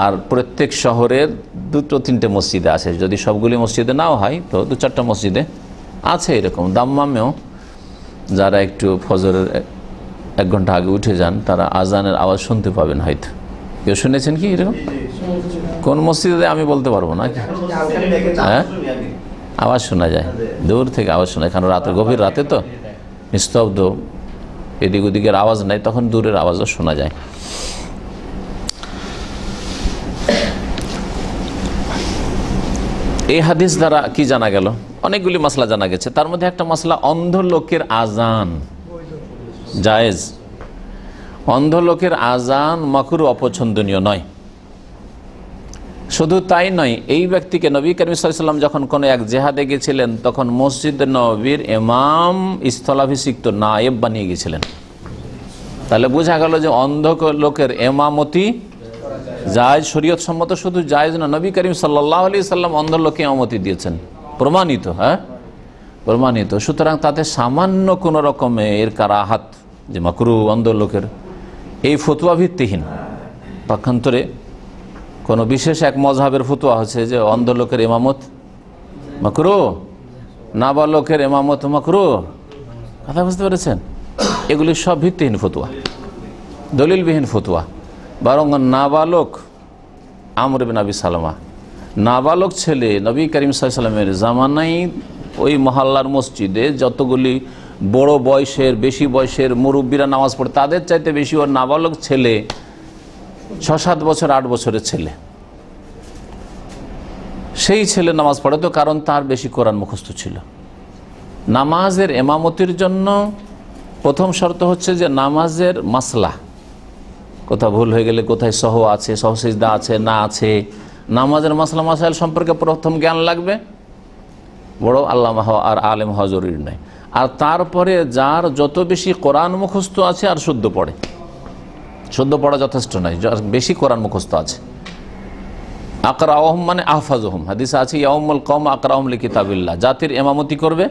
আর প্রত্যেক শহরের দুটো তিনটে মসজিদে আছে। যদি সবগুলি মসজিদে নাও হয় তো দু চারটা মসজিদে আছে। এরকম দাম্মামেও যারা একটু ফজরের 1 ঘন্টা আগে উঠে যান তারা আজানের আওয়াজ শুনতে পাবেন। হয়তো কেউ শুনেছেন কি এরকম? কোন মসজিদে আমি বলতে পারবো না। হ্যাঁ, আওয়াজ শোনা যায়, দূর থেকে আওয়াজ শোনা যায়, কারণ রাতে গভীর রাতে তো নিস্তব্ধ, এদিক ওদিকের আওয়াজ নাই, তখন দূরের আওয়াজও শোনা যায়। এই হাদিস দ্বারা কি জানা গেল? অনেকগুলি মাসলা জানা গেছে। তার মধ্যে একটা মাসলা, অন্ধ লোকের আজান জায়েজ। অন্ধ লোকের আজান মাকরুহ, অপছন্দনীয় নয়। শুধু তাই নয়, এই ব্যক্তিকে নবী করিম সাল্লাল্লাহু আলাইহি ওয়াসাল্লাম যখন কোনো এক জেহাদে গেছিলেন তখন মসজিদ নববীর ইমাম স্থলাভিষিক্ত নায়েব বানিয়ে গেছিলেন। তাহলে বোঝা গেল যে অন্ধ লোকের ইমামতি জায়েজ, শরীয়ত সম্মত। শুধু জায়েজ না, নবী করিম সাল্লাল্লাহু আলাইহি ওয়াসাল্লাম অন্ধ লোককে ইমামতি দিয়েছেন, প্রমাণিত। হ্যাঁ, প্রমাণিত। সুতরাং তাতে সামান্য কোনো রকমের কারাহাত, যে মাকরুহ অন্ধ লোকের, এই ফতোয়া ভিত্তিহীন। পক্ষান্তরে কোনো বিশেষ এক মযহাবের ফতোয়া হচ্ছে যে অন্ধ লোকের ইমামত মাকরুহ, নাবালকের ইমামত মাকরুহ। কথা বুঝতে পেরেছেন? এগুলি সব ভিত্তিহীন ফতোয়া, দলিলবিহীন ফতোয়া। বরং নাবালক আমর ইবনে আবি সালামা, নাবালক ছেলে, নবী করিম সাল্লাল্লাহু আলাইহি ওয়াসাল্লামের জামানায় ওই মহল্লার মসজিদে যতগুলি বড় বয়সের, বেশি বয়সের মুরব্বীরা নামাজ পড়ে, তাদের চাইতে বেশি ওর নাবালক ছেলে, 6-7 বছর 8 বছরের ছেলে, সেই ছেলে নামাজ পড়ে। তো কারণ তার বেশি কোরআন মুখস্থ ছিল। নামাজের ইমামতির জন্য প্রথম শর্ত হচ্ছে যে নামাজের মাসলা, কোথাও ভুল হয়ে গেলে কোথায় সহ আছে, সহসিজদা আছে না আছে, নামাজের মাসলা মাসাইল সম্পর্কে প্রথম জ্ঞান লাগবে। বড় আল্লামা হওয়া আর আলেম হওয়া জরুরি নয়। আর তারপরে যার যত বেশি কোরআন মুখস্থ আছে আর শুদ্ধ পড়ে, শুদ্ধ পড়া যথেষ্ট নয়, যার বেশি কোরআন মুখস্থ আছে। আকরাউহুম মানে আহফাজুহুম, হাদিসে আছে ইয়াউমুল কওম আকরাউহুম লিকিতাবিল্লাহ, জাতির ইমামতি করবে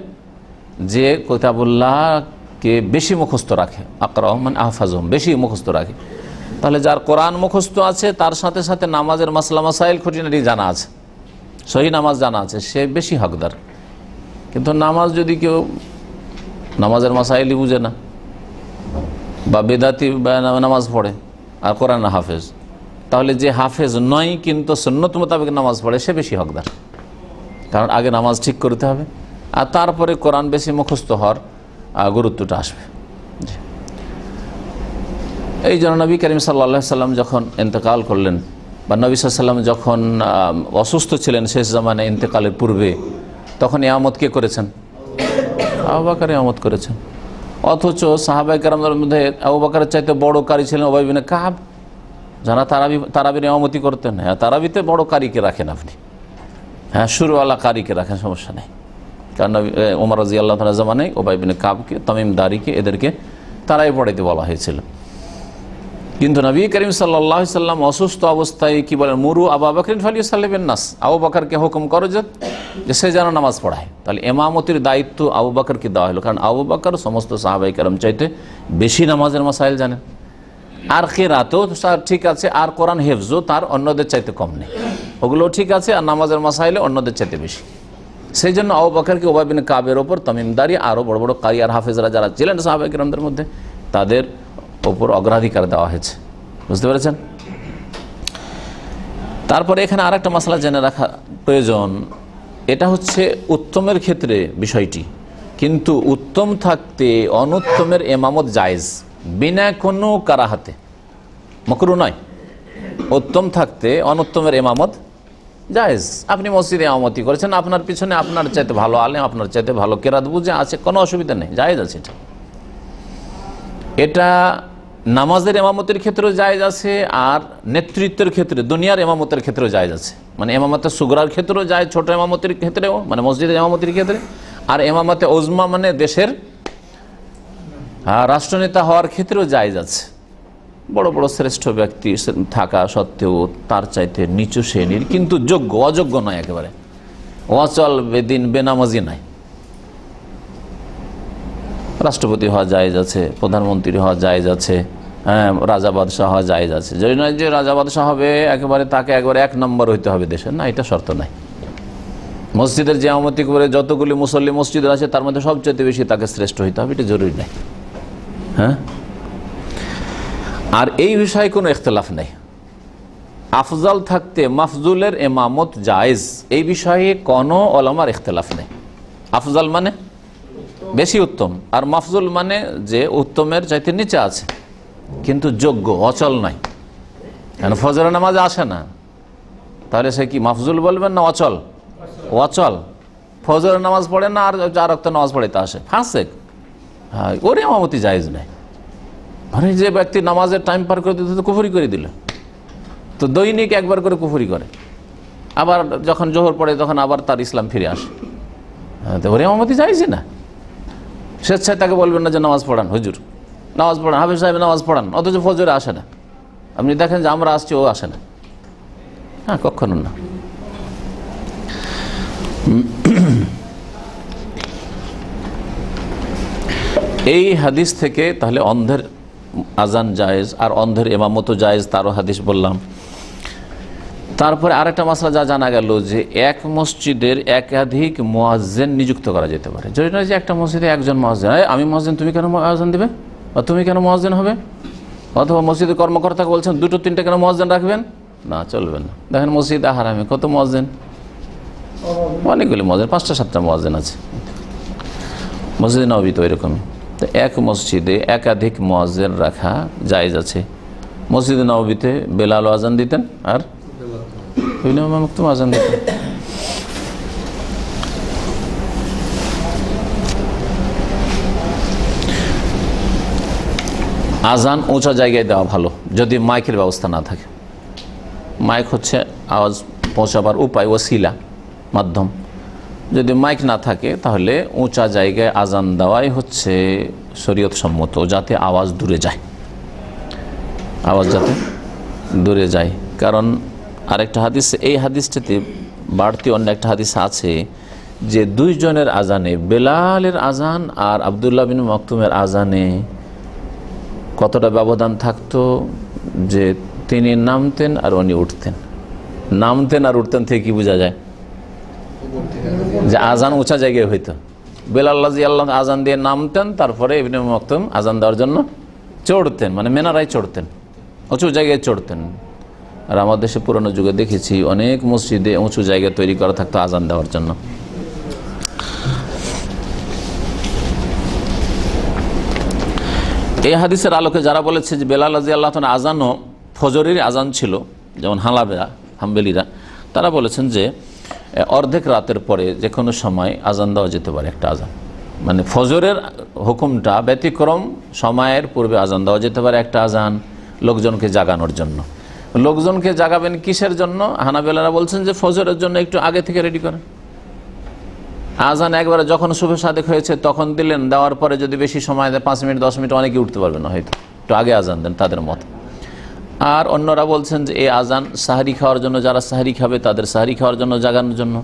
যে কিতাবুল্লাহকে বেশি মুখস্থ রাখে। আকরাউহুম মানে আহফাজুহুম, বেশি মুখস্থ রাখে। তাহলে যার কোরআন মুখস্থ আছে তার সাথে সাথে নামাজের মাসলা মাসাইল খুঁটিনাটি জানা আছে, সহি নামাজ জানা আছে, সে বেশি হকদার। কিন্তু নামাজ যদি কেউ নামাজের মাসাইলই বুঝে না, বা বেদাতি নামাজ পড়ে আর কোরআন হাফেজ, তাহলে যে হাফেজ নয় কিন্তু সুন্নত মোতাবেক নামাজ পড়ে সে বেশি হকদার। কারণ আগে নামাজ ঠিক করতে হবে, আর তারপরে কোরআন বেশি মুখস্থ হওয়ার গুরুত্বটা আসবে। এই জন্য নবী করিম সাল্লাল্লাহু আলাইহি ওয়াসাল্লাম যখন ইন্তেকাল করলেন, বা নবী সাল্লাল্লাহু আলাইহি ওয়াসাল্লাম যখন অসুস্থ ছিলেন শেষ জামানে ইন্তেকালের পূর্বে, তখন ইমামত কে করেছেন? আবু বকর ইমামত করেছেন। অথচ সাহাবায়ে কেরামদের মধ্যে আবু বকরের চাইতে বড় কারি ছিলেন উবাই বিন কাব, যারা তারাবির ইমামতি করতেন। হ্যাঁ, তারাবিতে বড় কারিকে রাখেন আপনি, হ্যাঁ শুরুওয়ালা কারিকে রাখেন, সমস্যা নেই। কারণ ওমর রাদিয়াল্লাহু তাআলা জামানায় উবাই বিন কাবকে, তামিম দারিকে, এদেরকে তারাই পড়াইতে বলা হয়েছিল। কিন্তু নবী করিম সাল্লাল্লাহু আলাইহি সাল্লাম অসুস্থ অবস্থায় কি বলেন, মুরু আবু বকরিন ফালিউসাল্লি বিন নাস, আবু বকরকে হুকুম করো যে সে যেন নামাজ পড়ায়। তাহলে ইমামতির দায়িত্ব আবু বকরকে দেওয়া হলো, কারণ আবু বকর সমস্ত সাহাবায়ে কেরাম চাইতে বেশি নামাজের মাসাইল জানেন, আর কিরাতও ঠিক আছে, আর কোরআন হেফজও তার অন্যদের চাইতে কম নেই, ওগুলো ঠিক আছে, আর নামাজের মাসাইলে অন্যদের চাইতে বেশি। সেই জন্য আবু বকরকে উবাই বিন কাবের ওপর, তামিমদারি, আরও বড় বড় কারি আর হাফেজরা যারা ছিলেন সাহাবায়ে কেরামদের মধ্যে, তাদের ওপর অগ্রাধিকার দেওয়া হয়েছে। বুঝতে পেরেছেন? তারপরে এখানে আর একটা মশলা জেনে রাখা প্রয়োজন, এটা হচ্ছে উত্তমের ক্ষেত্রে বিষয়টি, কিন্তু উত্তম থাকতে অনুত্তমের এমামত জায়েজ, বিনা কোনো কারাহাতে, মাকরু নয়। উত্তম থাকতে অনুত্তমের এমামত জায়েজ। আপনি মসজিদে ইমামতি করেছেন, আপনার পিছনে আপনার চাইতে ভালো আলেম, আপনার চাইতে ভালো কেরাত বুঝে আছে, কোনো অসুবিধা নেই, জায়েজ আছে। এটা নামাজের ইমামতের ক্ষেত্রেও জায়েজ আছে, আর নেতৃত্বের ক্ষেত্রে, দুনিয়ার ইমামতের ক্ষেত্রেও জায়েজ আছে। মানে ইমামতে সুগরার ক্ষেত্রেও যায়, ছোট ইমামতের ক্ষেত্রেও, মানে মসজিদের ইমামতির ক্ষেত্রে, আর ইমামতে ওজমা মানে দেশের রাষ্ট্রনেতা হওয়ার ক্ষেত্রেও জায়েজ আছে। বড় বড় শ্রেষ্ঠ ব্যক্তি থাকা সত্ত্বেও তার চাইতে নিচু শ্রেণীর, কিন্তু যোগ্য, অযোগ্য নয় একেবারে, অচল বেদিন বেনামাজি নাই। রাষ্ট্রপতি হওয়া জায়েজ আছে, প্রধানমন্ত্রী হওয়া জায়েজ আছে, হ্যাঁ, রাজা বাদশাহ হওয়া জায়েজ আছে। যদি নয় যে রাজা বাদশাহ হবে একেবারে, তাকে একবারে 1 নম্বর হইতে হবে দেশের, না, এটা শর্ত নাই। মসজিদের যে ইমামতি করে যতগুলি মুসল্লি মসজিদের আছে তার মধ্যে সবচেয়ে বেশি তাকে শ্রেষ্ঠ হইতে হবে, এটা জরুরি নাই। হ্যাঁ, আর এই বিষয়ে কোনো ইখতিলাফ নেই। আফজাল থাকতে মাফজুলের ইমামত জায়েজ, এই বিষয়ে কোনো ওলামার ইখতিলাফ নেই। আফজাল মানে বেশি উত্তম, আর মাফজুল মানে যে উত্তমের চাইতে নিচে আছে কিন্তু যোগ্য, অচল নয়। কেন ফজরের নামাজে আসে না, তাহলে সে কি মাফজুল বলবেন না অচল? অচল। ফজরের নামাজ পড়ে না, আর 4 ওয়াক্ত নামাজ পড়ে আসে, ফাসেক, হ্যাঁ, ওর ইমামতি জায়েজ নাই। মানে যে ব্যক্তি নামাজের টাইম পার করে দিতে, তো কুফরি করে দিল, তো দৈনিক একবার করে কুফরি করে, আবার যখন জোহর পড়ে তখন আবার তার ইসলাম ফিরে আসে, তো ওর ইমামতি জায়েজই না। স্বেচ্ছায় তাকে বলবেন না যে নামাজ পড়ান, হুজুর নামাজ পড়ান, হাফেজ সাহেব নামাজ পড়ান, অথচ ফজরে আসে না। আপনি দেখেন যে আমরা আসছি, ও আসে না, হ্যাঁ, কখনো না। এই হাদিস থেকে তাহলে অন্ধের আজান জায়েজ, আর অন্ধের ইমামতও জায়েজ, তারও হাদিস বললাম। তারপরে আরেকটা মাসলা যা জানা গেল, যে এক মসজিদের একাধিক মুয়াজ্জিন নিযুক্ত করা যেতে পারে। যদি নয় যে একটা মসজিদে একজন মুয়াজ্জিন, আমি মুয়াজ্জিন, তুমি কেন আজান দেবে, বা তুমি কেন মুয়াজ্জিন হবে, অথবা মসজিদের কর্মকর্তাকে বলছেন 2-3টা কেন মুয়াজ্জিন রাখবেন, না, চলবে না। দেখেন মসজিদে হারামে কত মুয়াজ্জিন, অনেকগুলি মুয়াজ্জিন, 5টা-7টা মুয়াজ্জিন আছে। মসজিদে নববী তো এরকমই। তো এক মসজিদে একাধিক মুয়াজ্জিন রাখা জায়েজ আছে। মসজিদে নববীতে বেলাল আজান দিতেন, আর আজান দিতেন। আজান উঁচা জায়গায় দেওয়া ভালো, যদি মাইকের ব্যবস্থা না থাকে। মাইক হচ্ছে আওয়াজ পৌঁছাবার উপায়, ওসিলা, মাধ্যম। যদি মাইক না থাকে তাহলে উঁচা জায়গায় আজান দেওয়াই হচ্ছে শরীয়ত সম্মত, যাতে আওয়াজ দূরে যায়, আওয়াজ যাতে দূরে যায়। কারণ আরেকটা হাদিস, এই হাদিসটাতে বাড়তি অন্য একটা হাদিস আছে, যে 2 জনের আজানে, বেলালের আজান আর আবদুল্লাহ বিন মাকতুমের আজানে কতটা ব্যবধান থাকতো, যে তিনি নামতেন আর উনি উঠতেন। নামতেন আর উঠতেন থেকে কি বোঝা যায়, যে আজান উঁচা জায়গায় হইতো। বেলাল রাদিয়াল্লাহু আনহু আজান দিয়ে নামতেন, তারপরে ইবনে মাকতুম আজান দেওয়ার জন্য চড়তেন, মানে মেনারায় চড়তেন, উঁচু জায়গায় চড়তেন। আর আমাদের দেশে পুরনো যুগে দেখেছি অনেক মসজিদে উঁচু জায়গা তৈরি করা থাকতো আজান দেওয়ার জন্য। এই হাদিসের আলোকে যারা বলেছে যে বেলাল রাদিয়াল্লাহু আনহু আজানও ফজরের আজান ছিল, যেমন হাম্বেলিরা, তারা বলেছেন যে অর্ধেক রাতের পরে যে কোনো সময় আজান দেওয়া যেতে পারে, একটা আজান মানে ফজরের হুকুমটা ব্যতিক্রম সময়ের পূর্বে আজান দেওয়া যেতে পারে। একটা আজান লোকজনকে জাগানোর জন্য। লোকজনকে জাগাবেন কিসের জন্য? হানাবেলারা বলছেন যে ফজরের জন্য একটু আগে থেকে রেডি করেন। আজান একবারে যখন শুভে সাদেক হয়েছে তখন দিলেন, দেওয়ার পরে যদি বেশি সময় দেয় 5 মিনিট 10 মিনিট অনেকেই উঠতে পারবে না, হয়তো একটু আগে আজান দেন, তাদের মত। আর অন্যরা বলছেন যে এই আজান সাহারি খাওয়ার জন্য, যারা সাহারি খাবে তাদের সাহারি খাওয়ার জন্য জাগানোর জন্য,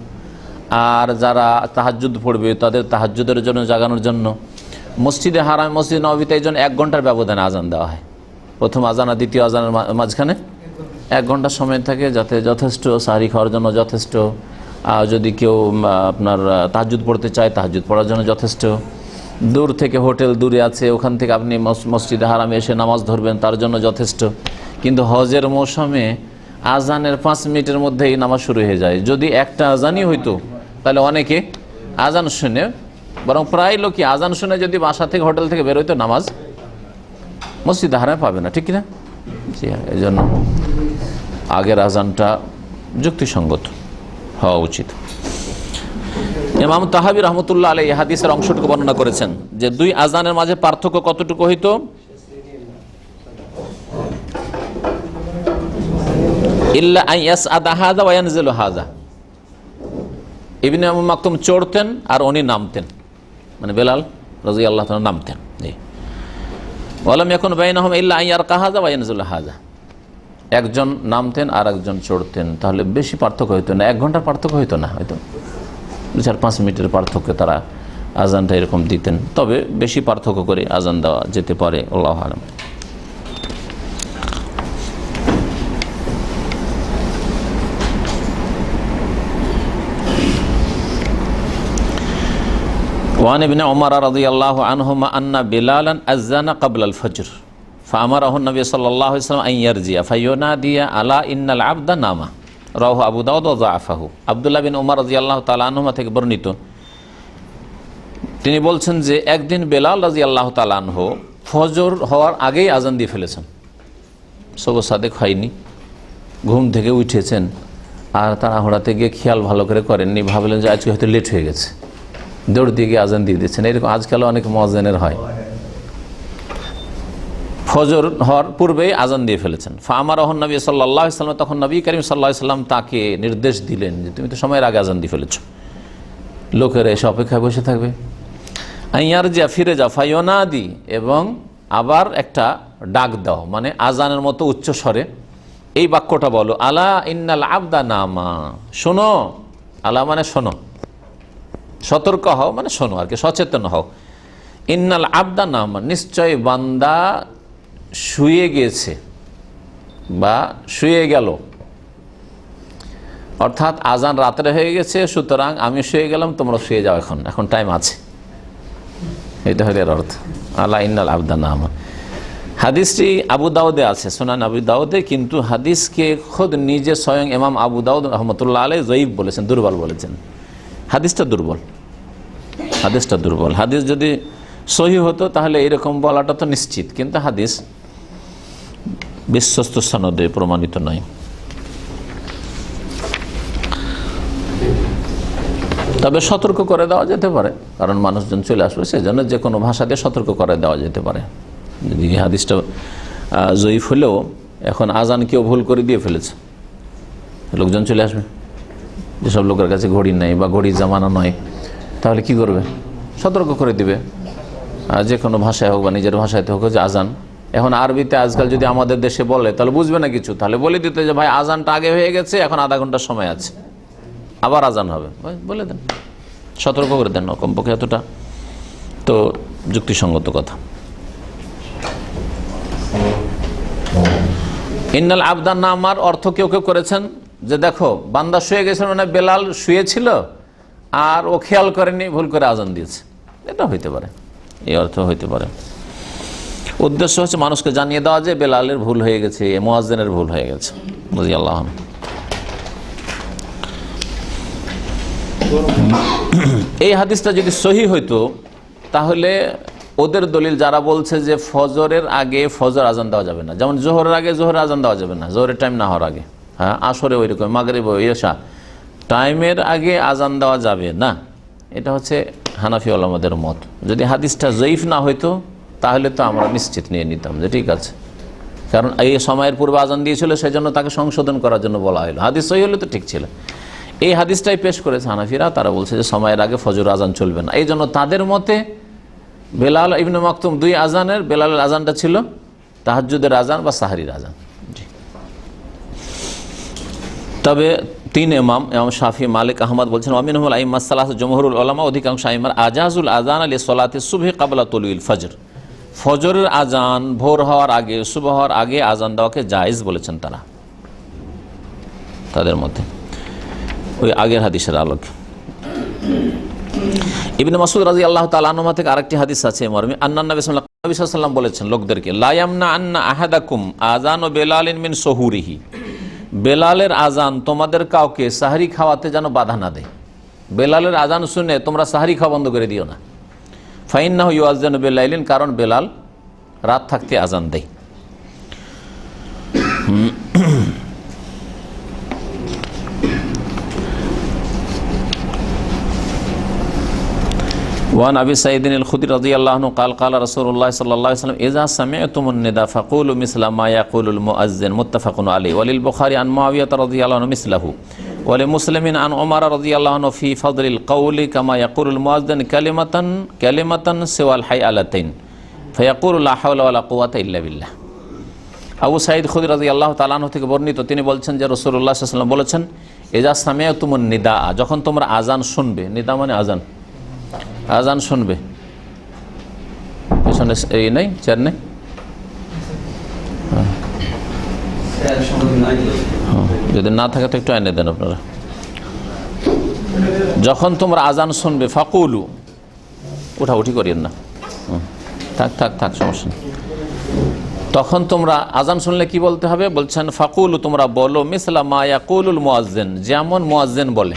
আর যারা তাহাজ্জুদ পড়বে তাদের তাহাজ্জুদের জন্য জাগানোর জন্য। মসজিদে হারাম, মসজিদ নববীতে এই জন্য 1 ঘন্টার ব্যবধানে আজান দেওয়া হয়। প্রথম আজান আর দ্বিতীয় আজানের মাঝখানে 1 ঘন্টা সময় থাকে, যাতে যথেষ্ট সাহারি খাওয়ার জন্য যথেষ্ট, যদি কেউ আপনার তাহাজ্জুদ পড়তে চায় তাহাজ্জুদ পড়ার জন্য যথেষ্ট, দূর থেকে হোটেল দূরে আছে ওখান থেকে আপনি মসজিদে হারামে এসে নামাজ ধরবেন তার জন্য যথেষ্ট। কিন্তু হজের মৌসুমে আজানের 5 মিনিটের মধ্যেই নামাজ শুরু হয়ে যায়। যদি একটা আজানই হইতো তাহলে অনেকে আজান শুনে, বরং প্রায় লোকই আজান শুনে যদি বাসা থেকে হোটেল থেকে বেরোইতো নামাজ মসজিদে হারামে পাবে না, ঠিক কিনা? জি হ্যাঁ, এই জন্য আগের আজানটা যুক্তিসঙ্গত হওয়া উচিত। ইমাম তাহাবী রহমতুল্লাহ আলাইহি এই হাদিসের অংশটুকু বর্ণনা করেছেন যে 2 আজানের মাঝে পার্থক্য কতটুকু হইতো? ইল্লা আন ইয়াসআদা হাযা ওয়া ইয়ানজিলু হাযা। ইবনে উম্মে মাকতুম চড়তেন আর উনি নামতেন, মানে বেলাল রাদিয়াল্লাহু তাআলা নামতেন। জি, ওয়ালাম ইয়াকুন বাইনাহুম ইল্লা আন ইয়ারকা হাযা ওয়া ইয়ানজিলু হাযা। একজন নামতেন আর একজন চড়তেন, তাহলে বেশি পার্থক্য হইতো না, 1 ঘন্টার পার্থক্য হইতো না, হয়তো 2-4-5 মিনিটের পার্থক্য তারা আজানটা এরকম দিতেন। তবে বেশি পার্থক্য করে আজান দেওয়া যেতে পারে, আল্লাহু আলাম। وعن ابن عمر رضي الله عنهما أن بلالا أذن قبل الفجر فأمره النبي صلى الله عليه وسلم أن يرجع فينادي ألا إن العبد نام রাহু আবু দাউদ ওয়া যাআফাহু। আব্দুল্লাহ বিন উমর রাদিয়াল্লাহু তাআলা আনহুমা থেকে বর্ণিত, তিনি বলছেন যে একদিন বেলাল রাদিয়াল্লাহু তাআলা আনহু ফজর হওয়ার আগেই আজান দিয়ে ফেলেছেন। সবর সাদেক হয়নি, ঘুম থেকে উঠেছেন আর তাড়াহুড়াতে গিয়ে খেয়াল ভালো করে করেননি, ভাবলেন যে আজকে হয়তো লেট হয়ে গেছে, দৌড় দিয়ে গিয়ে আজান দিয়ে দিচ্ছেন। এরকম আজকাল অনেক মুয়াজ্জিনের হয়, ফজর হওয়ার পূর্বেই আজান দিয়ে ফেলেছেন। ফামারাহুন নবী সাল্লাল্লাহু আলাইহি ওয়াসাল্লাম, তখন নবী করিম সাল্লাল্লাহু আলাইহি ওয়াসাল্লাম তাকে নির্দেশ দিলেন যে তুমি তো সময়ের আগে আজান দিয়ে ফেলেছ, লোকেরা এসে অপেক্ষায় বসে থাকবে। আইয়ারজিয়া, ফিরে যাও, ফায়ুনাদি, এবং আবার একটা ডাক দাও, মানে আজানের মতো উচ্চ স্বরে এই বাক্যটা বলো, আলা ইন্নাল আবদা নামা, শোনো। আলা মানে শোনো, সতর্ক হও মানে শোনো আর কি, সচেতন হও। ইন্নাল আবদা নামা, নিশ্চয় বান্দা শুয়ে গিয়েছে বা শুয়ে গেল, অর্থাৎ আজান রাত্রে হয়ে গেছে, সুতরাং আমি শুয়ে গেলাম, তোমরা শুয়ে যাও, এখন টাইম আছে, এটা হলো এর অর্থ। আলা ইন্নাল আবদা নামা। হাদিসটি আবু দাউদে আছে, সুনান আবু দাউদে, কিন্তু হাদিসকে খোদ নিজে স্বয়ং ইমাম আবু দাউদ রহমতুল্লাহ আলাইহি যঈফ বলেছেন, দুর্বল বলেছেন। হাদিসটা দুর্বল, হাদিসটা দুর্বল। হাদিস যদি সহি হতো তাহলে এরকম বলাটা তো নিশ্চিত, কিন্তু হাদিস বিশ্বস্ত সনদে প্রমাণিত নয়। তবে সতর্ক করে দেওয়া যেতে পারে, কারণ মানুষজন চলে আসবে, সেজন্য যে কোনো ভাষা দিয়ে সতর্ক করে দেওয়া যেতে পারে। যদি হাদিসটা জয়ীফ হলেও এখন আজান কেউ ভুল করে দিয়ে ফেলেছে, লোকজন চলে আসবে, যেসব লোকের কাছে ঘড়ি নেই বা ঘড়ির জামানা নয়, তাহলে কি করবে? সতর্ক করে দিবে, যে কোনো ভাষায় হোক বা নিজের ভাষায় হোক, যে আজান এখন আরবিতে আজকাল যদি আমাদের দেশে বলে তাহলে বুঝবে না কিছু, তাহলে বলে দিতে যে ভাই আজানটা আগে হয়ে গেছে, এখন আধা ঘন্টা সময় আছে, আবার আজান হবে, বলে দেন, সতর্ক করে দেন, কমপক্ষে এতটা তো যুক্তিসঙ্গত কথা। ইন্নাল আবদান নামার অর্থ কেউ কেউ করেছেন যে দেখো বান্দা শুয়ে গেছিল, মানে বেলাল শুয়েছিল আর ও খেয়াল করেনি, ভুল করে আজান দিয়েছে, এটা হইতে পারে, এই অর্থ হইতে পারে। উদ্দেশ্য হচ্ছে মানুষকে জানিয়ে দেওয়া যে বেলালের ভুল হয়ে গেছে, মুয়াজ্জিনের ভুল হয়ে গেছে। রাদিয়াল্লাহু আনহু। এই হাদিসটা যদি সহি হইতো তাহলে ওদের দলিল যারা বলছে যে ফজরের আগে ফজর আজান দেওয়া যাবে না, যেমন জোহরের আগে জোহরের আজান দেওয়া যাবে না, জোহরের টাইম না হওয়ার আগে, হ্যাঁ আসরে ওইরকম, মাগরিব, ঈশা টাইমের আগে আজান দেওয়া যাবে না, এটা হচ্ছে হানাফি ওলামাদের মত। যদি হাদিসটা জয়ীফ না হইতো তাহলে তো আমরা নিশ্চিত নিয়ে নিতাম যে ঠিক আছে, কারণ এই সময়ের পূর্বে আজান দিয়েছিল, সেই জন্য তাকে সংশোধন করার জন্য বলা হলো। হাদিস সহি হলে তো ঠিক ছিল। এই হাদিসটাই পেশ করেছে হানাফিরা, তারা বলছে যে সময়ের আগে ফজর আজান চলবে না। এই জন্য তাদের মতে বেলাল ইবনে মাকতুম 2 আজানের, বেলালের আজানটা ছিল তাহাজ্জুদের আজান বা সাহরির আজান। তবে 3 ইমাম শাফি, মালিক, আহমদ বলছেন আমিনুল আইম্মা সালাস জমহুরুল উলামা, অধিকাংশ আইম্মার আজাজুল আজান আলি সলাতি সুবহি ক্বাবলা তুলুইল ফজর, ফজরের আজান ভোর হওয়ার আগে, সুবহ হওয়ার আগে আজান দেওয়াকে জায়েজ বলেছেন তারা, তাদের মধ্যে ওই আগের হাদিসের আলোকে। ইবনে মাসউদ রাদিয়াল্লাহু তাআলা আনহু থেকে আরেকটি হাদিস আছে মর্মে, আন্নান নবী সাল্লাল্লাহু আলাইহি ওয়াসাল্লাম বলেছেন লোকদেরকে, লা ইয়ামনা আন্না আহাদাকুম আযানু বেলালিন মিন সুহুরিহি, বেলালের আজান তোমাদের কাউকে সাহরি খাওয়াতে যেন বাধা না দেয়। বেলালের আজান শুনে তোমরা সাহরি খাওয়া বন্ধ করে দিও না। ফাইন্নাহু ইউআযযানু বিল্লাইলিন, কারণ বেলাল রাত থাকতে আজান দেয়। ওয়ান আবি সাঈদিন আল খুদরি রাদিয়াল্লাহু আনহু قال قال رسول الله صلى الله عليه وسلم اذا سمعتم النداء فقولوا مثل ما يقول المؤذن متفق عليه وللبخاري عن معاويه رضي الله عنه مثله ولمسلم عن عمر رضي الله عنه في فضل القول كما يقول المؤذن كلمة سوى الحيالتين فيقول لا حول ولا قوة إلا بالله। আবু সাঈদ খুদরি রাদিয়াল্লাহু তাআলা আনহু থেকে বর্ণিত, তিনি বলছেন যে রাসূলুল্লাহ সাল্লাল্লাহু আলাইহি ওয়াসাল্লাম বলেছেন, ইজা সামিআতুমুন নিদা, যখন তোমরা আজান শুনবে, নিদা মানে আজান, আজান শুনবে, পেছনে এই নেই, চেয়ার নেই, যদি না থাকে তো একটু এনে দেন আপনারা। যখন তোমরা আজান শুনবে, ফাকুলু, উঠাউঠি করিয়েন না, থাক থাক থাক, সমস্যা নেই। তখন তোমরা আজান শুনলে কি বলতে হবে? বলছেন ফাকুলু, তোমরা বলো মিসলা মা ইয়াকুলুল মুয়াজ্জিন, যেমন মুয়াজ্জিন বলে,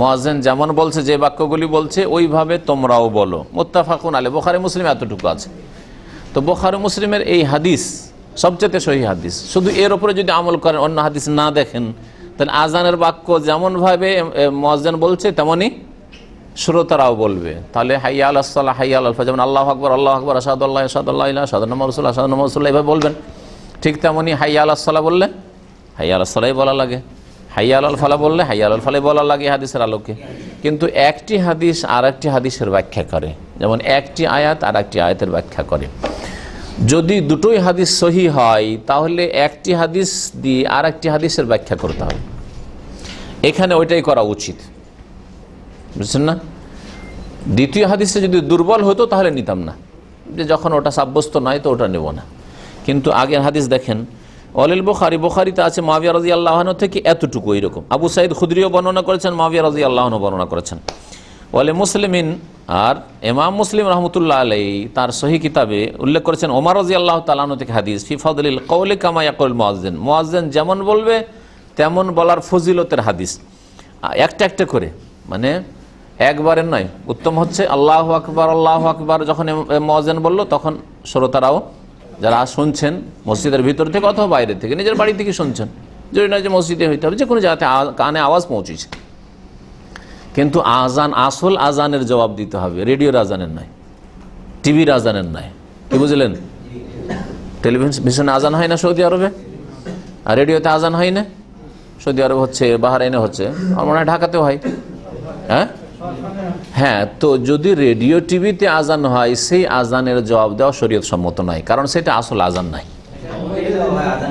মুয়াজ্জিন যেমন বলছে, যে বাক্যগুলি বলছে ওইভাবে তোমরাও বলো। মুত্তাফাকুন আলাইহি, বুখারী মুসলিম এতটুকু আছে। তো বুখারী মুসলিমের এই হাদিস সবচেয়ে সহিহ হাদিস। শুধু এর উপরে যদি আমল করেন, অন্য হাদিস না দেখেন, তাহলে আজানের বাক্য যেমনভাবে মুয়াজ্জিন বলছে তেমনই শ্রোতারাও বলবে। তাহলে হাইয়া আলাস সালাহ, হাইয়া আলাল ফালাহ, যেমন আল্লাহু আকবার, আল্লাহু আকবার, আশহাদু আল্লা ইলাহা ইল্লাল্লাহ, আশহাদু আন্না মুহাম্মাদার রাসূলুল্লাহ, আশহাদু আন্না মুহাম্মাদার রাসূলুল্লাহ, এভাবে বলবেন। ঠিক তেমনই হাইয়া আলাস সালাহ বললে হাইয়া আলাস সালাহই বলা লাগে, হাইয়া আলাল ফালাহ বললে হাইয়া আলাল ফালাহ বলা লাগে হাদিসের আলোকে। কিন্তু একটি হাদিস আর একটি হাদিসের ব্যাখ্যা করে, যেমন একটি আয়াত আর একটি আয়াতের ব্যাখ্যা করে। যদি দুটোই হাদিস সহি হয়, তাহলে একটি হাদিস দিয়ে আর একটি হাদিসের ব্যাখ্যা করতে হবে। এখানে ওইটাই করা উচিত, বুঝছেন না? দ্বিতীয় হাদিসে যদি দুর্বল হতো তাহলে নিতাম না, যে যখন ওটা সাব্যস্ত নয় তো ওটা নেব না। কিন্তু আগের হাদিস দেখেন, অলিল বুখারী, বুখারীতে আছে মুআবিয়া রাদিয়াল্লাহু আনহু থেকে এতটুকু এরকম। আবু সাঈদ খুদরিও বর্ণনা করেছেন, মুআবিয়া রাদিয়াল্লাহু আনহু বর্ণনা করেছেন। ওয়ালি মুসলিমিন, আর ইমাম মুসলিম রাহমাতুল্লাহ আলাইহি তার সহিহ কিতাবে উল্লেখ করেছেন ওমর রাদিয়াল্লাহু তাআলা আনহু থেকে হাদিস, ফি ফাদলিল কওলি কামা ইয়াকুল মুয়াজ্জিন, মুয়াজ্জিন যেমন বলবে তেমন বলার ফজিলতের হাদিস, একটা একটা করে, মানে একবারের নয়। উত্তম হচ্ছে আল্লাহু আকবার, আল্লাহু আকবার যখন মুয়াজ্জিন বলল, তখন শ্রোতারাও যারা শুনছেন মসজিদের ভিতর থেকে অথবা বাইরে থেকে, নিজের বাড়ি থেকে শুনছেন, যদি নয় যে মসজিদে হইতে হবে, যে কোনো জায়গাতে কানে আওয়াজ পৌঁছেছে। কিন্তু আজান, আসল আজানের জবাব দিতে হবে, রেডিওর আজানের নয়, টিভির আজানের নয়। কি বুঝলেন? টেলিভিশনে আজান হয় না সৌদি আরবে, আর রেডিওতে আজান হয় না। সৌদি আরব হচ্ছে, বাহরাইনে হচ্ছে, আমার মনে হয় ঢাকাতেও হয়। হ্যাঁ, তো যদি রেডিও টিভিতে আজান হয়, সেই আজানের জবাব দেওয়া শরীয়ত সম্মত নয়, কারণ সেটা আসল আজান নাই,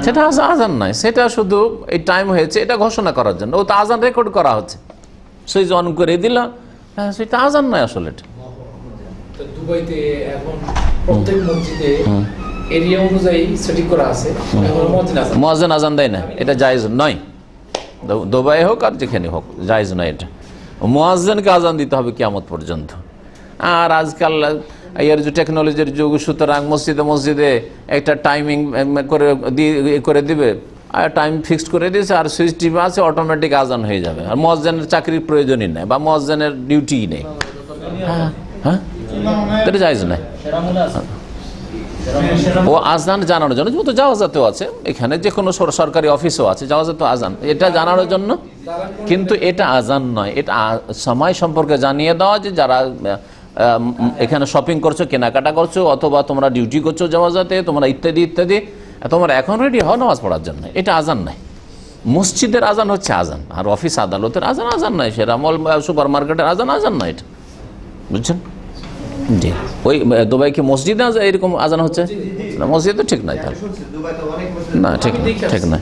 সেটা আজান নাই, সেটা শুধু এই টাইম হয়েছে এটা ঘোষণা করার জন্য। ও তো আজান রেকর্ড করা হচ্ছে, সেই জন করে দিল, সেটা আজান নয় আসলে। এটা দুবাইতে এখন প্রত্যেক মসজিদে এরিয়া অনুযায়ী সেটিং করা আছে, মুয়াজ্জিন আজান দেয় না, এটা জায়েজ নয়। দুবাই হোক আর যেখানে হোক, জায়েজ নয় এটা। মুয়াজ্জিনকে আজান দিতে হবে কিয়ামত পর্যন্ত। আর আজকাল এর যে টেকনোলজির যুগ, সুতরাং মসজিদে মসজিদে একটা টাইমিং করে দিবে, আর টাইম ফিক্সড করে দিয়েছে, আর সুইচ টিপে আছে, অটোমেটিক আজান হয়ে যাবে। আর মুয়াজ্জিনের চাকরির প্রয়োজনই নেই, বা মুয়াজ্জিনের ডিউটিই নেই। হ্যাঁ, এটা জায়েজ নয়। ও আজান জানানোর জন্য, যেহেতু জাওয়াজাতেও আছে, এখানে যে কোনো সরকারি অফিসও আছে জাওয়াজাতে আজান, এটা জানানোর জন্য, কিন্তু এটা আজান নয়। এটা সময় সম্পর্কে জানিয়ে দেওয়া যে যারা এখানে শপিং করছো, কেনাকাটা করছো, অথবা তোমরা ডিউটি করছো জাওয়াজাতে, তোমরা ইত্যাদি ইত্যাদি, তোমরা এখন রেডি হও নামাজ পড়ার জন্য। এটা আজান নাই। মসজিদের আজান হচ্ছে আজান, আর অফিস আদালতের আজান আজান নাই, সেরা মল সুপার মার্কেটের আজান আজান নাই, এটা বুঝছেন? জি, ওই দুবাই কি মসজিদে এরকম আজান হচ্ছে না? মসজিদ তো ঠিক নাই, তাহলে না, ঠিক নাই।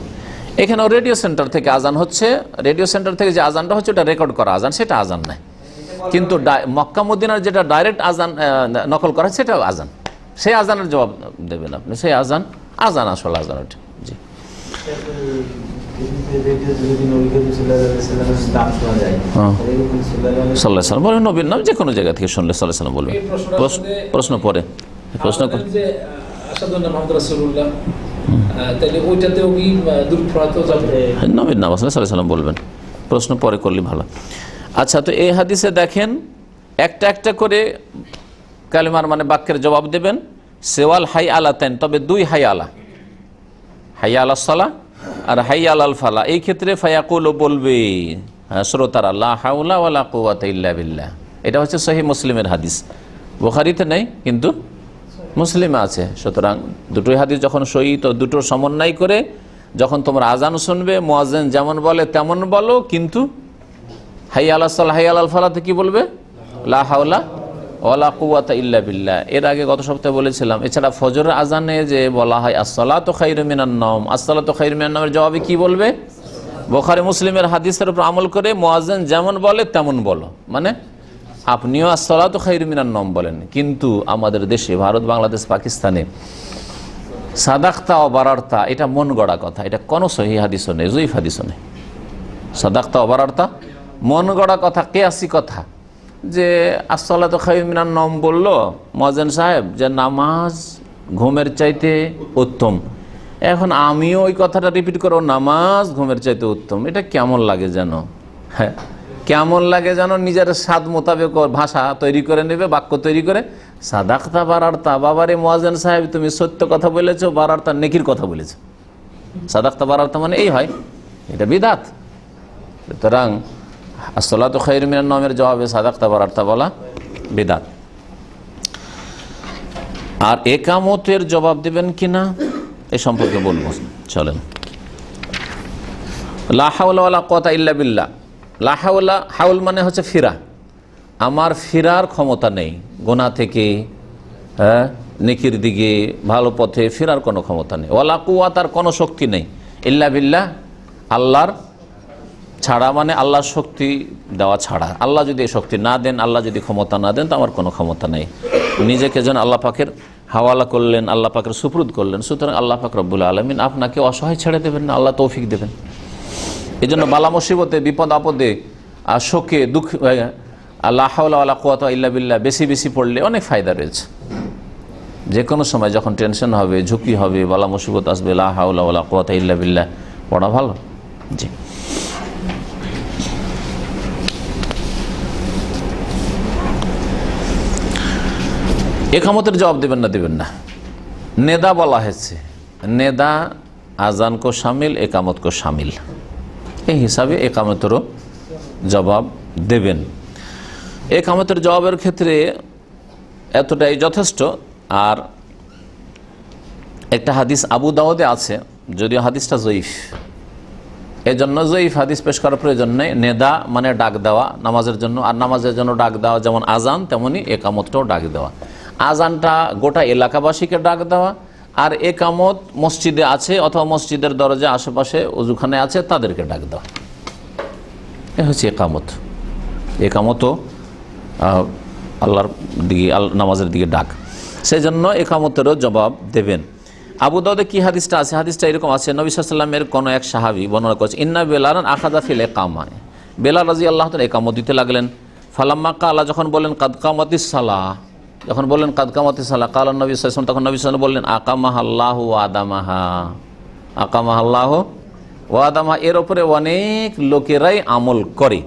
এখানেও রেডিও সেন্টার থেকে আজান হচ্ছে, রেডিও সেন্টার থেকে যে আজানটা হচ্ছে ওটা রেকর্ড করা আজান, সেটা আজান নাই। কিন্তু মক্কা মদিনার যেটা ডাইরেক্ট আজান নকল করা, সেটাও আজান। সেই আজানের জবাব দেবেন আপনি, সেই আজান আজান আসলে আজান ওটা। জি, সাল্লাল্লাহু বলেন, নবীর নাম যে কোনো জায়গা থেকে শুনলে সাল্লাল্লাহু আলাইহি বলবেন। প্রশ্ন পরে প্রশ্ন নবীর নাম আসলে সাল্লাল্লাহু আলাইহি বলবেন, প্রশ্ন পরে করলে ভালো। আচ্ছা, তো এই হাদিসে দেখেন একটা একটা করে কালিমার মানে বাক্যের জবাব দেবেন। সেওয়াল হাই আলাতেন, তবে দুই হাই আলা, হাই আলা সালা আর হাই আলাল ফালা। এই ক্ষেত্রে ফায়াকুল বলবে শ্রোতারা লা হাওলা ওয়ালা কুওয়াতা ইল্লা বিল্লাহ। এটা হচ্ছে সহিহ মুসলিমের হাদিস, বুখারীতে নেই কিন্তু মুসলিমে আছে। সুতরাং দুটোই হাদিস যখন সহি, তো দুটোর সমন্বয় করে যখন তোমরা আজান শুনবে, মুয়াজ্জিন যেমন বলে তেমন বলো, কিন্তু হাই আলা সালা হাই আলাল ফালাতে কি বলবে? লা হাওলা ওয়ালা কুওয়াতা ইল্লা বিল্লাহ। এর আগে গত সপ্তাহে বলেছিলাম, এছাড়া ফজরের আজানে যে বলা হয় আসসালাতু খায়রুম মিনান নাওম, আসসালাতু খায়রুম মিনান নাওমের জবাবে কি বলবে? বুখারী মুসলিমের হাদিসের উপর আমল করে মুয়াজ্জিন যেমন বলে তেমন বলো, মানে আপনিও আসসালাতু খায়রুম মিনান নাওম বলেন। কিন্তু আমাদের দেশে, ভারত, বাংলাদেশ, পাকিস্তানে সাদাকতা ও বারারতা এটা মন গড়া কথা, এটা কোনো সহিহ হাদিসও নেই, যঈফ হাদিসও নেই। সাদাকতা ও বারারতা মন গড়া কথা, কিয়াসি কথা। যে আসসালাতু খায়রুম মিনান নাওম বললো মুয়াজ্জিন সাহেব যে নামাজ ঘুমের চাইতে উত্তম, এখন আমিও ওই কথাটা রিপিট করো, নামাজ ঘুমের চাইতে উত্তম। এটা কেমন লাগে যেন, হ্যাঁ কেমন লাগে যেন, নিজের স্বাদ মোতাবেক ভাষা তৈরি করে নেবে, বাক্য তৈরি করে। সাদাকতা বারারতা, বাবারে মুয়াজ্জিন সাহেব তুমি সত্য কথা বলেছো, বারারতা নেকির কথা বলেছো। সাদাকতা বারারতা মানে এই হয়, এটা বিদআত। সুতরাং আসসালাতু খায়রুম মিনান নাওমের জবাবে সাদাকতা বারারতা বলা বিদআত। আর একামতের জবাব দেবেন কিনা এ সম্পর্কে বলবো, চলেন। লা হাওলা ওয়ালা কুওয়াতা ইল্লা বিল্লাহ। লা হাওলা, হাউল মানে হচ্ছে ফিরা, আমার ফিরার ক্ষমতা নেই গুনাহ থেকে, নেকির দিকে, ভালো পথে ফেরার কোনো ক্ষমতা নেই। ওয়ালা কুওয়াতার কোনো শক্তি নেই, ইল্লা বিল্লাহ আল্লাহর ছাড়া, মানে আল্লাহর শক্তি দেওয়া ছাড়া। আল্লাহ যদি এই শক্তি না দেন, আল্লাহ যদি ক্ষমতা না দেন, তো আমার কোনো ক্ষমতা নেই। নিজেকে যেন আল্লাহ পাকের হাওয়ালা করলেন, আল্লাহ পাকের সুপ্রুদ করলেন। সুতরাং আল্লাহ পাক রব্বুল আলামিন আপনাকে অসহায় ছেড়ে দেবেন না, আল্লাহ তৌফিক দেবেন। এই জন্য বালা মুসিবতে, বিপদ আপদে, শোকে, দুঃখ, লা হাওলা ওয়ালা কুওয়াতা ইল্লা বিল্লাহ বেশি বেশি পড়লে অনেক ফায়দা রয়েছে। যে কোনো সময় যখন টেনশন হবে, ঝুঁকি হবে, বালা মুসিবত আসবে, লা হাওলা ওয়ালা কুওয়াতা ইল্লা বিল্লাহ পড়া ভালো। জি, একামতের জবাব দেবেন না, দেবেন না। নেদা বলা হয়েছে, নেদা আজান কো শামিল, একামত কো শামিল, এই হিসাবে একামতেরও জবাব দেবেন। একামতের জবাবের ক্ষেত্রে এতটাই যথেষ্ট। আর একটা হাদিস আবু দাউদে আছে, যদিও হাদিসটা জয়ীফ, এজন্য জয়ীফ হাদিস পেশ করার প্রয়োজন নেই। নেদা মানে ডাক দেওয়া নামাজের জন্য, আর নামাজের জন্য ডাক দেওয়া যেমন আজান, তেমনি একামতটাও ডাক দেওয়া। আজানটা গোটা এলাকাবাসীকে ডাক দেওয়া, আর একামত মসজিদে আছে অথবা মসজিদের দরজা আশেপাশে ওযুখানে আছে তাদেরকে ডাক দেওয়া, এ হচ্ছে একামত। একামতও আল্লাহর দিকে, নামাজের দিকে ডাক, সেই জন্য একামতেরও জবাব দেবেন। আবু দাউদে কি হাদিসটা আছে? হাদিসটা এরকম আছে, নবী সাল্লাল্লাহু আলাইহি ওয়াসাল্লামের কোনো এক সাহাবী বর্ণনা করেছে, ইন্না বেলালান আখাযা ফিল ইকামা, বেলাল রাদিয়াল্লাহু তাআলা একামত দিতে লাগলেন। ফালাম্মা কালা, যখন বললেন কাদ কামাতিস সালাহ, যখন বললেন কাদ কামাতিস সালাহ, কালা নবী সাল্লাল্লাহু আলাইহি ওয়াসাল্লাম, তখন নবী সাল্লাল্লাহু আলাইহি ওয়াসাল্লাম বললেন আকামাহাল্লাহু ওয়া আদামাহা, আকামাহাল্লাহু ওয়া আদামাহা, এর উপরে অনেক লোকেরাই আমল করে।